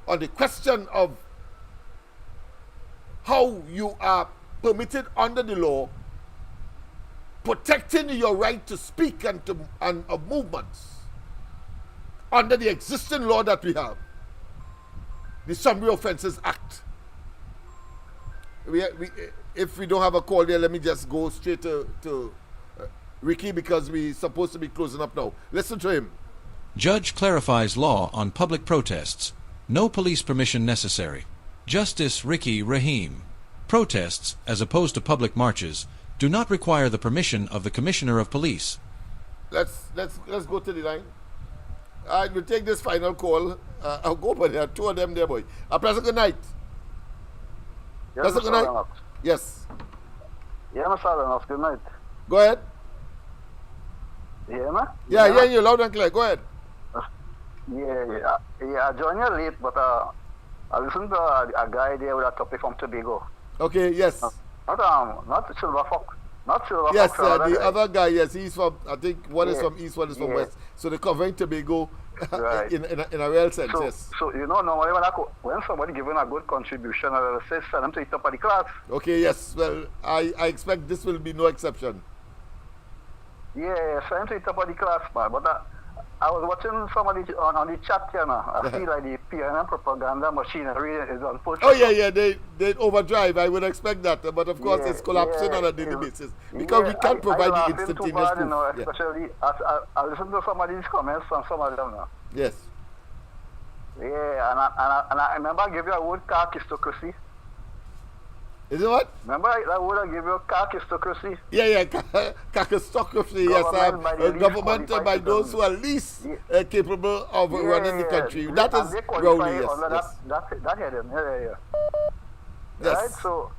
on the question of how you are permitted under the law, protecting your right to speak and of movements under the existing law that we have, the Summary Offences Act. If we don't have a call there, let me just go straight to Ricky, because we're supposed to be closing up now. Listen to him. Judge clarifies law on public protests. No police permission necessary. Justice Ricky Rahim. Protests, as opposed to public marches, do not require the permission of the Commissioner of Police. Let's go to the line. We'll take this final call. I'll go, but there are two of them there, boy. President, good night. Yes, President, good night. Lennox. Yes. Yeah, Mr. Lennox, good night. Go ahead. You hear me? Yeah, yeah, you loud and clear. Go ahead. Yeah, I joined you late, but I listened to a guy there with a topic from Tobago. Okay, yes. Not Silver Fox. Not Silver Yes, Fox. the other guy, yes, he's from, I think one is Yeah. from East, one is from Yeah. West. So they're covering Tobago Right. in a real sense, So, yes. so you know, normally when somebody giving a good contribution, I will say send them to the top of the class. Okay, yes, well, I expect this will be no exception. Yeah, send them to the top of the class, man. But I was watching somebody on the chat, you know. I feel like the PNM propaganda machinery is on push. Oh, yeah, they overdrive. I would expect that. But of course, Yeah, it's collapsing yeah, on a daily it- basis. Because we can't provide the laughing too instantaneous bad, proof. you know, Yeah. especially I listen to somebody's comments from some of them now. Yes. Yeah, and I remember I gave you a word, aristocracy. Is it what? Remember that word I gave you, aristocracy? Yeah, kakistocracy, yes. Government by those who are least capable of running the country. That is Rowley, yes. Under Yes. that heading, yeah. Yes. Right, so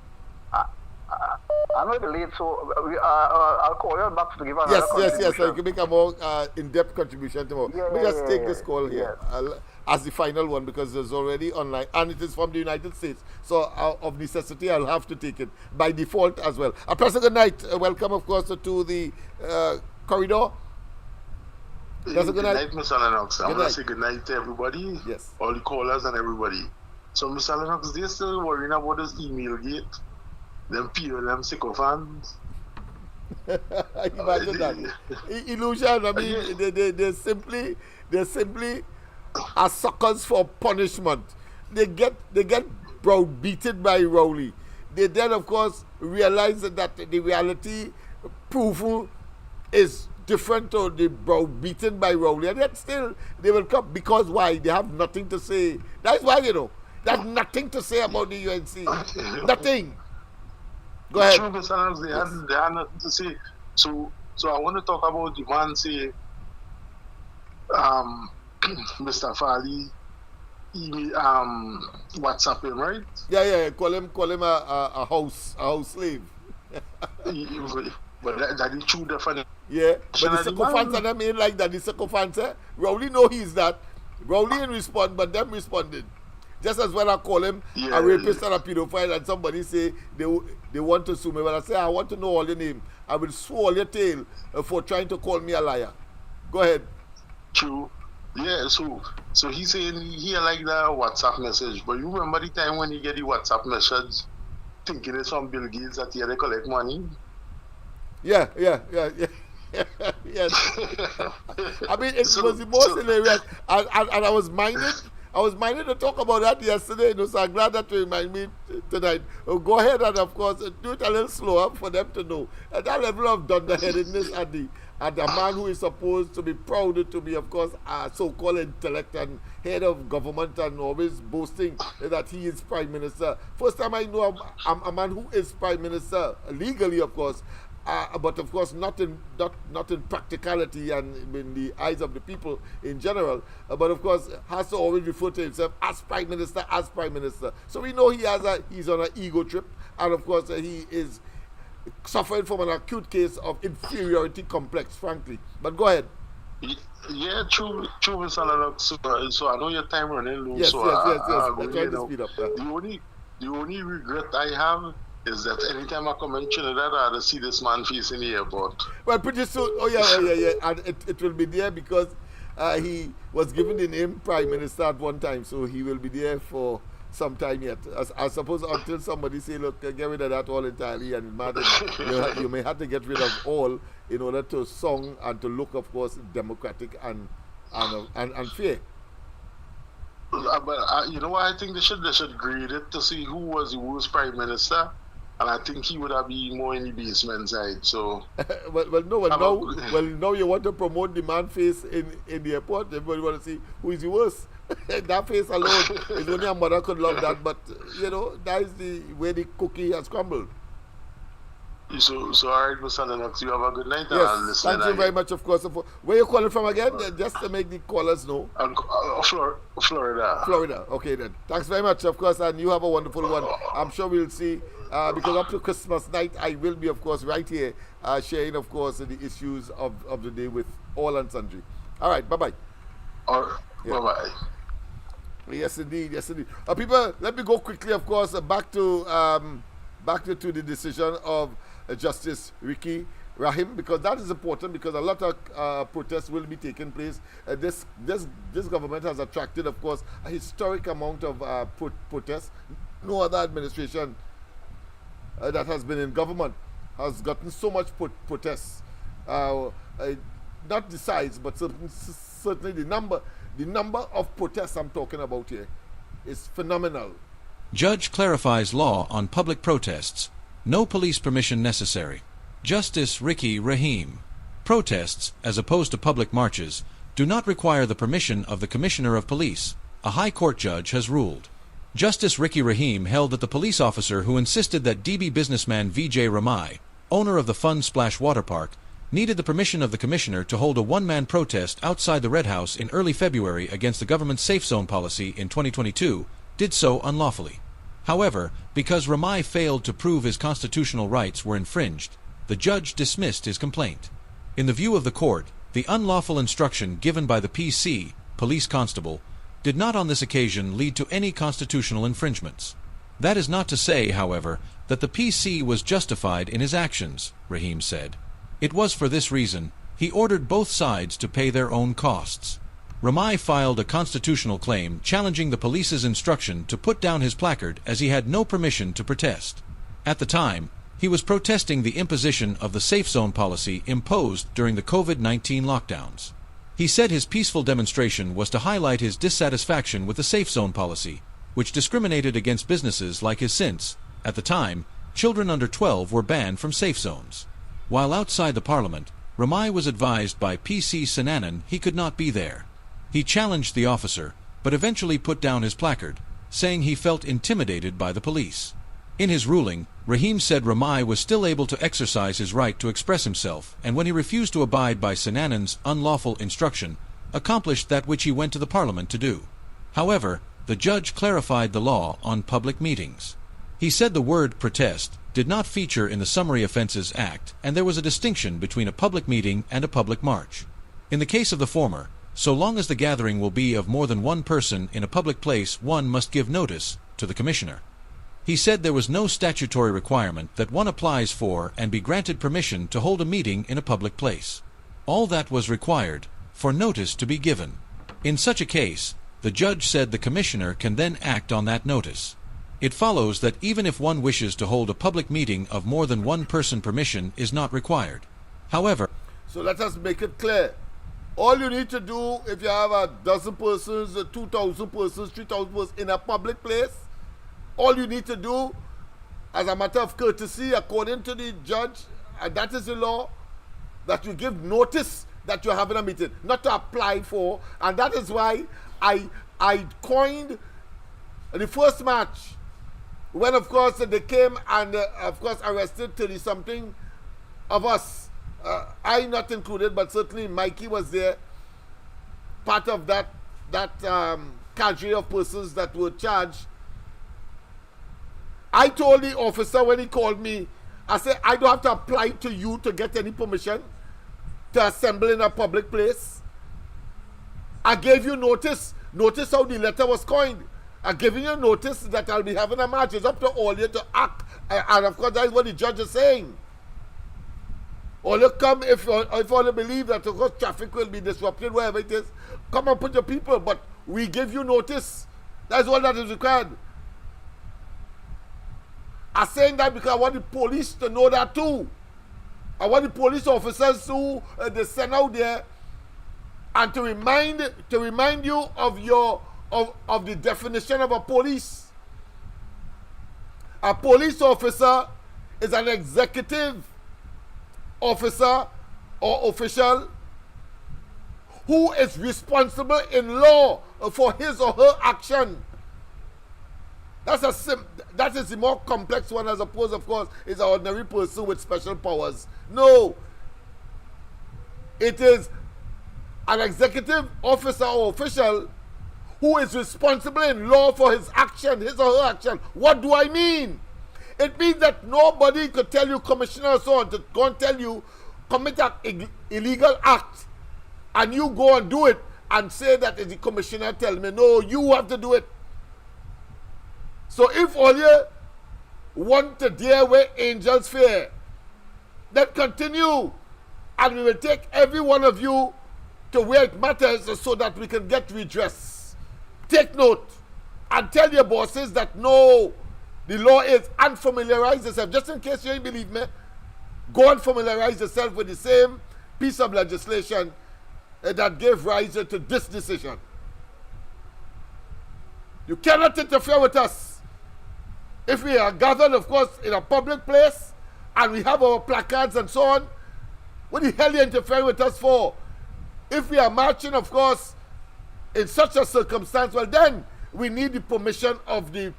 I'm not late, so I'll call you back to give another Yes. So you contribution. can make a more in-depth contribution tomorrow. Yeah, Let me yeah, just yeah, take yeah. this call here as the final one, because it's already online and it is from the United States. So of necessity, I'll have to take it by default as well. President, good night. Welcome, of course, to the corridor. Good night, Mr. Lennox. I Good want to night. say good night to everybody. Yes. All the callers and everybody. So, Mr. Lennox, they're still worrying about this email gate. Them PLM sycophants. Imagine that. Illusion, I mean, they simply are suckers for punishment. They get browbeaten by Rowley. They then, of course, realize that the reality proof is different to the browbeaten by Rowley, and yet still they will come, because why? They have nothing to say. That's why, they have nothing to say about the UNC. Nothing. Go ahead. True, Mr. Lennox, they had nothing to say. So I want to talk about the man, say, Mr. Farley, WhatsApp him, right? Yeah. Call him a house slave. But that is true, definitely. Yeah, but the sycophants and them ain't like that. The sycophants, Rowley know he's that. Rowley ain't respond, but them responded. Just as when I call him a rapist and a pedophile, and somebody say they want to sue me, when I say I want to know all your name, I will sue all your tail for trying to call me a liar. Go ahead. True. Yeah, so he's saying he like the WhatsApp message, but you remember the time when you get the WhatsApp message thinking it's from Bill Gates that here they collect money? Yeah. Yes. I mean, it was the most hilarious, and I was minded to talk about that yesterday, so I'm glad that you remind me tonight. Go ahead and, of course, do it a little slower for them to know. At that level of dunderheadedness and the man who is supposed to be proud to be, of course, a so-called intellect and head of government and always boasting that he is prime minister. First time I know a man who is prime minister, legally, of course, but of course not in practicality and in the eyes of the people in general, but of course has to always refer to himself as prime minister. So we know he's on an ego trip, and of course he is suffering from an acute case of inferiority complex, frankly. But go ahead. Yeah, true, Mr. Lennox. So I know your time running low. Yes. So I'm trying to speed up. The only regret I have is that anytime I come in Trinidad, I see this man face in the airport. Well, pretty soon. Oh yeah. And it will be there because he was given the name Prime Minister at one time, so he will be there for some time yet. I suppose until somebody say, look, get rid of that all entirely, and you may have to get rid of all in order to song and to look, of course, democratic and fair. But you know what? I think they should grade it to see who was the worst prime minister, and I think he would have been more in the basement side. So now you want to promote the man face in the airport. Everybody want to see who is the worst. That face alone is only a mother could love that, but that is the way the cookie has crumbled. So all right, Mr. Lennox, you have a good night. Yes, thank you very much, of course. Where you calling from again? Just to make the callers know. Florida. Florida. Okay then. Thanks very much, of course, and you have a wonderful one. I'm sure we'll see. Because up to Christmas night, I will be, of course, right here sharing, of course, the issues of the day with all and sundry. All right, bye-bye. Bye-bye. Yes, indeed. People, let me go quickly, of course, back to the decision of Justice Ricky Rahim, because that is important, because a lot of protests will be taking place. This government has attracted, of course, a historic amount of protests. No other administration that has been in government has gotten so much protests. Not the size, but certainly the number of protests I'm talking about here is phenomenal. Judge clarifies law on public protests. No police permission necessary. Justice Ricky Rahim. Protests, as opposed to public marches, do not require the permission of the Commissioner of Police, a High Court judge has ruled. Justice Ricky Rahim held that the police officer who insisted that DB businessman Vijay Ramai, owner of the Fun Splash Water Park, needed the permission of the commissioner to hold a one-man protest outside the Red House in early February against the government's safe zone policy in 2022, did so unlawfully. However, because Ramai failed to prove his constitutional rights were infringed, the judge dismissed his complaint. In the view of the court, the unlawful instruction given by the PC, police constable, did not on this occasion lead to any constitutional infringements. That is not to say, however, that the PC was justified in his actions, Rahim said. It was for this reason he ordered both sides to pay their own costs. Ramai filed a constitutional claim challenging the police's instruction to put down his placard as he had no permission to protest. At the time, he was protesting the imposition of the safe zone policy imposed during the COVID-19 lockdowns. He said his peaceful demonstration was to highlight his dissatisfaction with the safe zone policy, which discriminated against businesses like his since, at the time, children under 12 were banned from safe zones. While outside the parliament, Ramai was advised by PC Sananan he could not be there. He challenged the officer, but eventually put down his placard, saying he felt intimidated by the police. In his ruling, Rahim said Ramai was still able to exercise his right to express himself, and when he refused to abide by Sananan's unlawful instruction, accomplished that which he went to the parliament to do. However, the judge clarified the law on public meetings. He said the word protest did not feature in the Summary Offences Act, and there was a distinction between a public meeting and a public march. In the case of the former, so long as the gathering will be of more than one person in a public place, one must give notice to the commissioner. He said there was no statutory requirement that one applies for and be granted permission to hold a meeting in a public place. All that was required for notice to be given. In such a case, the judge said the commissioner can then act on that notice. It follows that even if one wishes to hold a public meeting of more than one person, permission is not required. However, so let us make it clear. All you need to do if you have a dozen persons, 2,000 persons, 3,000 persons in a public place, all you need to do, as a matter of courtesy, according to the judge, and that is the law, that you give notice that you're having a meeting, not to apply for. And that is why I coined the first match, when, of course, they came and, of course, arrested 30-something of us. I not included, but certainly Mikey was there, part of that cadre of persons that were charged. I told the officer when he called me, I said, I don't have to apply to you to get any permission to assemble in a public place. I gave you notice. Notice how the letter was coined. I'm giving you notice that I'll be having a march. It's up to all you to act And of course, that's what the judge is saying. Or look, come if you believe that of course traffic will be disrupted, wherever it is, come and put your people, but we give you notice. That's all that is required. I'm saying that because I want the police to know that too. I want the police officers to they send out there and to remind you of your of the definition of a police. A police officer is an executive officer or official who is responsible in law for his or her action. That is the more complex one, as opposed, of course, is an ordinary person with special powers. No. It is an executive officer or official who is responsible in law for his action, his or her action. What do I mean? It means that nobody could tell you, commissioner or so on, to go and tell you, commit an illegal act, and you go and do it and say that the commissioner tell me. No, you have to do it. So if all you want to deal with angels fear, then continue, and we will take every one of you to where it matters so that we can get redress. Take note and tell your bosses that no, the law is, and familiarize yourself. Just in case you ain't believe me, go and familiarize yourself with the same piece of legislation that gave rise to this decision. You cannot interfere with us. If we are gathered, of course, in a public place and we have our placards and so on, what the hell are you interfering with us for? If we are marching, of course, in such a circumstance, well, then we need the permission of the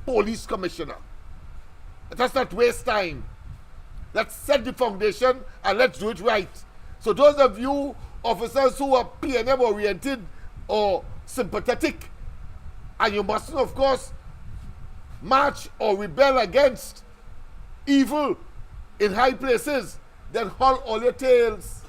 police commissioner. Let us not waste time. Let's set the foundation and let's do it right. So those of you officers who are PNM oriented or sympathetic, and you mustn't, of course, march or rebel against evil in high places, then haul all your tails.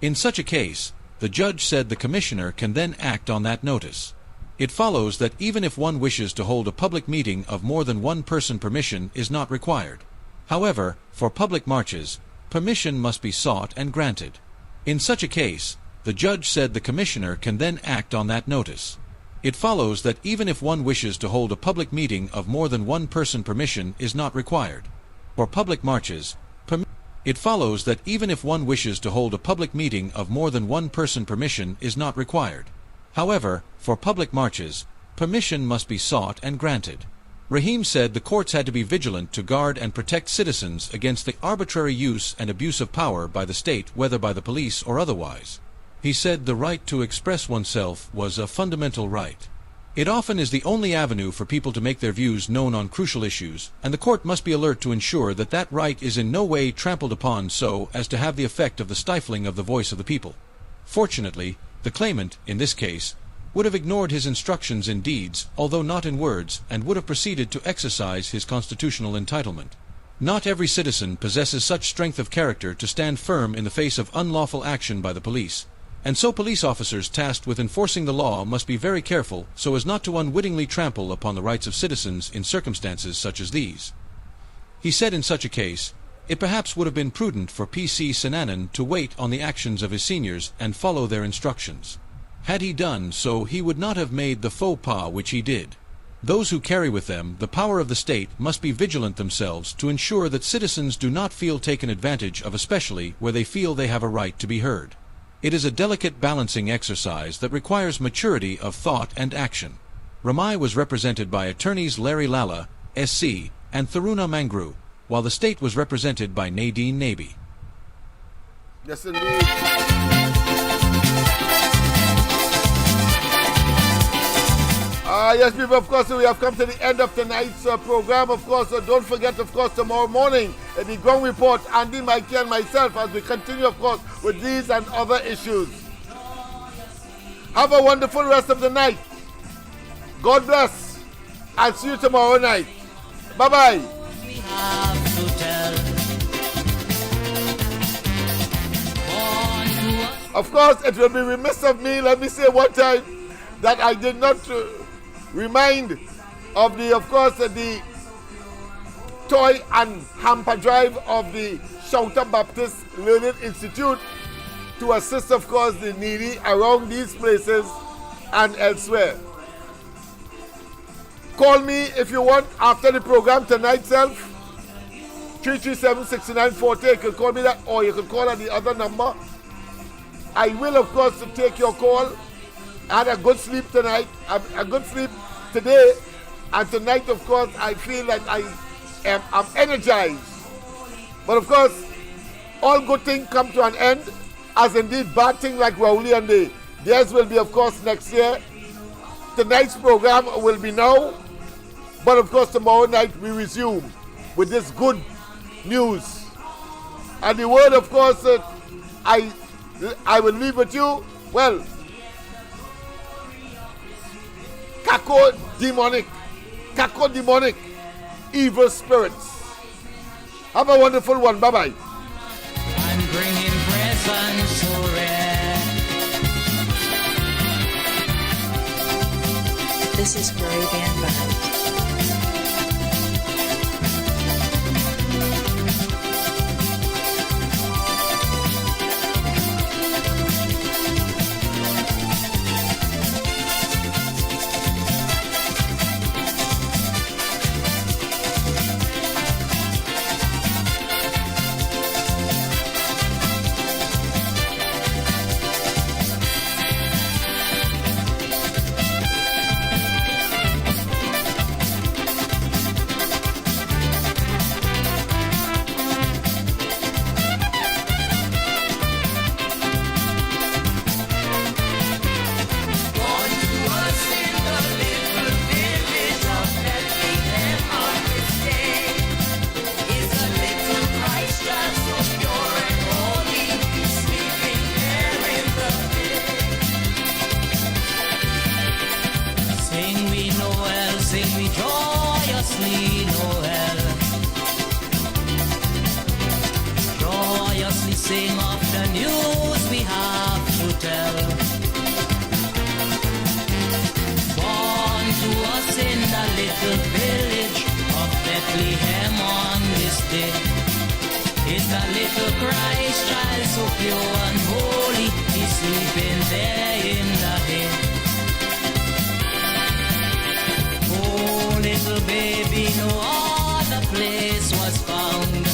In such a case, the judge said the commissioner can then act on that notice. It follows that even if one wishes to hold a public meeting of more than one person, permission is not required. However, for public marches, permission must be sought and granted. In such a case, the judge said the commissioner can then act on that notice. It follows that even if one wishes to hold a public meeting of more than one person, permission is not required. For public marches, it follows that even if one wishes to hold a public meeting of more than one person, permission is not required. However, for public marches, permission must be sought and granted. Rahim said the courts had to be vigilant to guard and protect citizens against the arbitrary use and abuse of power by the state, whether by the police or otherwise. He said the right to express oneself was a fundamental right. It often is the only avenue for people to make their views known on crucial issues, and the court must be alert to ensure that that right is in no way trampled upon so as to have the effect of the stifling of the voice of the people. Fortunately, the claimant, in this case, would have ignored his instructions in deeds, although not in words, and would have proceeded to exercise his constitutional entitlement. Not every citizen possesses such strength of character to stand firm in the face of unlawful action by the police, and so police officers tasked with enforcing the law must be very careful so as not to unwittingly trample upon the rights of citizens in circumstances such as these. He said in such a case, it perhaps would have been prudent for P.C. Sananan to wait on the actions of his seniors and follow their instructions. Had he done so, he would not have made the faux pas which he did. Those who carry with them the power of the state must be vigilant themselves to ensure that citizens do not feel taken advantage of, especially where they feel they have a right to be heard. It is a delicate balancing exercise that requires maturity of thought and action. Ramai was represented by attorneys Larry Lala, SC, and Tharuna Mangru, while the state was represented by Nadine Nabi. Yes, indeed. Yes, people, of course, we have come to the end of tonight's program. Of course, don't forget, of course, tomorrow morning, the Ground Report, Andy, Mikey, and myself, as we continue, of course, with these and other issues. Have a wonderful rest of the night. God bless. I'll see you tomorrow night. Bye-bye. Of course, it will be remiss of me, let me say one time, that I did not remind of the, of course, the toy and hamper drive of the Shouter Baptist Learning Institute to assist, of course, the needy around these places and elsewhere. Call me if you want after the program tonight, 337-6940. You can call me that, or you can call at the other number. I will, of course, take your call. I had a good sleep tonight, a good sleep today, and tonight, of course, I feel like I'm energized. But of course, all good things come to an end, as indeed bad things like Rowley and theirs will be, of course, next year. Tonight's program will be now, but of course tomorrow night we resume with this good news. And the word, of course, I will leave with you, well, Kako demonic, evil spirits. Have a wonderful one. Bye-bye. I'm bringing presents so rare. This is Caribbean Vibe. Sing of the news we have to tell. Born to us in the little village of Bethlehem on this day is the little Christ child, so pure and holy. He's sleeping there in the hay. Oh, little baby, no other place was found.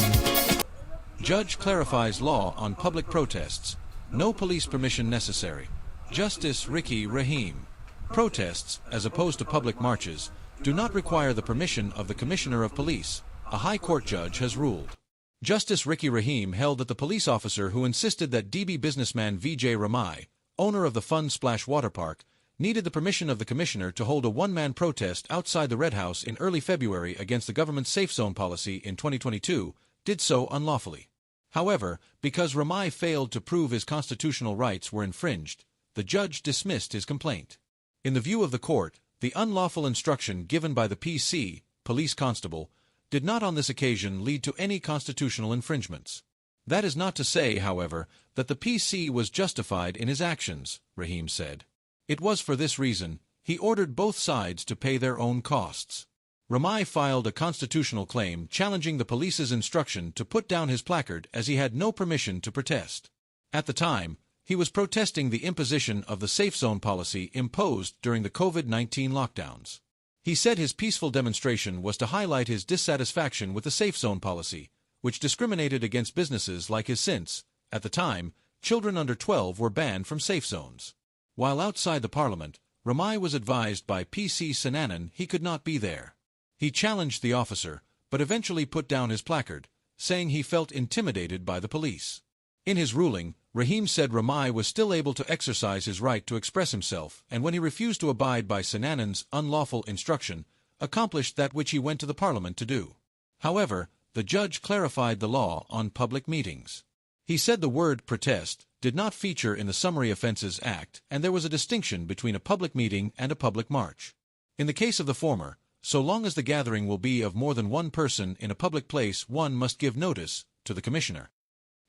Judge clarifies law on public protests. No police permission necessary. Justice Ricky Rahim. Protests, as opposed to public marches, do not require the permission of the Commissioner of Police, a High Court judge has ruled. Justice Ricky Rahim held that the police officer who insisted that DB businessman Vijay Ramai, owner of the Fun Splash Water Park, needed the permission of the Commissioner to hold a one-man protest outside the Red House in early February against the government's safe zone policy in 2022, did so unlawfully. However, because Ramai failed to prove his constitutional rights were infringed, the judge dismissed his complaint. In the view of the court, the unlawful instruction given by the PC, police constable, did not on this occasion lead to any constitutional infringements. That is not to say, however, that the PC was justified in his actions, Rahim said. It was for this reason, he ordered both sides to pay their own costs. Ramai filed a constitutional claim challenging the police's instruction to put down his placard as he had no permission to protest. At the time, he was protesting the imposition of the safe zone policy imposed during the COVID-19 lockdowns. He said his peaceful demonstration was to highlight his dissatisfaction with the safe zone policy, which discriminated against businesses like his since, at the time, children under 12 were banned from safe zones. While outside the parliament, Ramai was advised by PC Sananan he could not be there. He challenged the officer, but eventually put down his placard, saying he felt intimidated by the police. In his ruling, Rahim said Ramai was still able to exercise his right to express himself, and when he refused to abide by Sananan's unlawful instruction, accomplished that which he went to the parliament to do. However, the judge clarified the law on public meetings. He said the word protest did not feature in the Summary Offences Act, and there was a distinction between a public meeting and a public march. In the case of the former, so long as the gathering will be of more than one person in a public place, one must give notice to the Commissioner.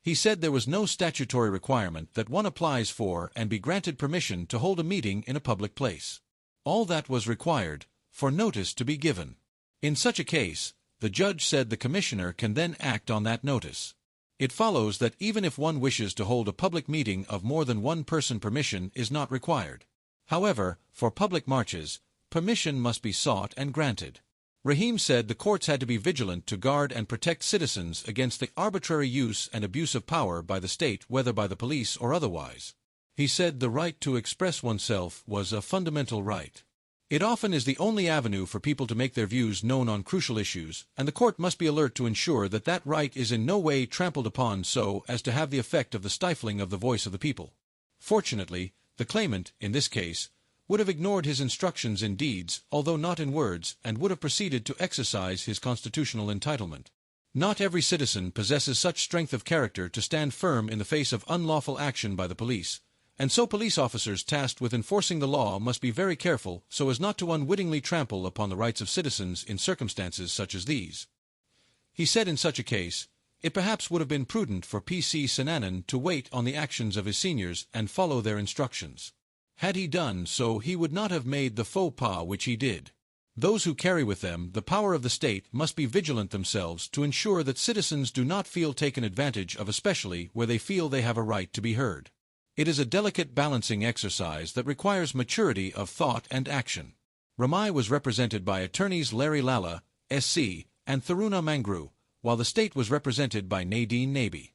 He said there was no statutory requirement that one applies for and be granted permission to hold a meeting in a public place. All that was required, for notice to be given. In such a case, The judge said the commissioner can then act on that notice. It follows that even if one wishes to hold a public meeting of more than one person, permission is not required. However, for public marches, permission must be sought and granted. Rahim said the courts had to be vigilant to guard and protect citizens against the arbitrary use and abuse of power by the state, whether by the police or otherwise. He said the right to express oneself was a fundamental right. It often is the only avenue for people to make their views known on crucial issues, and the court must be alert to ensure that that right is in no way trampled upon so as to have the effect of the stifling of the voice of the people. Fortunately, the claimant, in this case, would have ignored his instructions in deeds, although not in words, and would have proceeded to exercise his constitutional entitlement. Not every citizen possesses such strength of character to stand firm in the face of unlawful action by the police, and so police officers tasked with enforcing the law must be very careful so as not to unwittingly trample upon the rights of citizens in circumstances such as these. He said in such a case, it perhaps would have been prudent for P.C. Sananan to wait on the actions of his seniors and follow their instructions. Had he done so, he would not have made the faux pas which he did. Those who carry with them the power of the state must be vigilant themselves to ensure that citizens do not feel taken advantage of, especially where they feel they have a right to be heard. It is a delicate balancing exercise that requires maturity of thought and action. Ramai was represented by attorneys Larry Lala, SC, and Tharuna Mangru, while the state was represented by Nadine Nabi.